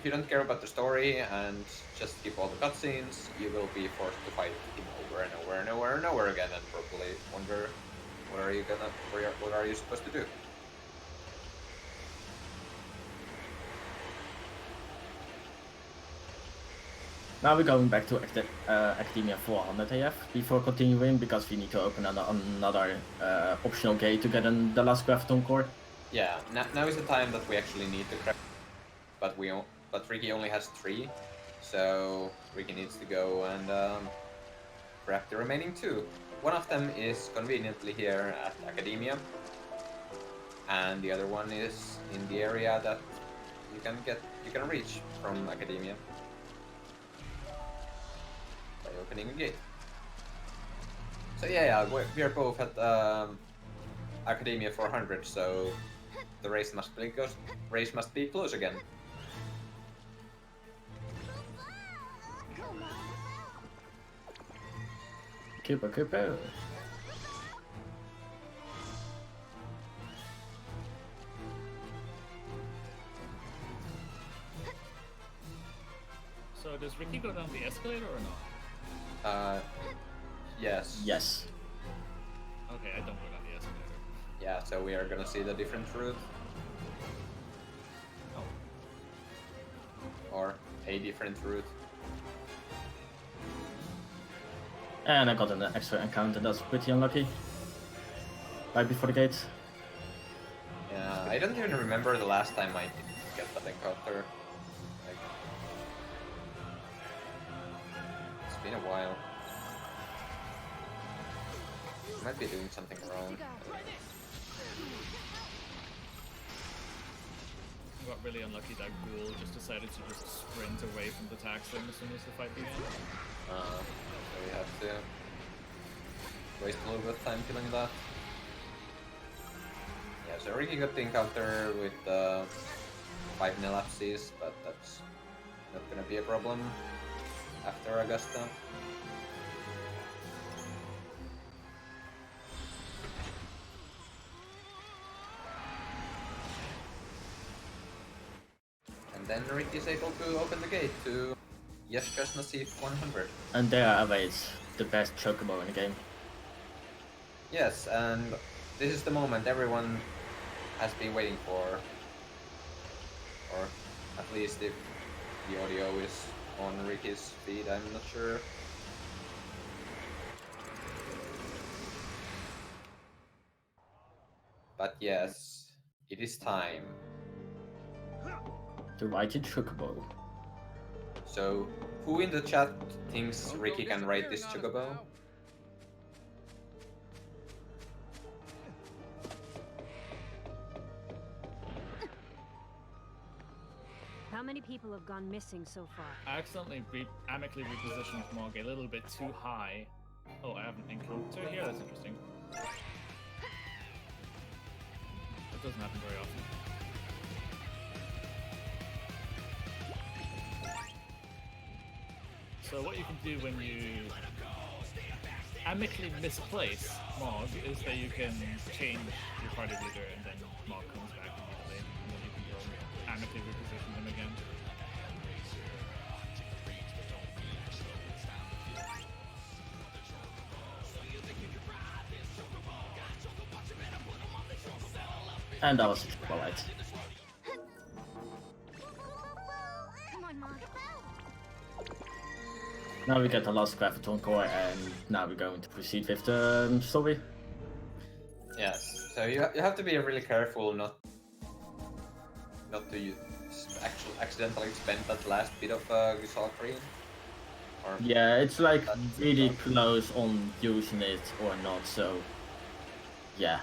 don't care about the story and just skip all the cutscenes, you will be forced to fight him over and over and over and over again, and probably wonder what are you supposed to do. Now we're going back to Academia 400 AF before continuing, because we need to open another optional gate to get in the last Graviton core. Yeah, now is the time that we actually need to craft, but Ricky only has 3, so Ricky needs to go and craft the remaining 2. One of them is conveniently here at Academia, and the other one is in the area that you can reach from Academia by opening a gate. So yeah, we are both at Academia 400, so the race must be close again. Kupo. So does Ricky go down the escalator or not? Yes. Yes. Okay, I don't go down the escalator. Yeah, so we are gonna see the different route. Or a different route. And I got an extra encounter, that's pretty unlucky. Right before the gate. Yeah, I don't even remember the last time I didn't get that encounter. Like, it's been a while. I might be doing something wrong. I got really unlucky that Ghoul just decided to just sprint away from the tax sim as soon as the fight began. So we have to waste a little bit of time killing that. Yeah, so Ricky got the encounter with 5 Nelapses, but that's not gonna be a problem after Augusta. And then Ricky is able to open the gate to Yeshka's Nasif 100. And there awaits the best Chocobo in the game. Yes, and this is the moment everyone has been waiting for. Or at least if the audio is on Ricky's feed, I'm not sure. But yes, it is time. To ride in Chocobo. So, who in the chat thinks Ricky can ride this Chocobo? How many people have gone missing so far? I accidentally amicably repositioned Mog a little bit too high. Oh, I have an encounter here? That's interesting. That doesn't happen very often. So what you can do when you amicably misplace Mog is that you can change your party leader and then Mog comes back immediately, and then you can go amicably reposition him again. And that was a Chocobo, right? Now we get the last Graviton Core, and now we're going to proceed with the story. Yes, so you have to be really careful not to accidentally spend that last bit of Glycerine. Yeah, it's like really close on using it or not, so yeah.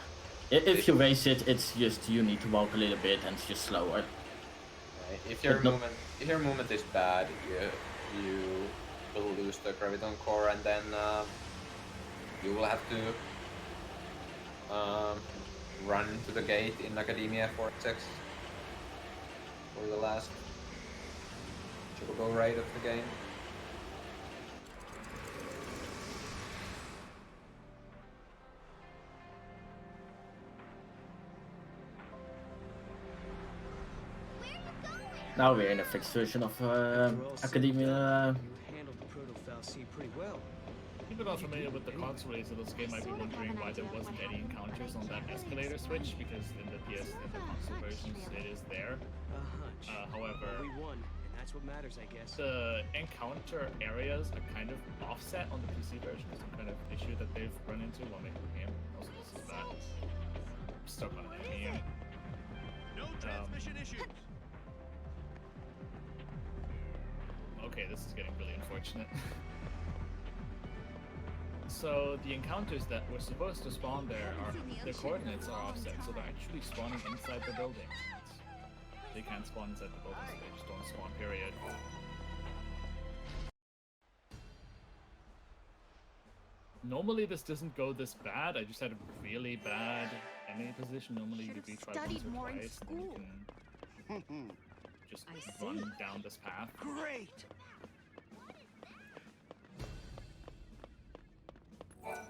If you raise it, it's just you need to walk a little bit and it's just slower. Right. If your movement is bad, you will lose the Graviton Core, and then you will have to run to the gate in Academia Vortex for the last Choco raid of the game. Now we're in a fixed version of Academia. You handled the Proto-Fal'Cie pretty well. People not familiar with the console race of this game might be wondering why there wasn't any encounters on that escalator switch, because in the console versions it is there. However, we won, and that's what matters, I guess. The encounter areas are kind of offset on the PC version. Some kind of issue that they've run into while making the game. Also, this is that. I'm stuck on an enemy unit. No transmission issues. Okay, this is getting really unfortunate. So the encounters that were supposed to spawn there their coordinates are offset, so they're actually spawning inside the building. They can't spawn inside the building, so they just don't spawn, period. Normally this doesn't go this bad, I just had a really bad enemy position. Normally you retry once or twice, and you can just run down this path. Great!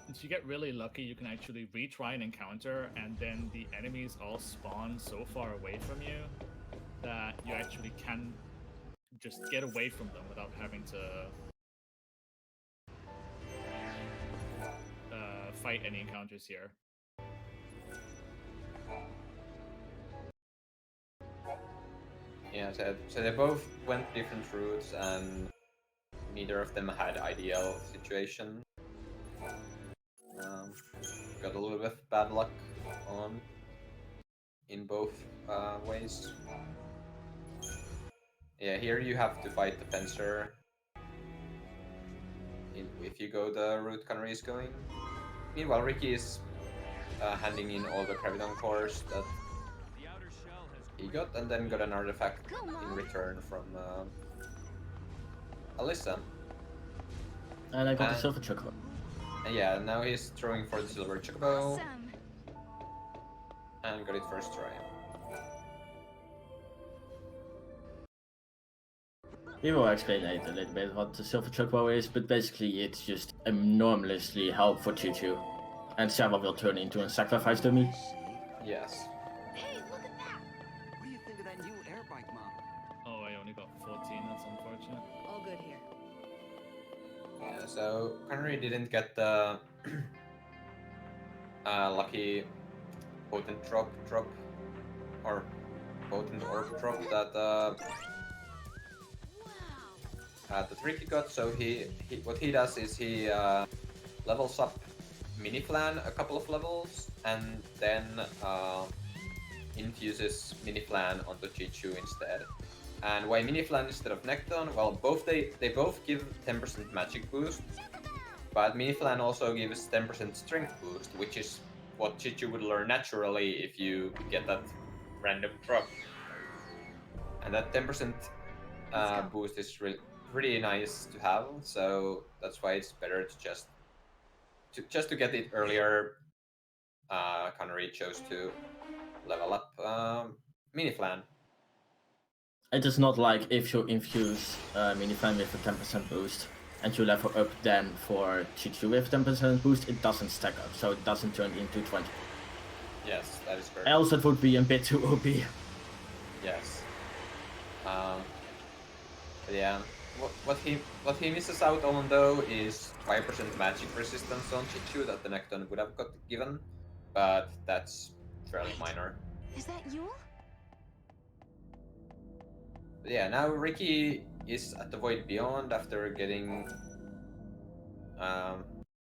If you get really lucky, you can actually retry an encounter, and then the enemies all spawn so far away from you that you actually can just get away from them without having to fight any encounters here. Yeah, so they both went different routes, and neither of them had ideal situation. Got a little bit of bad luck in both ways. Yeah, here you have to fight the fencer if you go the route Kanri is going. Meanwhile, Ricky is handing in all the Graviton cores that he got, and then got an artifact in return from Alyssa. And I got the silver chocolate. Yeah, now he's throwing for the silver chocobo. And got it first try. We will explain later a little bit what the silver chocobo is, but basically it's just enormously helpful for Choo-Choo. And Sarah will turn into a sacrifice dummy. Yes. Hey, look at that! What do you think of that new air bike model? Oh, I only got 14, that's unfortunate. All good here. Yeah, so Kanri didn't get the lucky potent drop or potent orb drop that that Ricky got. So he what he does is he levels up Mini-Flan a couple of levels, and then infuses Mini-Flan onto Choo-Choo instead. And why Mini-Flan instead of Nekton? Well, they both give 10% magic boost, but Mini-Flan also gives 10% strength boost, which is what Choo-Choo would learn naturally if you get that random drop. And that 10% boost is pretty nice to have, so that's why it's better to just to get it earlier. Kanri chose to level up Mini-Flan. It is not like if you infuse Mini-Flan with a 10% boost and you level up then for Choo-Choo with 10% boost, it doesn't stack up, so it doesn't turn into 20. Yes, that is correct. Else it would be a bit too OP. Yes. Yeah. What he misses out on though is 5% magic resistance on Choo-Choo that the Nekton would have got given, but that's fairly minor. Is that Yule? But yeah, now Ricky is at the Void Beyond after getting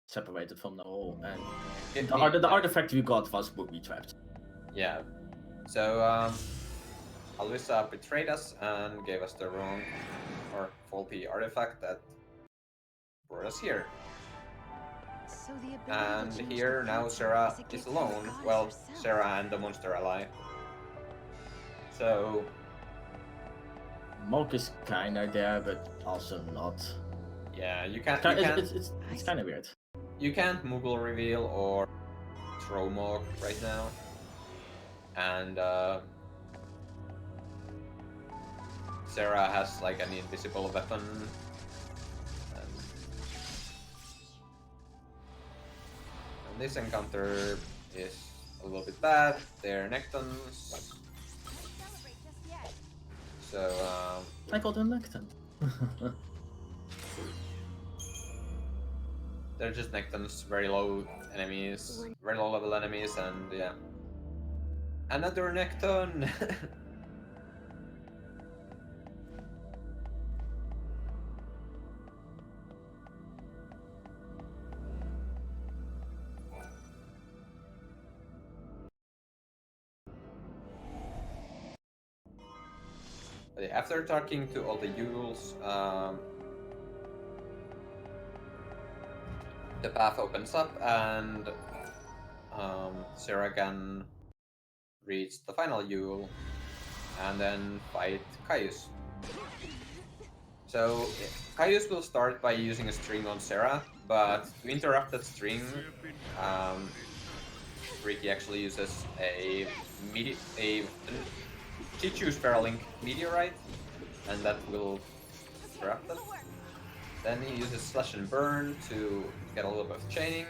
Separated from the whole, and It- the artifact we got was booby trapped. Yeah. So Alvisa betrayed us and gave us the wrong or faulty artifact that brought us here. So the ability to And change here the now future Sarah is a is gift from the alone. goddess Well, herself. Sarah and the monster ally. So Moke is kinda there, but also not. yeah, you can't. It's kind of weird. You can't Moogle reveal or throw Mog right now. And Sarah has like an invisible weapon. And this encounter is a little bit bad. They're Nectons. So I got a Necton. they're just Nectons, very low enemies, very low level enemies, and yeah. Another Necton! But yeah, after talking to all the Yules, the path opens up and Sarah can reach the final Yule and then fight Caius. So Caius will start by using a string on Sarah, but to interrupt that string, Ricky actually uses a Chichu's Feralink Meteorite, and that will interrupt them. Then he uses Slash and Burn to get a little bit of chaining.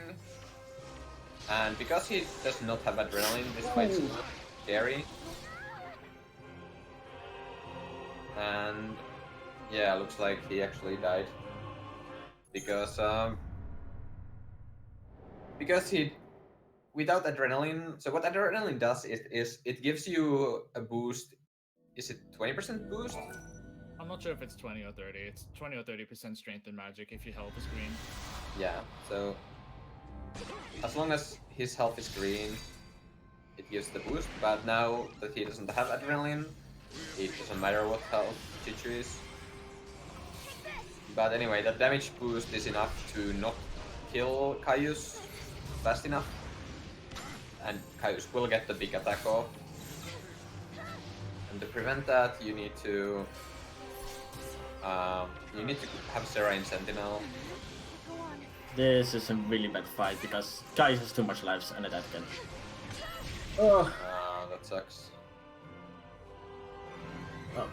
And because he does not have adrenaline, this fight's scary. And yeah, looks like he actually died. Because he without adrenaline, so what adrenaline does is it gives you a boost. Is it 20% boost? I'm not sure if it's 20 or 30. It's 20 or 30% strength in magic if your health is green. Yeah, so as long as his health is green, it gives the boost, but now that he doesn't have adrenaline, it doesn't matter what health Chichu is. But anyway, that damage boost is enough to not kill Caius fast enough, and Caius will get the big attack off. And to prevent that, you need to have Sarah in Sentinel. This is a really bad fight because Caius has too much lives and a death gun. That sucks. Oh,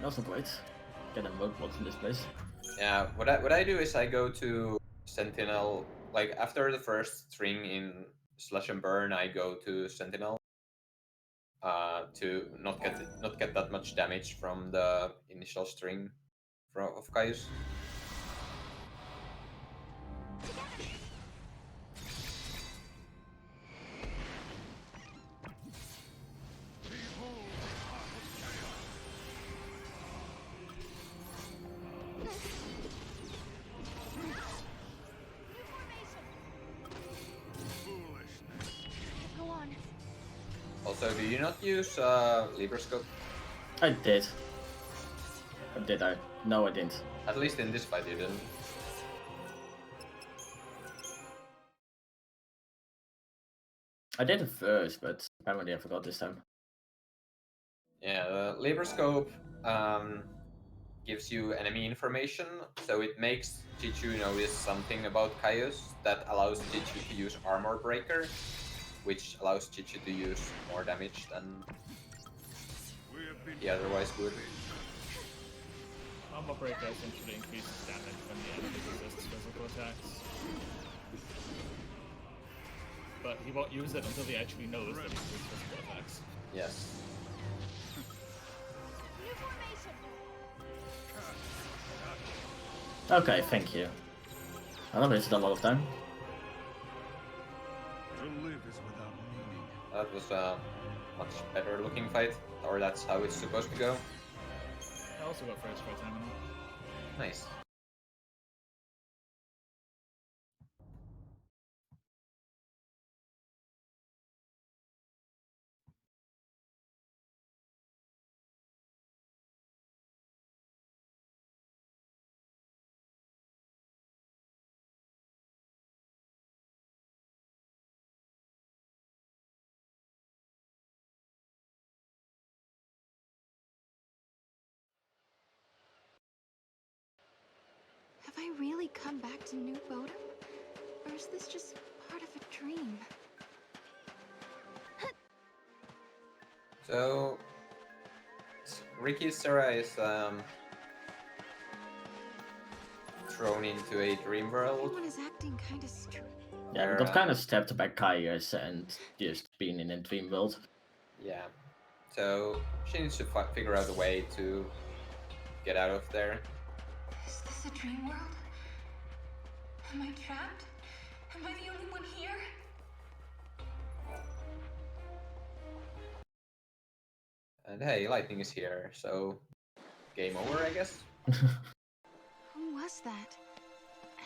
that's not great. Get a mode bots in this place. Yeah, what I do is I go to Sentinel. Like after the first string in Slash and Burn, I go to Sentinel. To not get that much damage from the initial string of Caius. Also, do you not use Libroscope? I did. Or did I? No, I didn't. At least in this fight you didn't. I did it first, but apparently I forgot this time. Yeah, the Libroscope gives you enemy information, so it makes Chichu notice something about Caius that allows Chichu to use Armor Breaker, which allows Chichu to use more damage than he otherwise would. Armor Breaker essentially increases damage when the enemy resists physical attacks. But he won't use it until he actually knows that he resists physical attacks. Yes. Okay, thank you. I don't wasted a lot of time. To live is without meaning. That was a much better looking fight, or that's how it's supposed to go. I also got first fight time. Nice. come back to New Bodom? Or is this just part of a dream? So Ricky Sarah is thrown into a dream world. Everyone is acting kind of strange. Yeah, we got kind of stepped back tires and just been in a dream world. Yeah. So she needs to figure out a way to get out of there. Is this a dream world? Am I trapped? Am I the only one here? And hey, lightning is here, so game over, I guess. Who was that?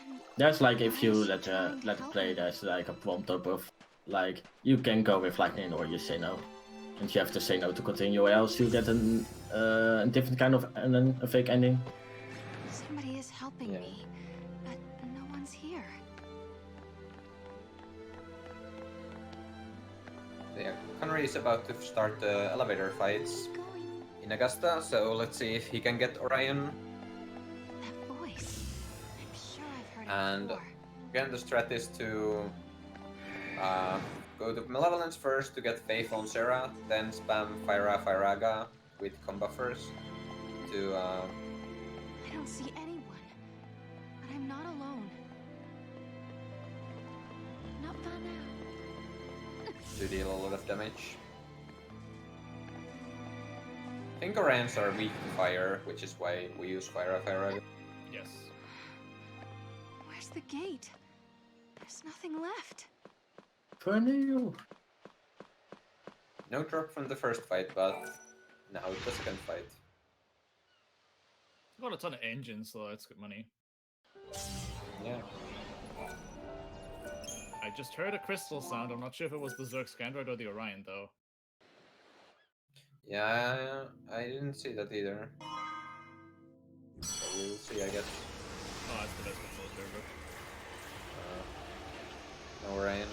And There's like if why you is she let trying to it help play, her? there's like a prompt up of like you can go with lightning or you say no, and you have to say no to continue, or else you get a different kind of a fake ending. Somebody is helping Yeah. me, but no one's here. Yeah, Kanri is about to start the elevator fights in Augusta, so let's see if he can get Orion. That voice. I'm sure I've heard it And before. again, the strat is to go to Malevolence first to get Faith on Sarah, then spam Fyraga with combuffers to I don't see anyone, but I'm not alone. Not by now. deal a lot of damage. I think Orions are weak to fire, which is why we use Fyraga. Yes. Where's the gate? There's nothing left. For new. No drop from the first fight, but now the second fight. Got a ton of engines, so that's good money. Yeah. I just heard a crystal sound. I'm not sure if it was the Zerg Scandroid or the Orion, though. Yeah, I didn't see that either. So we'll see, I guess. Oh, that's the best control server. No Orion.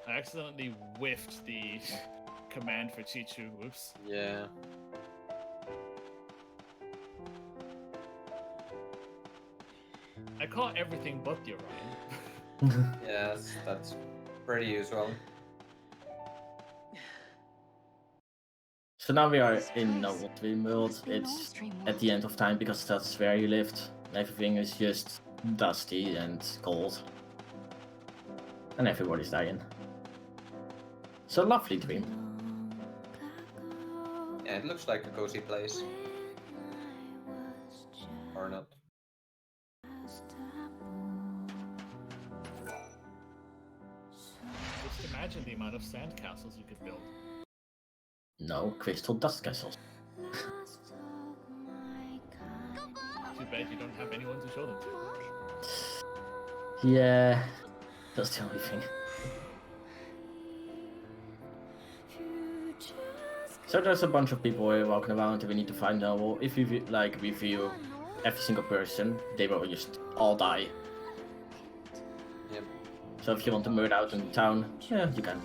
I accidentally whiffed the command for Chichu. Whoops. Yeah. I caught everything but the Orion. Yes, that's pretty usual. So now we are This in place Noble Dream World. must be an old It's dream at world. the end of time because that's where you lived. Everything is just dusty and cold. And everybody's dying. So lovely dream. Yeah, it looks like a cozy place. Or not. Just imagine the amount of sand castles you could build. No, crystal dust castles. Too bad you don't have anyone to show them to. Yeah, that's the only thing. So there's a bunch of people here walking around and we need to find Noble. If we like review every single person, they will just all die. Yep. So if you want to murder out in the town, yeah, you can.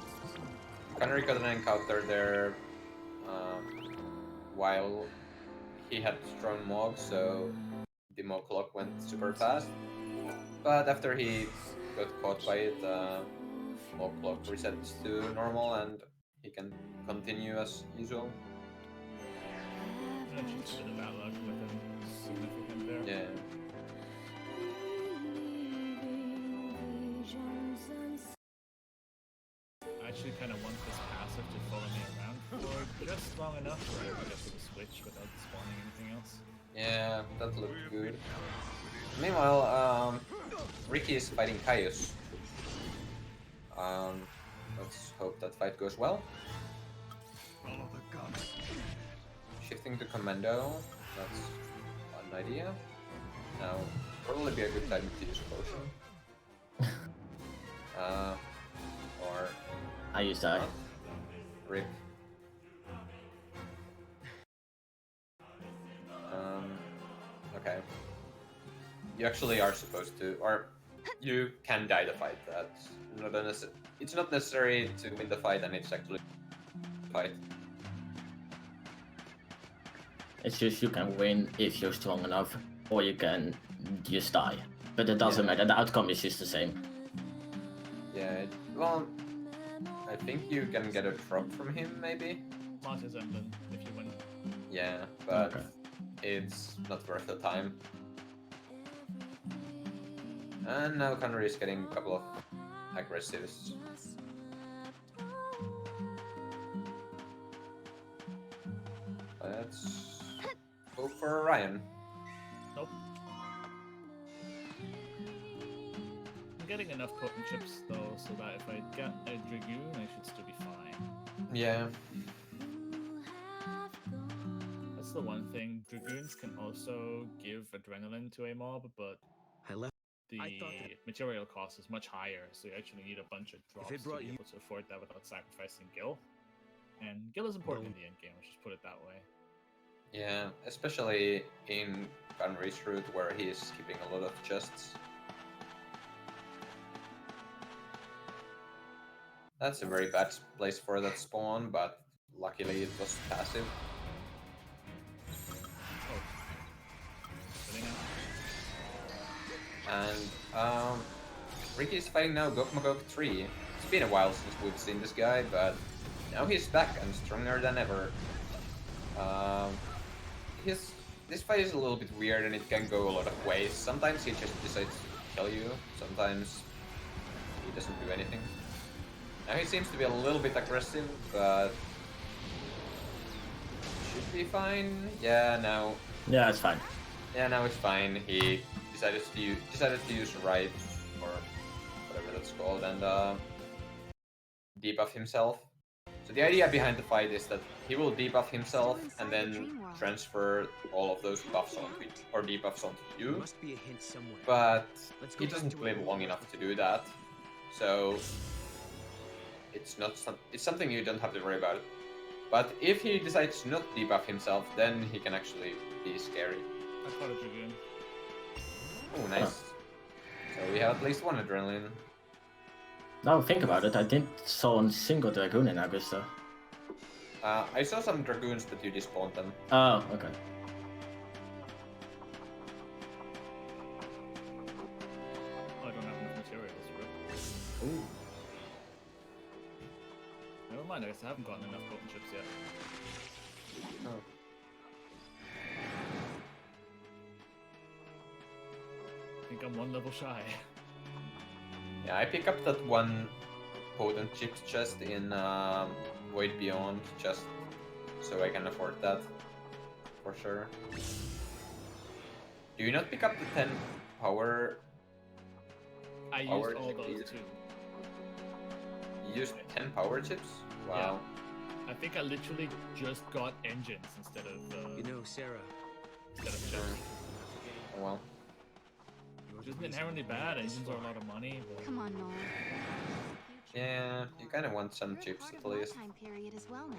Kanri got an encounter there while he had thrown Mog, so the Mog clock went super fast. But after he got caught by it, Mog clock resets to normal and he can continue as usual. That's just a bit of bad luck with him. Significant there. Yeah. I actually kind of want this passive to follow me around for just long enough where I can get to the switch without spawning anything else. Yeah, that looked good. Meanwhile, Ricky is fighting Caius. Let's hope that fight goes well. Follow the gun. Shifting to Commando, that's an idea. Now, probably be a good time to use potion. Or I use that. Rip. Okay. You actually are supposed to, or you can die the fight. That's not it's not necessary to win the fight, and it's actually a fight. It's just you can win if you're strong enough, or you can just die. But it doesn't matter, the outcome is just the same. Yeah, well, I think you can get a drop from him, maybe? Martyrs Emblem, if you win. Yeah, but it's not worth the time. And now Kanri is getting a couple of aggressives. Let's go for Ryan. Nope. I'm getting enough potent chips though, so that if I get a Dragoon, I should still be fine. Yeah. That's the one thing. Dragoons can also give adrenaline to a mob, but the material cost is much higher, so you actually need a bunch of drops to be able to afford that without sacrificing Gil. And Gil is important in the end game, let's just put it that way. Yeah, especially in Kanri's route where he is keeping a lot of chests. That's a very bad place for that spawn, but luckily it was passive. And Ricky's fighting now Gokmagok 3. It's been a while since we've seen this guy, but now he's back and stronger than ever. This fight is a little bit weird and it can go a lot of ways. Sometimes he just decides to kill you, sometimes he doesn't do anything. Now he seems to be a little bit aggressive, but should be fine. Yeah, now. Yeah, it's fine. Yeah, now it's fine. He decided to use right, or whatever that's called, and debuff himself. So the idea behind the fight is that he will debuff himself and then transfer all of those buffs onto or debuffs onto you. But he doesn't live long enough to do that, so it's something you don't have to worry about. But if he decides to not debuff himself, then he can actually be scary. I caught a Dragoon. Oh, nice. So we have at least one adrenaline. Now think about it, I didn't saw a single Dragoon in Augusta. I saw some Dragoons, but you despawned them. Oh, okay. Oh, I don't have enough materials, bro. Ooh. Never mind, I guess I haven't gotten enough potent chips yet. Oh. I think I'm one level shy. Yeah, I pick up that one potent chips chest in Void Beyond just so I can afford that, for sure. Do you not pick up the 10 power? I used all those too. You used 10 power chips? Wow. Yeah. I think I literally just got engines instead of you know, Sarah. Instead of chips. Oh well. Which isn't inherently bad. Engines are a lot of money. But... Come on, Noel. Yeah, you kind of want some chips at least. Time period as well now.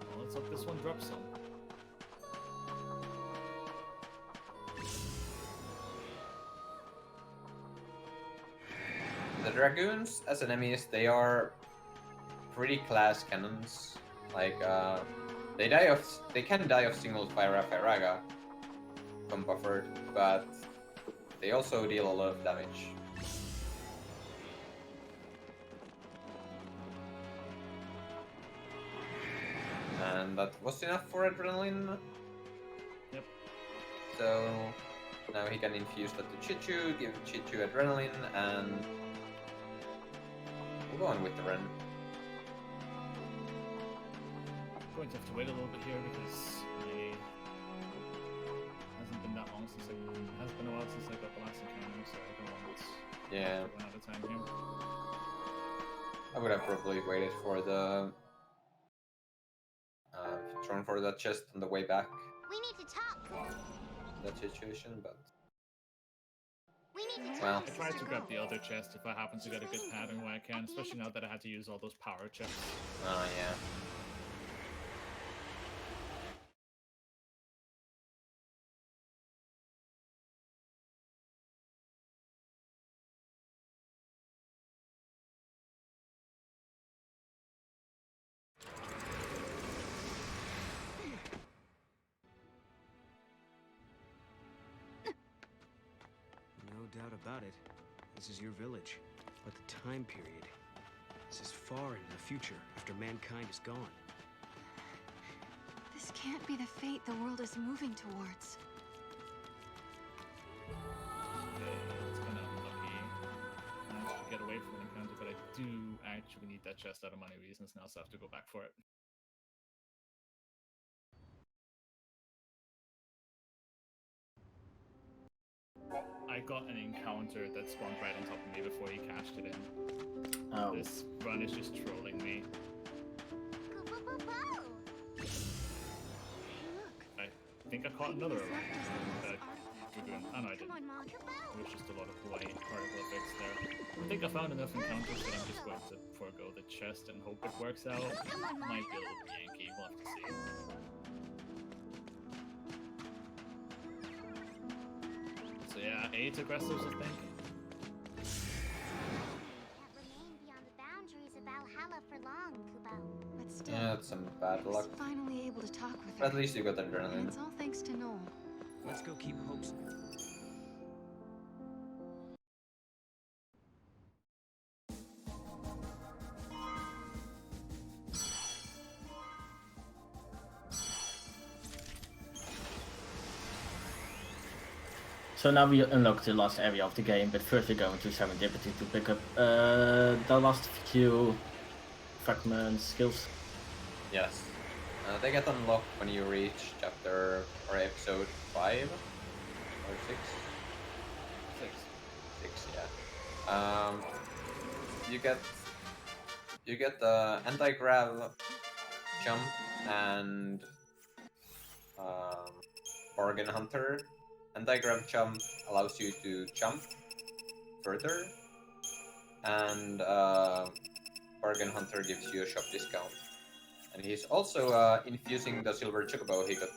Well, let's hope this one drops some. The Dragoons as enemies, they are pretty class cannons. Like they can die of single fire Firaga from buffered, but they also deal a lot of damage. And that was enough for adrenaline. Yep. So now he can infuse that to Chichu, give Chichu adrenaline, and we'll go on with the Ren. I'm going to have to wait a little bit here because it hasn't been that long since it has been a while since I got the last Yeah. One at a time here. I would have probably waited for the thrown for that chest on the way back. We need to talk. That situation, but We need to well. talk. I tried to grab the other chest if I happen to get a good pattern where I can, especially now that I had to use all those power chips. Oh yeah. No doubt about it. This is your village. But the time period is as far into the future after mankind is gone. This can't be the fate the world is moving towards. Okay, it's kind of unlucky. I managed to get away from an encounter, but I do actually need that chest out of money reasons now, so I have to go back for it. I got an encounter that spawned right on top of me before he cashed it in. Oh. This run is just trolling me. I think I caught another one. Oh no, I didn't. It was just a lot of white particle effects there. I think I found enough encounters that I'm just going to forego the chest and hope it works out. Might be a little bit Yankee, we'll have to see. So yeah, 8 aggressives, I think. But still, Yeah, that's some bad luck. I was finally able to talk with her. But at least you got And adrenaline. it's all thanks to Noel. Let's go keep hopes. So now we unlock the last area of the game, but first we're going to Serendipity to pick up the last few fragment skills. Yes. They get unlocked when you reach chapter or episode 5 or 6. 6, yeah. You get the anti-grav jump and Bargain Hunter. Anti-grav jump allows you to jump further, and Bargain Hunter gives you a shop discount. And he's also infusing the silver chocobo he got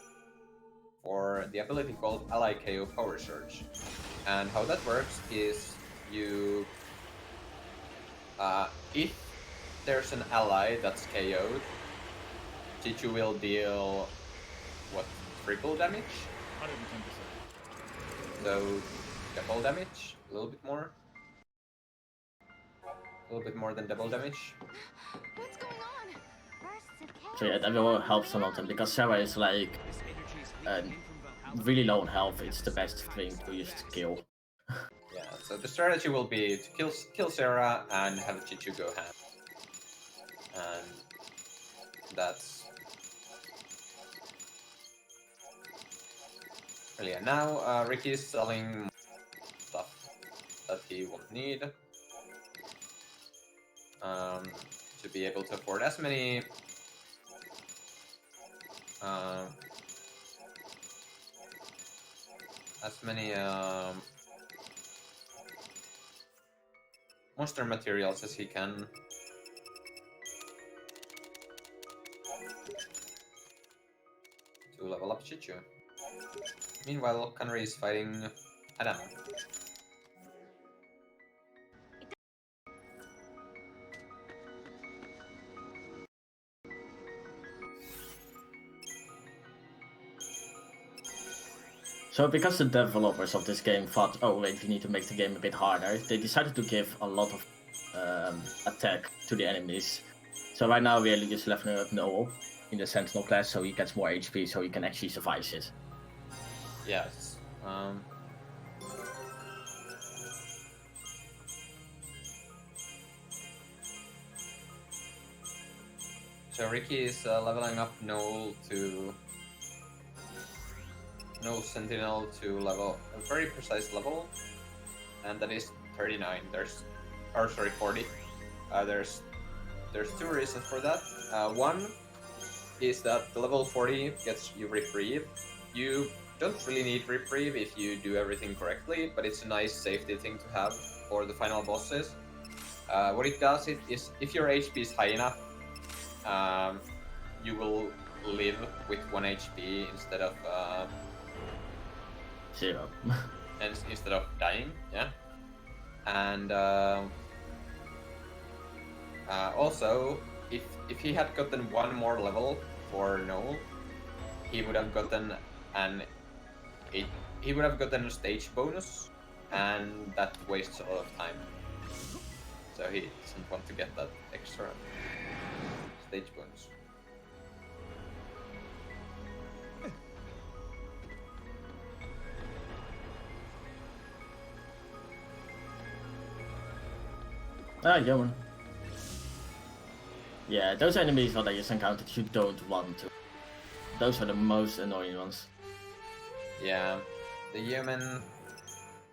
for the ability called Ally KO Power Surge. And how that works is you, if there's an ally that's KO'd, Chichu will deal, what, triple damage? 110%. So, double damage, a little bit more. A little bit more than double damage. What's going on? So yeah, that will help a lot, and because Sarah is like really low on health, it's the best thing to just kill. Yeah, so the strategy will be to kill Sarah and have Chichu go ham. And that's really, and now Ricky is selling stuff that he won't need to be able to afford as many monster materials as he can. To level up Chichu. Meanwhile, Kanri is fighting Adam. So because the developers of this game thought, oh wait, we need to make the game a bit harder, they decided to give a lot of attack to the enemies. So right now we're just leveling up Noel in the Sentinel class, so he gets more HP, so he can actually survive it. Yes. So Ricky is leveling up Noel Sentinel to level a very precise level, and that is 39. Or sorry, 40. There's two reasons for that. One is that the level 40 gets you reprieve. You don't really need reprieve if you do everything correctly, but it's a nice safety thing to have for the final bosses. What it does is if your HP is high enough, you will live with 1 HP instead of 0. and instead of dying, yeah. And also, if he had gotten one more level for Noel, he would have gotten a stage bonus, and that wastes a lot of time. So he doesn't want to get that extra stage bonus. Ah, Yeoman. Yeah, those enemies that I just encountered you don't want to. Those are the most annoying ones. Yeah, the Yeoman,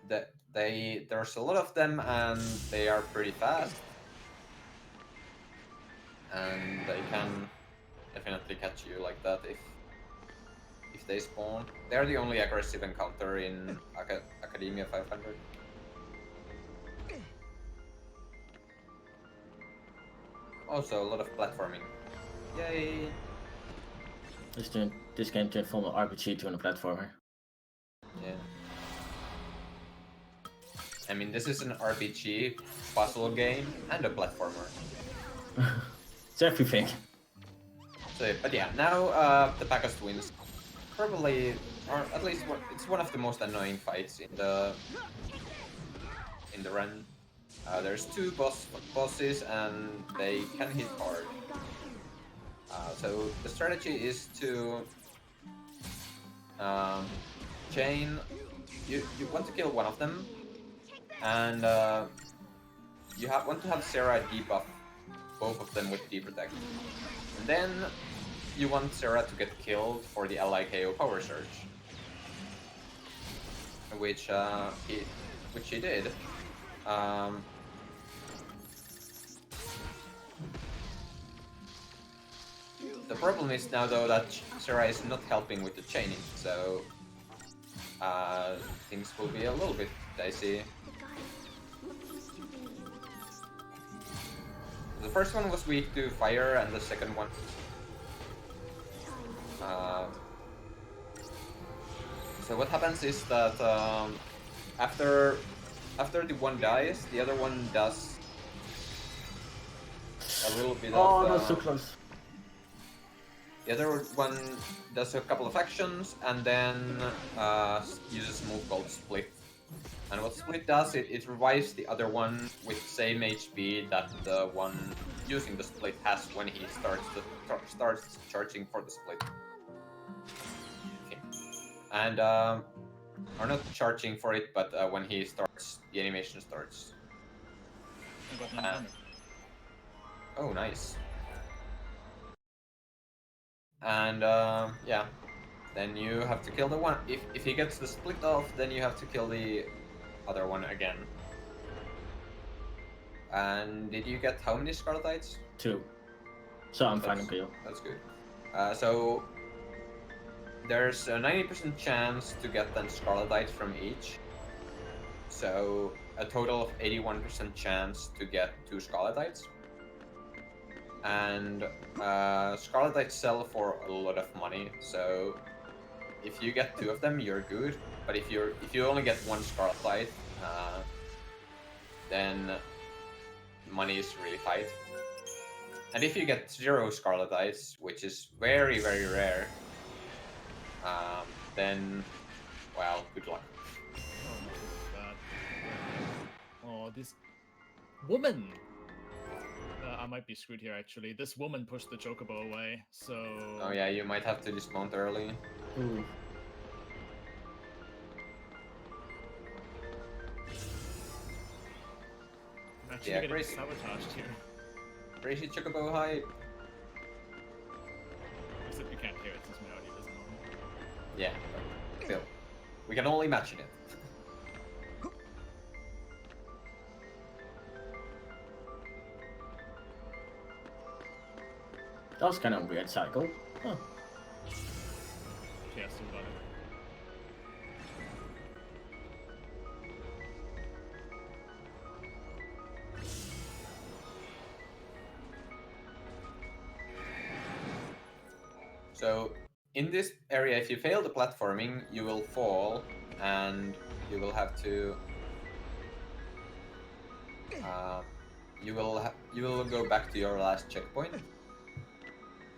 there's a lot of them and they are pretty fast. And they can definitely catch you like that if they spawn. They're the only aggressive encounter in Academia 500. Also a lot of platforming. Yay! This game turned from an RPG to a platformer. Yeah. I mean, this is an RPG, puzzle game, and a platformer. It's everything. So, but yeah, now the Bacchus twins probably, or at least it's one of the most annoying fights in the run. There's two bosses and they can hit hard. So the strategy is to chain. You want to kill one of them, and you want to have Sarah debuff both of them with D-Protect. And then you want Sarah to get killed for the ally KO power surge, which she did. The problem is now though that Sarah is not helping with the chaining, so things will be a little bit dicey. The first one was weak to fire, and the second one so what happens is that after the one dies, the other one does a little bit of... Oh, that's so close. The other one does a couple of actions and then uses a move called Split. And what Split does, it revives the other one with the same HP that the one using the Split has when he starts charging for the Split. Okay. And or not charging for it, but when he starts, the animation starts. Oh, nice. And yeah, then you have to kill the one. If he gets the Split off, then you have to kill the other one again. And did you get how many Scarletites? 2. So I'm fine with you. That's good. So there's a 90% chance to get an Scarletite from each. So a total of 81% chance to get 2 Scarletites. And Scarletites sell for a lot of money, so if you get 2 of them, you're good. But if you only get 1 Scarletite, then money is really tight. And if you get 0 Scarletites, which is very, very rare, then, well, good luck. Oh, this woman! I might be screwed here, actually. This woman pushed the Chocobo away, so... Oh yeah, you might have to dismount early. Ooh. I'm actually getting sabotaged here. Crazy Chocobo hype! Except you can't hear it since my audio isn't on. Yeah, but still. We can only imagine it. That was kind of a weird cycle. Huh. Yeah, still got it. So in this area, if you fail the platforming, you will fall, and you will have to. You will go back to your last checkpoint,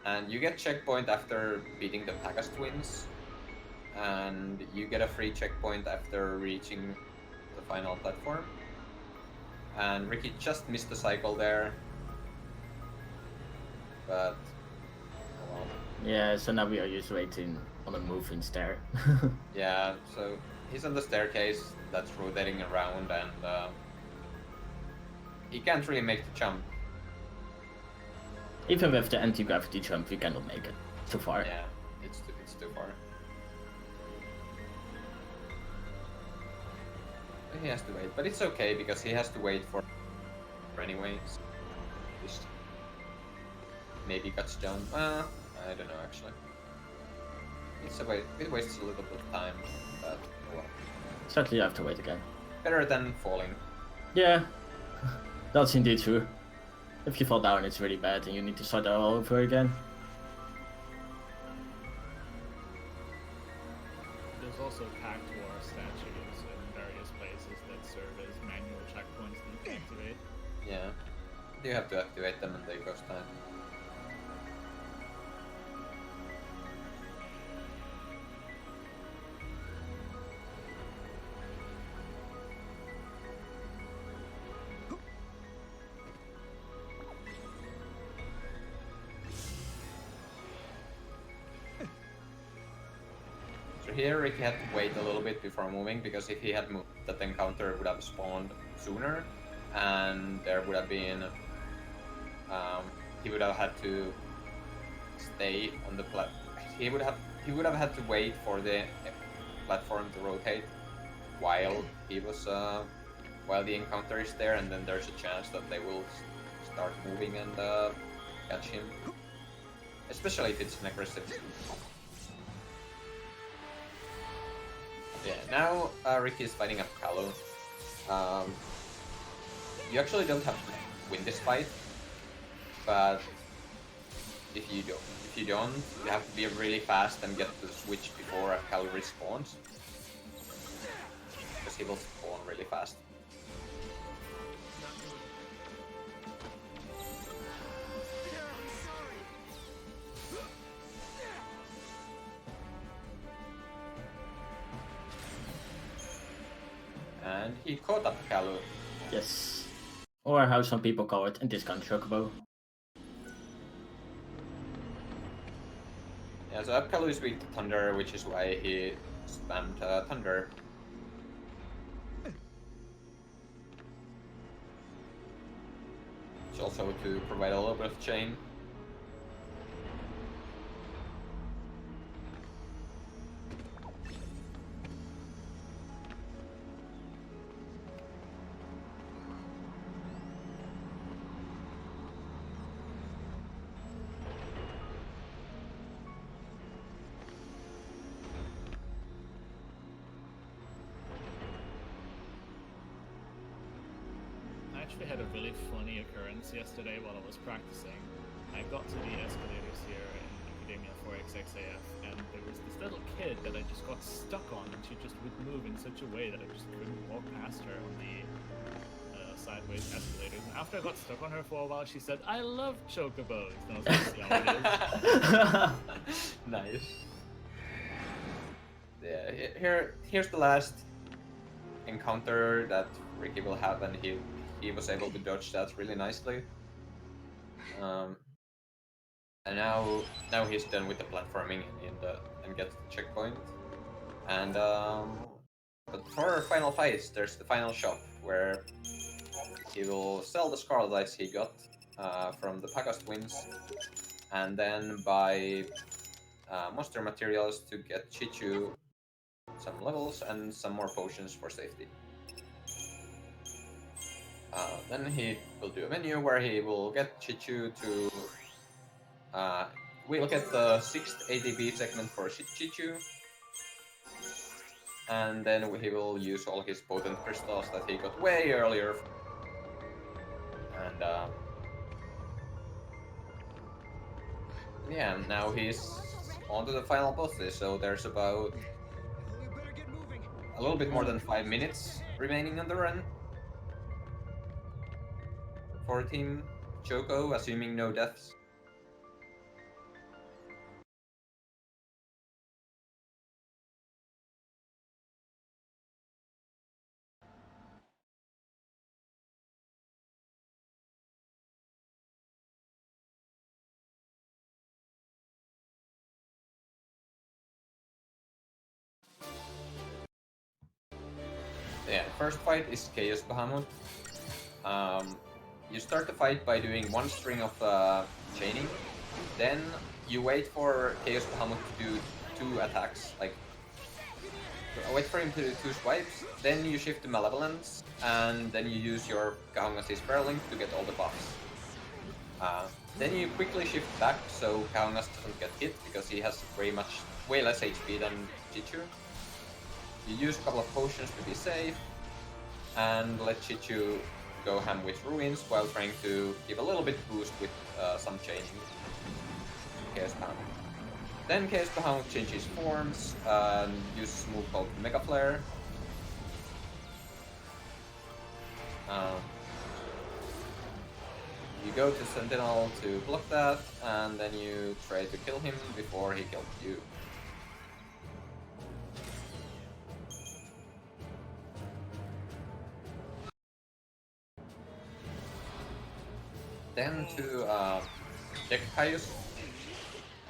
and you get checkpoint after beating the Pagas twins, and you get a free checkpoint after reaching the final platform. And Ricky just missed the cycle there, but oh well. Yeah, so now we are just waiting on a moving stair. Yeah, so he's on the staircase that's rotating around, and he can't really make the jump. Even with the anti-gravity jump, we cannot make it too far. Yeah, it's too far. He has to wait, but it's okay because he has to wait for anyways. Just maybe cuts down. I don't know actually. It's a wait. It wastes a little bit of time, but well. Sadly, I have to wait again. Better than falling. Yeah, that's indeed true. If you fall down, it's really bad, and you need to start all over again. There's also packed war statues in various places that serve as manual checkpoints that you can activate. Yeah, you have to activate them, and they cost time. So here Ricky had to wait a little bit before moving, because if he had moved, that encounter would have spawned sooner, and there would have been he would have had to stay on the he would have had to wait for the platform to rotate while he was while the encounter is there, and then there's a chance that they will start moving and catch him, especially if it's an aggressive. Yeah, now Ricky is fighting up Kalu. You actually don't have to win this fight, but if you don't, you have to be really fast and get the switch before Kalu respawns, because he will spawn really fast. And he caught up Kalu. Yes. Or how some people call it in this country, Chocobo. Yeah, so Kalu is weak to Thunder, which is why he spammed Thunder. It's also to provide a little bit of chain. I actually had a really funny occurrence yesterday while I was practicing. I got to the escalators here in Academia 4XXAF, and there was this little kid that I just got stuck on, and she just would move in such a way that I just couldn't walk past her on the sideways escalators. And after I got stuck on her for a while, she said, "I love chocobos." And I was like, "See how it is." Nice. Yeah, here's the last encounter that Ricky will have, and he was able to dodge that really nicely. And now he's done with the platforming and gets the checkpoint. And but for our final fights, there's the final shop where he will sell the Scarlet Eyes he got from the Pagas twins, and then buy monster materials to get Chichu some levels and some more potions for safety. Then he will do a menu where he will get Chichu to we'll get the 6th ATB segment for Chichu. And then he will use all his potent crystals that he got way earlier. And yeah, now he's on to the final bosses, so there's about a little bit more than 5 minutes remaining on the run for Team Choco, assuming no deaths. Yeah, first fight is Chaos Bahamut. You start the fight by doing one string of chaining, then you wait for Chaos Bahamut to do 2 attacks, like wait for him to do 2 swipes, then you shift to Malevolence, and then you use your Kahunga's Spare Link to get all the buffs. Then you quickly shift back so Kahungas doesn't get hit, because he has way less HP than Chichu. You use a couple of potions to be safe, and let Chichu go ham with ruins while trying to give a little bit boost with some chaining. Chaos Bahamut. Then Chaos Bahamut changes forms and uses a move called Mega Flare. You go to Sentinel to block that, and then you try to kill him before he killed you. Then to Deck Caius.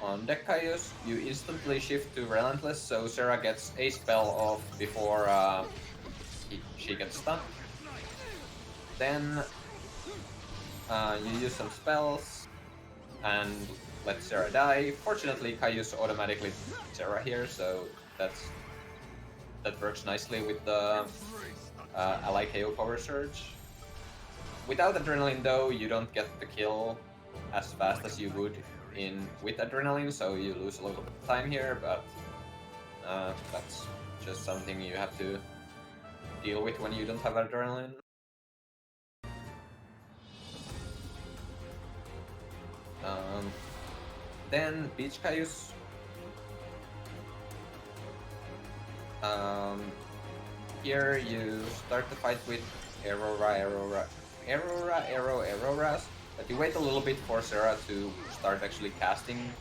On Deck Caius, you instantly shift to Relentless, so Sarah gets a spell off before she gets stunned. Then you use some spells and let Sarah die. Fortunately, Caius automatically Sarah here, so that works nicely with the ally KO Power Surge. Without Adrenaline though, you don't get the kill as fast as you would with Adrenaline, so you lose a little bit of time here, but that's just something you have to deal with when you don't have Adrenaline. Then Beach Caius. Here you start the fight with Auroras, but you wait a little bit for Sarah to start actually casting,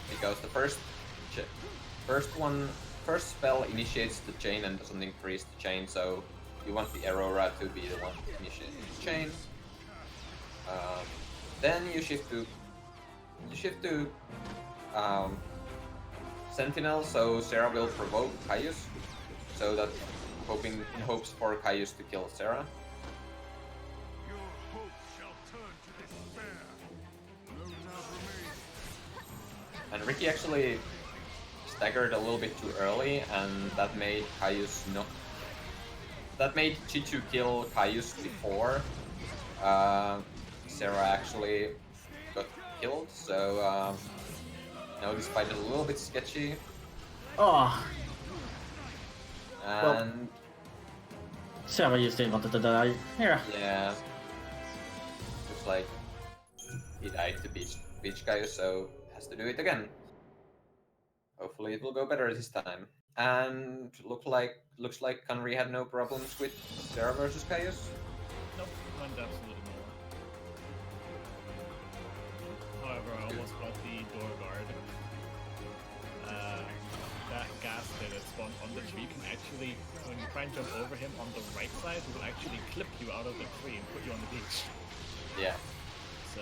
because the first spell initiates the chain and doesn't increase the chain, so you want the Aurora to be the one initiating the chain. Then you shift to Sentinel, so Sarah will provoke Caius, so that in hopes for Caius to kill Sarah. And Ricky actually staggered a little bit too early, and that made Chichu kill Caius before Sarah actually got killed, so now this fight is a little bit sketchy. Oh. And well, Sarah just didn't want to die. Here. Yeah. Looks like he died to Beach Caius, so has to do it again. Hopefully it will go better this time. And looks like Kanri had no problems with Sarah versus Caius. Nope, went absolutely nowhere. However, I almost got the door guard. That gas that spawned on the tree can actually, when you try and jump over him on the right side, it will actually clip you out of the tree and put you on the beach. Yeah. So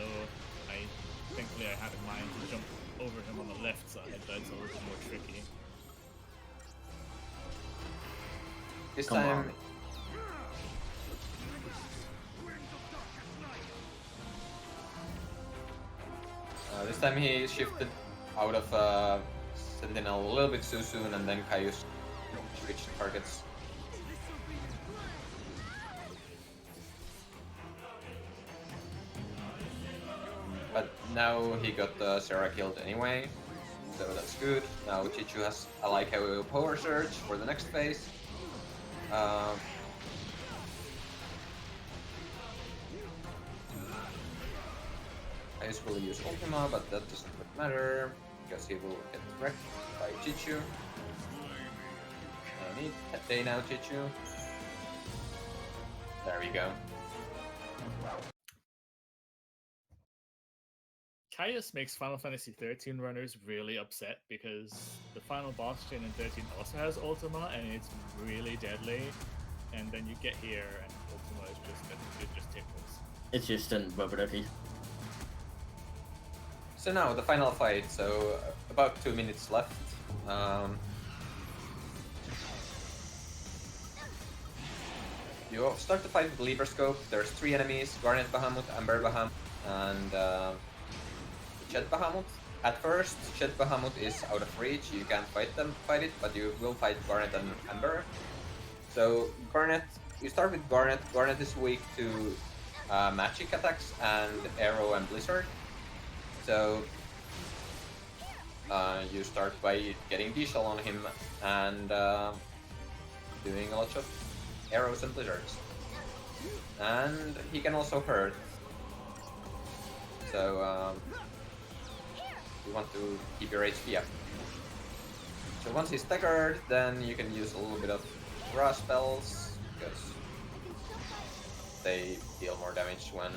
thankfully I had in mind to jump over him on the left side. That's a little bit more tricky. This time, he shifted out of Sentinel a little bit too soon, and then Caius switched targets. but now he got Sarah killed anyway, so that's good. Now Chichu has a Lyco power surge for the next phase. I usually use Ultima, but that doesn't matter because he will get wrecked by Chichu. I need a day now, Chichu. There we go. Caius makes Final Fantasy XIII runners really upset because the final boss chain in 13 also has Ultima and it's really deadly, and then you get here and Ultima is it just tickles. It's just an rubber. So now the final fight. So about 2 minutes left. You start the fight with Lever Scope. There's 3 enemies: Garnet Bahamut, Amber Bahamut, and Shed Bahamut. At first, Shed Bahamut is out of reach. You can't fight it, but you will fight Garnet and Amber. So Garnet, you start with Garnet. Garnet is weak to magic attacks and Arrow and Blizzard. So you start by getting D-Shell on him and doing a lot of arrows and blizzards. And he can also hurt. So you want to keep your HP up. So once he's staggered, then you can use a little bit of raw spells, because they deal more damage when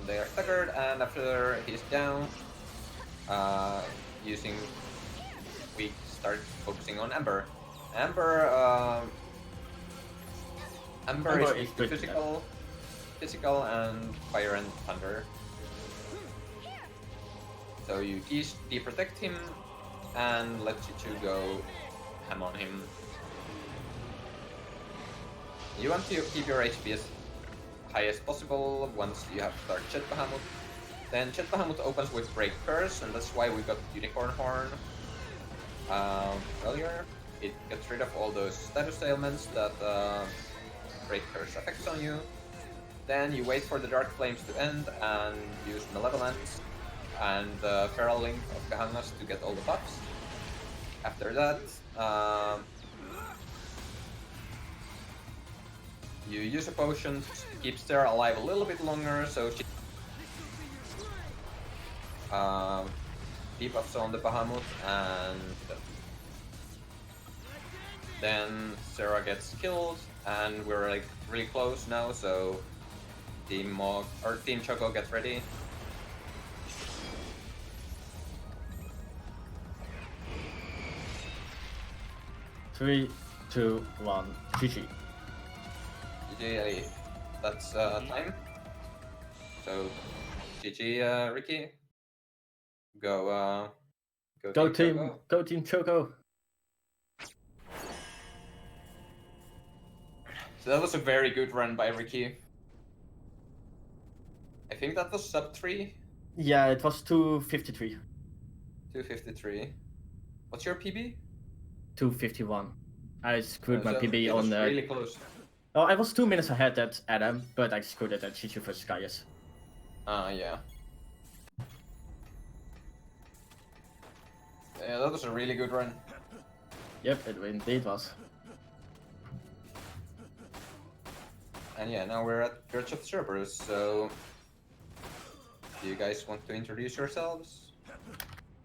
they are staggered, and after he's down, we start focusing on Amber. Amber is weak to physical and fire and thunder. So you de-protect him and let Chichu go ham on him. You want to keep your HP as high as possible once you have started Chet Bahamut. Then Chet Bahamut opens with Break Curse, and that's why we got Unicorn Horn earlier. It gets rid of all those status ailments that Break Curse affects on you. Then you wait for the Dark Flames to end and use Malevolence and Feral Link of Kahangas to get all the buffs. After that, you use a potion to keep Sarah alive a little bit longer, so she debuffs on the Bahamut, and then Sarah gets killed, and we're like really close now, so Team Mog or Team Choco gets ready. Three, 2, 1, GG. GG, that's time. So GG, Ricky. Go team, Choco. go Team Choco. So that was a very good run by Ricky. I think that was sub 3. Yeah, it was 253. 253. What's your PB? 251. I screwed my PB it on was really close. Oh, I was 2 minutes ahead at Adam, but I screwed it at Chichu vs. Caius. Yeah. Yeah, that was a really good run. Yep, it indeed was. And yeah, now we're at Church of Cerberus, so do you guys want to introduce yourselves?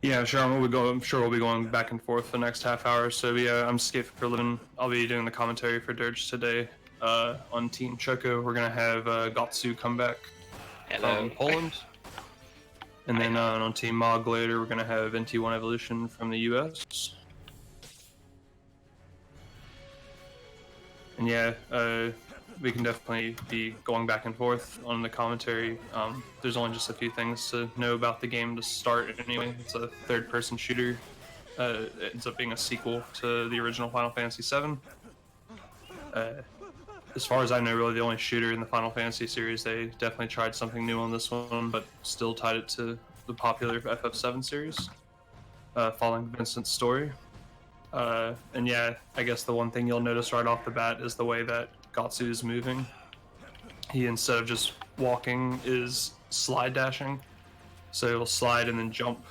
Yeah, sure. I'm sure we'll be going back and forth the next half hour. So yeah, I'm Skate for a living. I'll be doing the commentary for Dirge today. On Team Choco, we're gonna have Gotsu come back from Poland, and then on Team Mog later, we're gonna have NT1 Evolution from the US. And yeah, we can definitely be going back and forth on the commentary. There's only just a few things to know about the game to start anyway. It's a third-person shooter. It ends up being a sequel to the original Final Fantasy VII. As far as I know, really the only shooter in the Final Fantasy series. They definitely tried something new on this one, but still tied it to the popular FF7 series, following Vincent's story. And yeah, I guess the one thing you'll notice right off the bat is the way that Gotsu is moving. he, instead of just walking, is slide dashing. So he'll slide and then jump.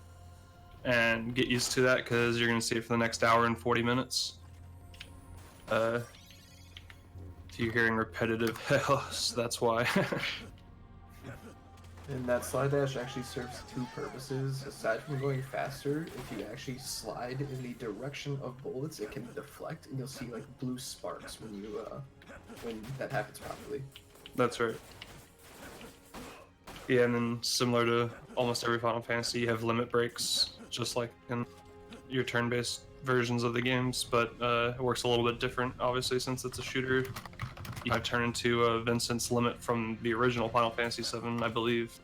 And get used to that, because you're going to see it for the next hour and 40 minutes. If you're hearing repetitive hells, that's why. And that slide dash actually serves two purposes. Aside from going faster, if you actually slide in the direction of bullets, it can deflect, and you'll see like blue sparks when that happens properly. That's right. Yeah, and then similar to almost every Final Fantasy, you have limit breaks, just like in your turn-based versions of the games, but it works a little bit different, obviously, since it's a shooter. You turn into Vincent's limit from the original Final Fantasy VII, I believe,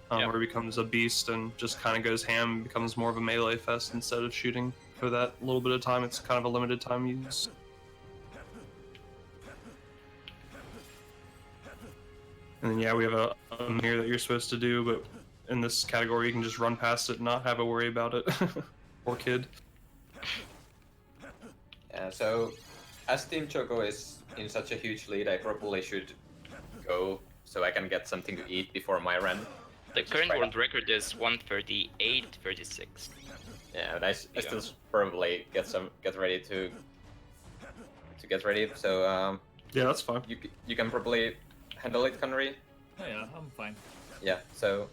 where he becomes a beast and just kind of goes ham, becomes more of a melee fest instead of shooting. For that little bit of time, it's kind of a limited time use. And then yeah, we have a mirror that you're supposed to do, but in this category you can just run past it and not have a worry about it. Poor kid. Yeah, so as Team Choco is in such a huge lead, I probably should go so I can get something to eat before my run. The current world record is 1:38:36. Yeah, but I still probably get ready to get ready. So yeah, that's fine. You can probably handle it, Kanri. Oh, yeah, I'm fine. Yeah. So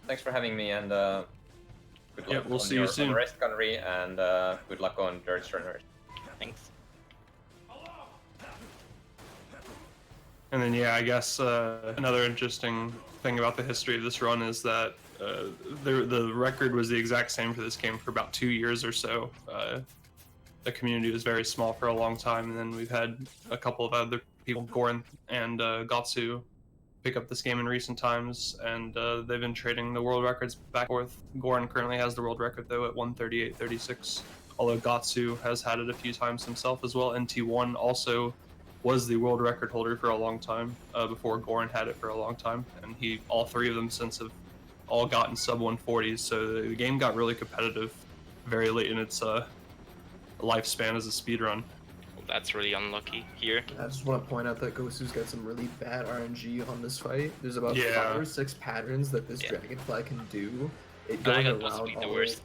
thanks for having me, and good luck we'll on see your you soon. on the rest, Kanri, and good luck on Dirge Runners. Thanks. And then yeah, I guess another interesting thing about the history of this run is that the record was the exact same for this game for about 2 years or so. The community was very small for a long time, and then we've had a couple of other people, Goran and Gatsu, pick up this game in recent times, and they've been trading the world records back and forth. Goran currently has the world record though at 1:38:36, although Gatsu has had it a few times himself as well. NT1 also was the world record holder for a long time, before Goran had it for a long time, and all three of them since have all gotten sub 140s, so the game got really competitive very late in its lifespan as a speedrun. Well, that's really unlucky here. I just want to point out that Gosu's got some really bad RNG on this fight. There's about 5 or 6 patterns that this Dragonfly can do. It going Dragon around must be the all worst.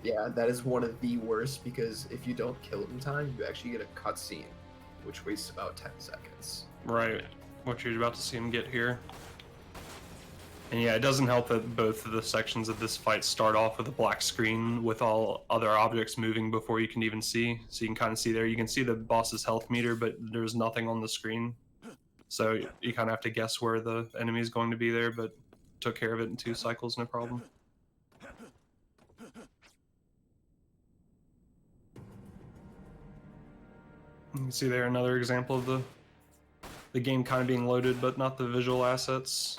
Yeah, that is one of the worst, because if you don't kill it in time, you actually get a cutscene, which wastes about 10 seconds. Right, what you're about to see him get here. And yeah, it doesn't help that both of the sections of this fight start off with a black screen with all other objects moving before you can even see. So you can kind of see there, you can see the boss's health meter, but there's nothing on the screen. So you kind of have to guess where the enemy is going to be there, but took care of it in 2 cycles, no problem. You can see there another example of the game kind of being loaded, but not the visual assets.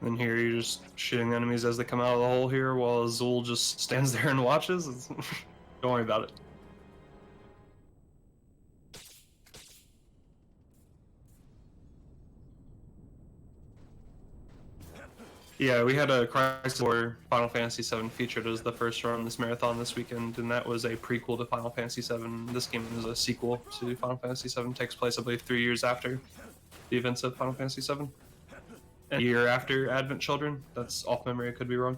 And here you're just shooting enemies as they come out of the hole here, while Azul just stands there and watches. Don't worry about it. Yeah, we had a Crisis Core Final Fantasy VII featured as the first run this marathon this weekend, and that was a prequel to Final Fantasy VII. This game is a sequel to Final Fantasy VII. Takes place, I believe, 3 years after the events of Final Fantasy VII. A year after Advent Children. That's off memory, I could be wrong.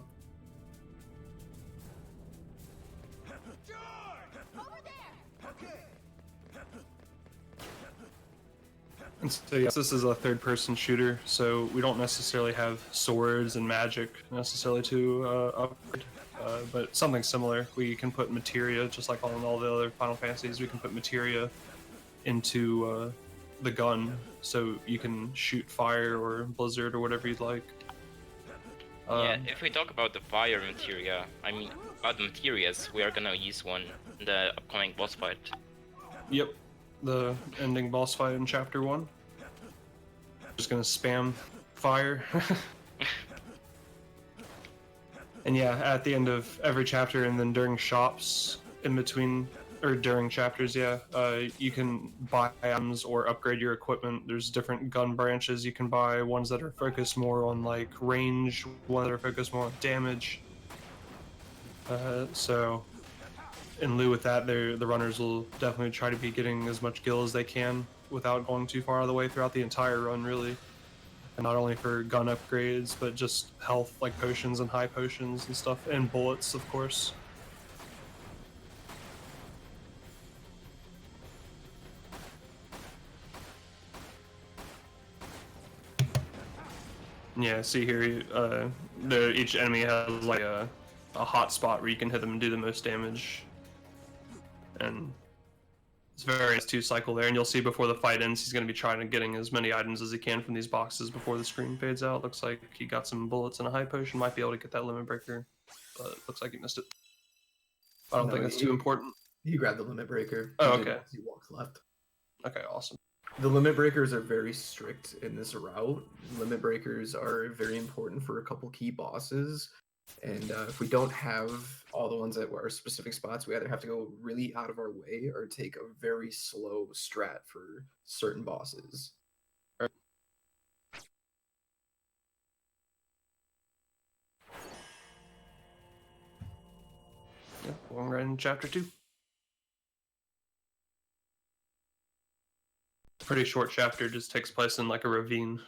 And so yes, this is a third-person shooter, so we don't necessarily have swords and magic necessarily to upgrade, but something similar. We can put materia, just like on all the other Final Fantasies, we can put materia into the gun, so you can shoot fire or blizzard or whatever you'd like. Yeah, if we talk about the fire materia, I mean, about the materias, we are gonna use one in the upcoming boss fight. Yep, the ending boss fight in Chapter 1. Just gonna spam fire. And yeah, at the end of every chapter and then during shops, in between, or during chapters, yeah, you can buy items or upgrade your equipment. There's different gun branches you can buy, ones that are focused more on like range, ones that are focused more on damage. So in lieu with that, the runners will definitely try to be getting as much gil as they can without going too far out of the way throughout the entire run, really. And not only for gun upgrades, but just health, like potions and high potions and stuff, and bullets, of course. Yeah, see here, each enemy has like a hot spot where you can hit them and do the most damage. And it's very nice 2-cycle there, and you'll see before the fight ends, he's going to be trying to getting as many items as he can from these boxes before the screen fades out. Looks like he got some bullets and a high potion, might be able to get that limit breaker, but looks like he missed it. I don't think that's too important. You grab the limit breaker. Oh, okay. You walk left. Okay, awesome. The limit breakers are very strict in this route. Limit breakers are very important for a couple key bosses. And if we don't have all the ones that are specific spots, we either have to go really out of our way or take a very slow strat for certain bosses. Yeah, going right in chapter 2. Pretty short chapter, just takes place in like a ravine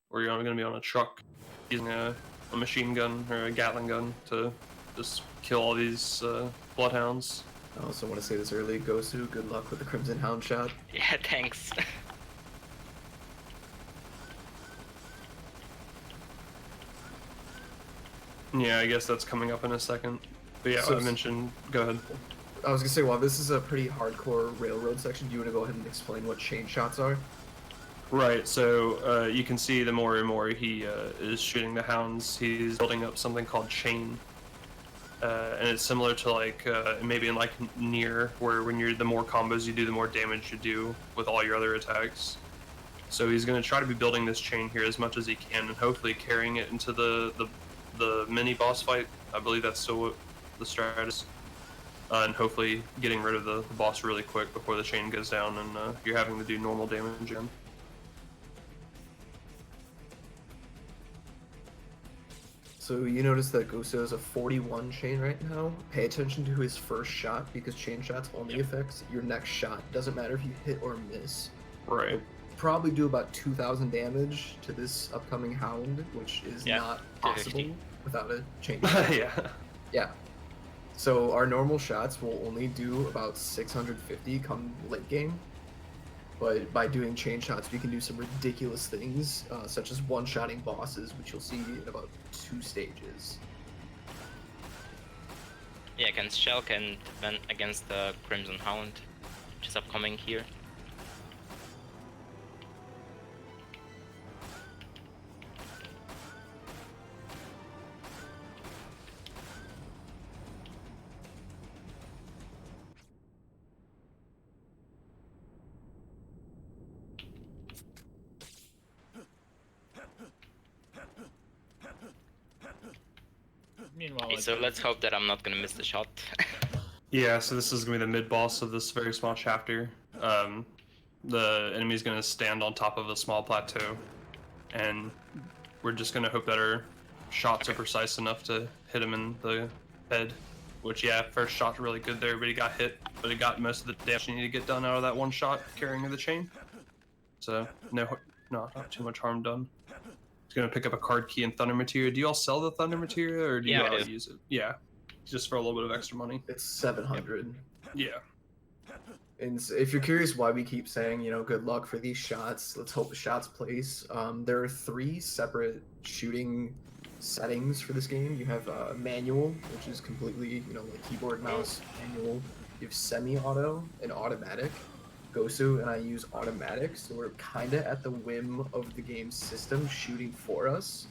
where you're going to be on a truck using a machine gun or a Gatling gun to just kill all these bloodhounds. I also want to say this early, Gosu, good luck with the Crimson Hound shot. Yeah, thanks. Yeah, I guess that's coming up in a second. But yeah, so, I mentioned, go ahead. I was gonna say, while this is a pretty hardcore railroad section, do you want to go ahead and explain what chain shots are? Right, so you can see the more and more he is shooting the hounds, he's building up something called chain. And it's similar to like, maybe in like Nier, where when you're, the more combos you do, the more damage you do with all your other attacks. So he's gonna try to be building this chain here as much as he can, and hopefully carrying it into the mini boss fight. I believe that's still what the strat is. And hopefully getting rid of the boss really quick before the chain goes down and you're having to do normal damage again. So you notice that Gosu has a 41 chain right now. Pay attention to his first shot, because chain shots only affects your next shot. Doesn't matter if you hit or miss. Right. It'll probably do about 2,000 damage to this upcoming hound, which is not possible without a chain shot. Yeah. So our normal shots will only do about 650 come late game. But by doing chain shots, we can do some ridiculous things, such as one-shotting bosses, which you'll see in about 2 stages. Yeah, against Shulk and then against the Crimson Hound, which is upcoming here. Meanwhile, so let's hope that I'm not gonna miss the shot. Yeah, so this is gonna be the mid-boss of this very small chapter. The enemy's gonna stand on top of a small plateau, and we're just gonna hope that our shots are precise enough to hit him in the head. Which, yeah, first shot's really good there, but he got hit, but he got most of the damage he needed to get done out of that one shot carrying the chain. So, not too much harm done. He's gonna pick up a card key and thunder materia. Do you all sell the thunder materia, or do you all use it? Yeah, just for a little bit of extra money. It's 700. Yeah. And if you're curious why we keep saying, good luck for these shots, let's hope the shots place. There are 3 separate shooting settings for this game. You have manual, which is completely, like keyboard, mouse, manual. You have semi-auto and automatic. Gosu and I use automatic, so we're kind of at the whim of the game's system shooting for us.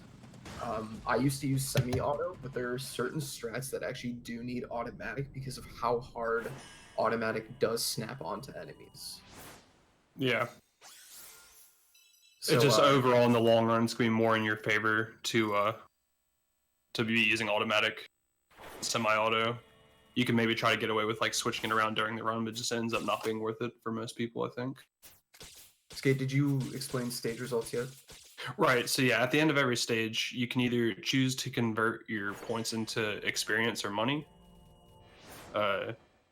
I used to use semi-auto, but there are certain strats that actually do need automatic because of how hard automatic does snap onto enemies. Yeah. So, it just overall in the long run is going to be more in your favor to be using automatic, semi-auto. You can maybe try to get away with like switching it around during the run, but it just ends up not being worth it for most people, I think. Skate, did you explain stage results yet? Right. So yeah, at the end of every stage, you can either choose to convert your points into experience or money.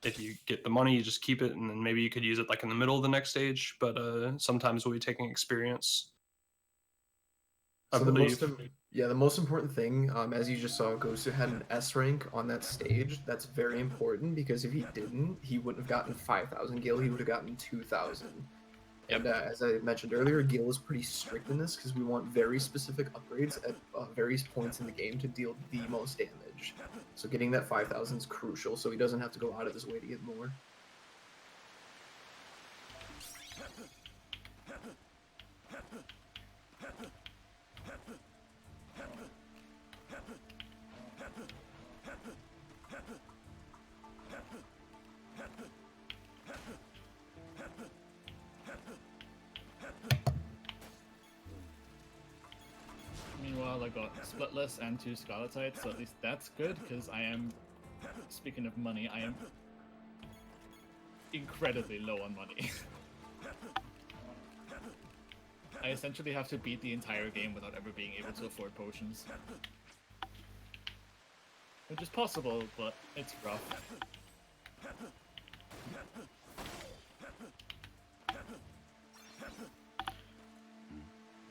If you get the money, you just keep it, and then maybe you could use it like in the middle of the next stage. But sometimes we'll be taking experience. I So believe. the most important thing, as you just saw, Gosu had an S rank on that stage. That's very important because if he didn't, he wouldn't have gotten 5,000 gil. He would have gotten 2,000. And as I mentioned earlier, Gil is pretty strict in this because we want very specific upgrades at various points in the game to deal the most damage. So getting that 5,000 is crucial, so he doesn't have to go out of his way to get more. Meanwhile, I got Splitless and 2 Scarletites, so at least that's good, because I am, speaking of money, I am incredibly low on money. I essentially have to beat the entire game without ever being able to afford potions. Which is possible, but it's rough.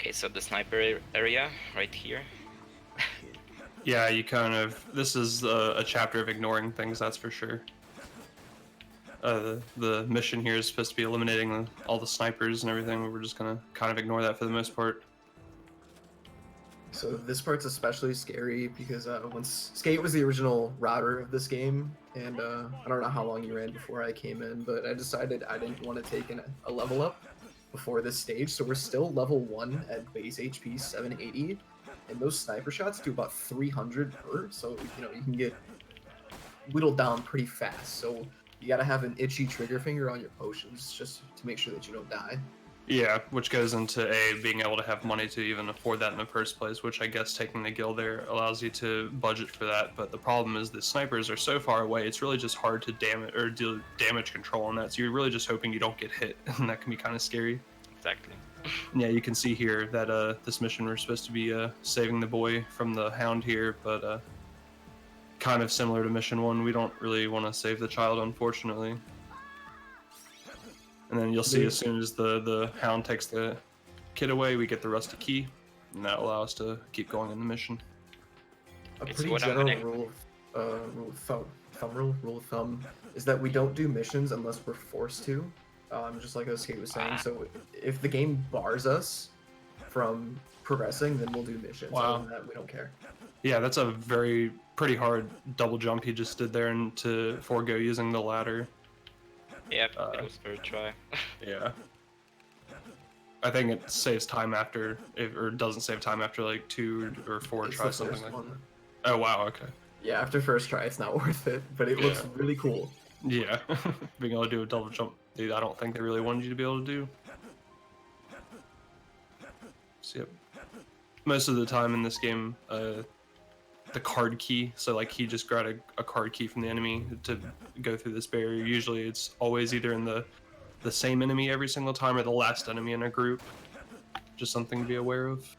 Okay, so the sniper area right here. Yeah, you kind of. This is a chapter of ignoring things, that's for sure. The mission here is supposed to be eliminating all the snipers and everything, but we're just gonna kind of ignore that for the most part. So this part's especially scary because once Skate was the original router of this game, and I don't know how long you ran before I came in, but I decided I didn't want to take a level up before this stage, so we're still level 1 at base HP 780, and those sniper shots do about 300 per, so you can get whittled down pretty fast. So you gotta have an itchy trigger finger on your potions just to make sure that you don't die. Yeah, which goes into being able to have money to even afford that in the first place, which I guess taking the guild there allows you to budget for that. But the problem is the snipers are so far away, it's really just hard to do damage control on that. So you're really just hoping you don't get hit, and that can be kind of scary. Exactly. Yeah, you can see here that this mission we're supposed to be saving the boy from the hound here, but kind of similar to mission 1, we don't really want to save the child, unfortunately. And then you'll see as soon as the hound takes the kid away, we get the rusty key, and that allows us to keep going in the mission. A pretty general rule of thumb is that we don't do missions unless we're forced to. Just like Skate was saying. So if the game bars us from progressing, then we'll do missions. Wow. Other than that, we don't care. Yeah, that's a pretty hard double jump he just did there, and to forego using the ladder. Yeah, it was first try. Yeah. I think it saves time after, or doesn't save time after like 2 or 4 tries, something like that. Oh wow, okay. Yeah, after first try, it's not worth it, but it looks really cool. Yeah, being able to do a double jump, dude, I don't think they really wanted you to be able to do. So, yep. Most of the time in this game, the card key, so like he just grabbed a card key from the enemy to go through this barrier. Usually it's always either in the same enemy every single time or the last enemy in a group. Just something to be aware of.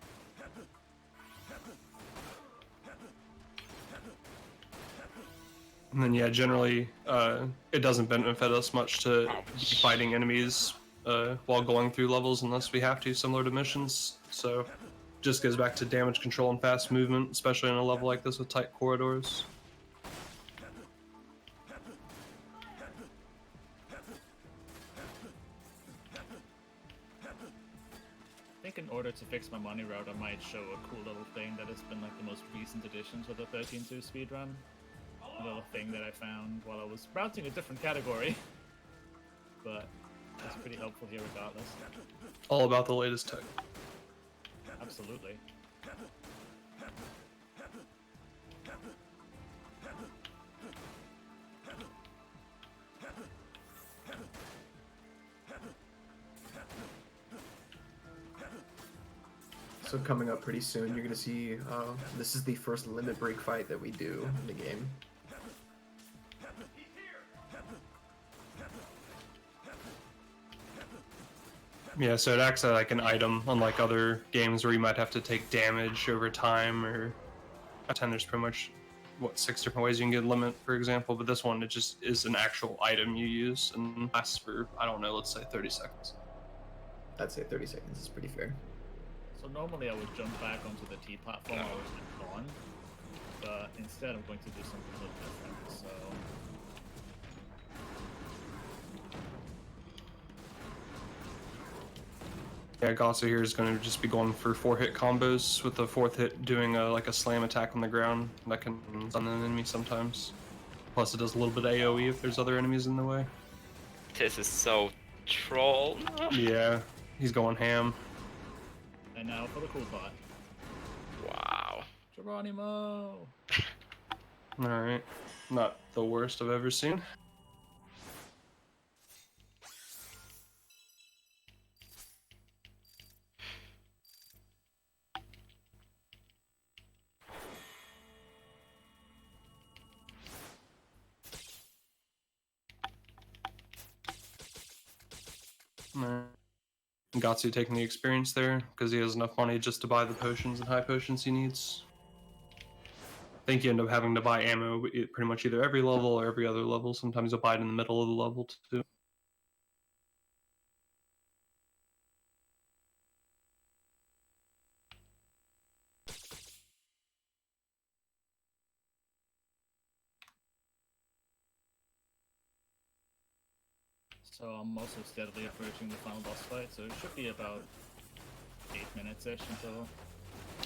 And then yeah, generally it doesn't benefit us much to be fighting enemies while going through levels unless we have to, similar to missions. So just goes back to damage control and fast movement, especially on a level like this with tight corridors. I think in order to fix my money route, I might show a cool little thing that has been like the most recent addition to the 13-2 speedrun. A little thing that I found while I was browsing a different category. But it's pretty helpful here regardless. All about the latest tech. Absolutely. So coming up pretty soon, you're gonna see this is the first limit break fight that we do in the game. Yeah, so it acts like an item, unlike other games where you might have to take damage over time, or at 10 there's pretty much, what, 6 different ways you can get limit, for example, but this one, it just is an actual item you use and lasts for, I don't know, let's say 30 seconds. I'd say 30 seconds is pretty fair. So normally I would jump back onto the T platform I was on, but instead I'm going to do something a little different, so... Yeah, Gatsu here is going to just be going for 4-hit combos, with the 4th hit doing like a slam attack on the ground that can stun an enemy sometimes. Plus it does a little bit of AoE if there's other enemies in the way. This is so troll. Yeah, he's going ham. And now for the cool part. Wow. Geronimo! Alright, not the worst I've ever seen. Gatsu taking the experience there, because he has enough money just to buy the potions and high potions he needs. I think you end up having to buy ammo pretty much either every level or every other level. Sometimes you'll buy it in the middle of the level too. So I'm also steadily approaching the final boss fight, so it should be about 8 minutes-ish until...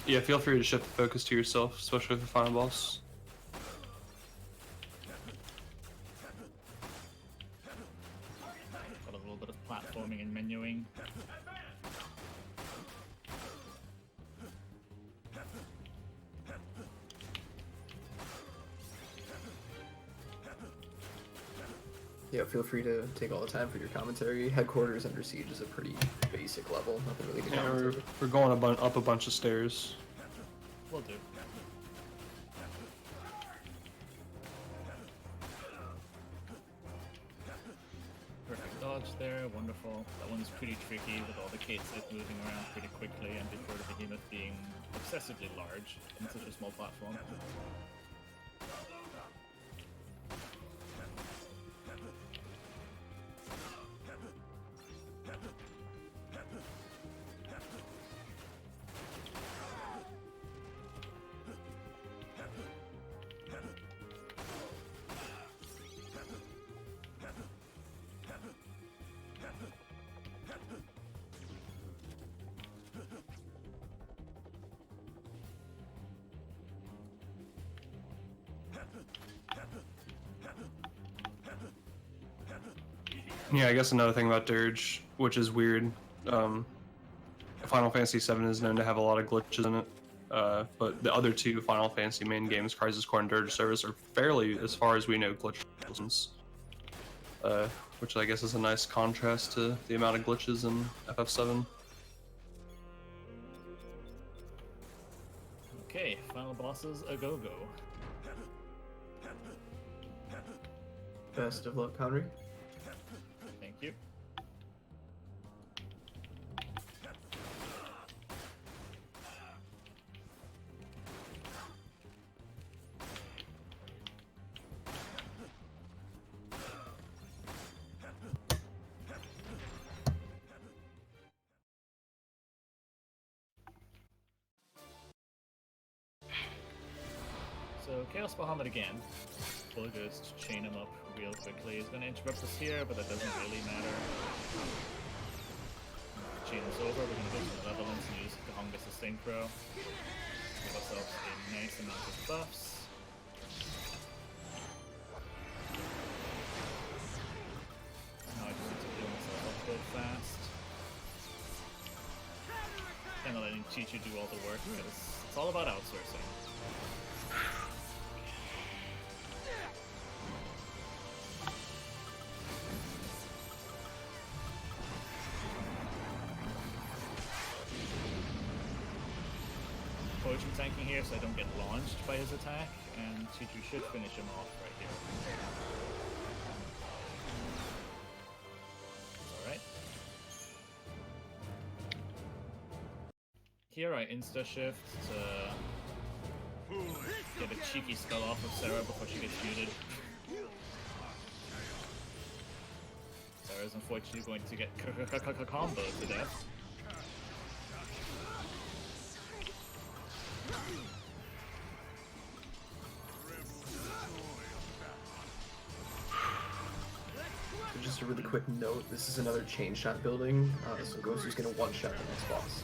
Yeah, feel free to shift the focus to yourself, especially with the final boss. Got a little bit of platforming and menuing. Yeah, feel free to take all the time for your commentary. Headquarters Under Siege is a pretty basic level, nothing really to Yeah, commentate. we're going up a bunch of stairs. Will do. Perfect dodge there, wonderful. That one's pretty tricky with all the Kates moving around pretty quickly and before the behemoth being excessively large in such a small platform. Yeah, I guess another thing about Dirge, which is weird, Final Fantasy VII is known to have a lot of glitches in it, but the other two Final Fantasy main games, Crisis Core and Dirge Service, are fairly, as far as we know, glitchless. Which I guess is a nice contrast to the amount of glitches in FF7. Okay, final bosses a go-go. Best of luck, Kanri. Thank you. So Chaos Bahamut again. We'll just chain him up real quickly. He's going to interrupt us here, but that doesn't really matter. Chain us over, we're going to go to Malevolence and use Kahongus as Synchro. Give ourselves a nice amount of buffs. Now I just need to heal myself up real fast. Kind of letting Chichu do all the work, because it's all about outsourcing. Potion tanking here so I don't get launched by his attack, and Chichu should finish him off right here. Alright. Here I insta-shift to get a cheeky skull off of Sarah before she gets shooted. Sarah's unfortunately going to get combo to death. So just a really quick note, this is another chain shot building, so Gosu's gonna one-shot the next boss.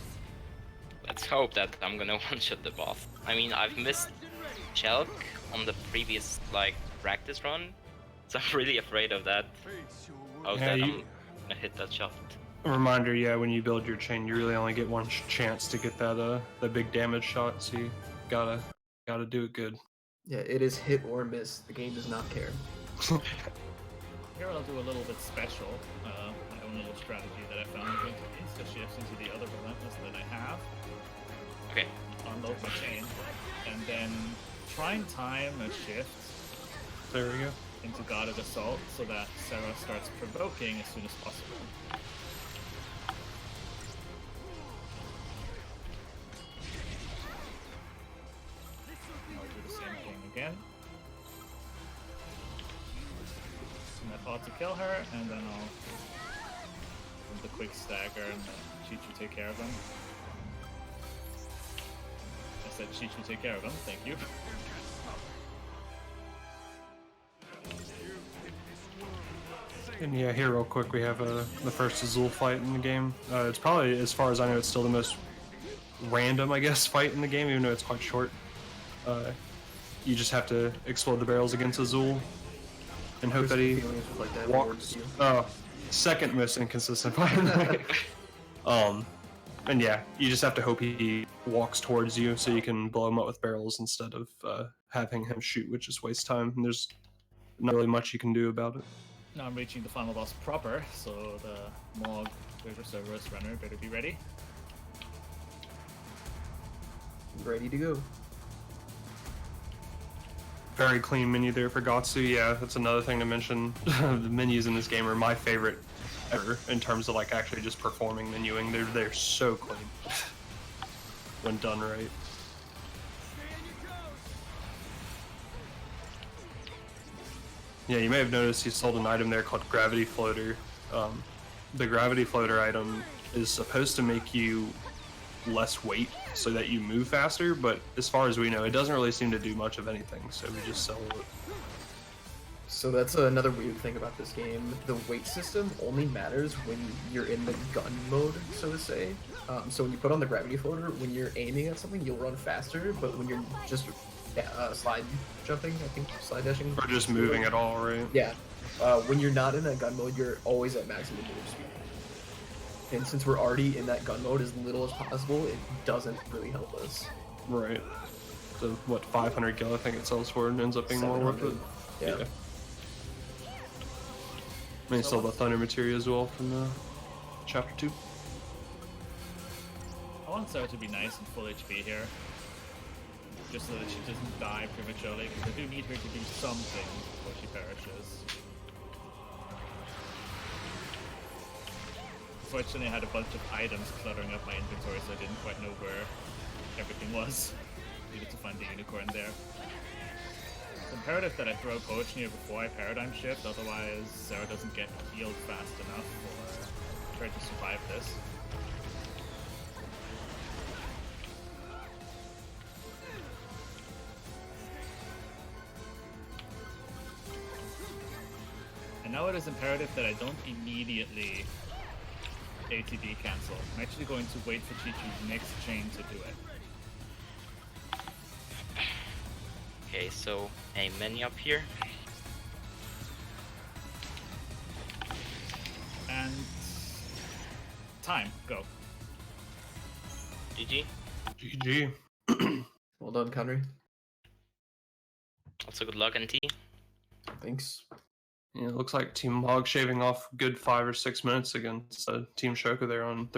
Let's hope that I'm gonna one-shot the boss. I mean, I've missed Chelk on the previous, like, practice run, so I'm really afraid of that. I'm gonna hit that shot. A reminder, yeah, when you build your chain, you really only get one chance to get that the big damage shot, so you gotta do it good. Yeah, it is hit or miss. The game does not care. Here I'll do a little bit special, my own little strategy that I found. I'm going to insta-shift into the other relentless that I have. Okay. Unload my chain, and then try and time a shift. There we go. Into Guarded Assault so that Sarah starts provoking as soon as possible. I'll do the same thing again. And I thought to kill her, and then I'll do the quick stagger and let Chichu take care of him. I said Chichu take care of him, thank you. And yeah, here real quick, we have the first Azul fight in the game. It's probably, as far as I know, it's still the most random, I guess, fight in the game, even though it's quite short. You just have to explode the barrels against Azul and hope that he walks. Second most inconsistent fight in the game. And yeah, you just have to hope he walks towards you so you can blow him up with barrels instead of having him shoot, which just wastes time. And there's not really much you can do about it. Now I'm reaching the final boss proper, so the Mog Greater Cerberus runner better be ready. Ready to go. Very clean menu there for Gatsu. Yeah, that's another thing to mention. The menus in this game are my favorite ever in terms of like actually just performing menuing. They're so clean when done right. Yeah, you may have noticed he sold an item there called Gravity Floater. The Gravity Floater item is supposed to make you less weight so that you move faster, but as far as we know, it doesn't really seem to do much of anything, so we just sell it. So that's another weird thing about this game. The weight system only matters when you're in the gun mode, so to say. So when you put on the Gravity Floater, when you're aiming at something, you'll run faster, but when you're just slide jumping, I think, slide dashing. Or just moving at all, right? Yeah. When you're not in that gun mode, you're always at maximum move speed. And since we're already in that gun mode as little as possible, it doesn't really help us. Right. So, what, 500 gil I think it sells for and ends up being more worth it? Yeah. They sell the Thunder Materia as well from Chapter 2. I want Sarah to be nice and full HP here. Just so that she doesn't die prematurely, because I do need her to do something before she perishes. Unfortunately, I had a bunch of items cluttering up my inventory, so I didn't quite know where everything was. Needed to find the unicorn there. It's imperative that I throw a potion here before I paradigm shift, otherwise Sarah doesn't get healed fast enough or try to survive this. And now it is imperative that I don't immediately ATB cancel. I'm actually going to wait for Chi-Chi's next chain to do it. Okay, so a menu up here. And time, go. GG. GG. Well done, Kanri. Also good luck, NT. Thanks. Yeah, it looks like Team Hog shaving off good 5 or 6 minutes against Team Choco there on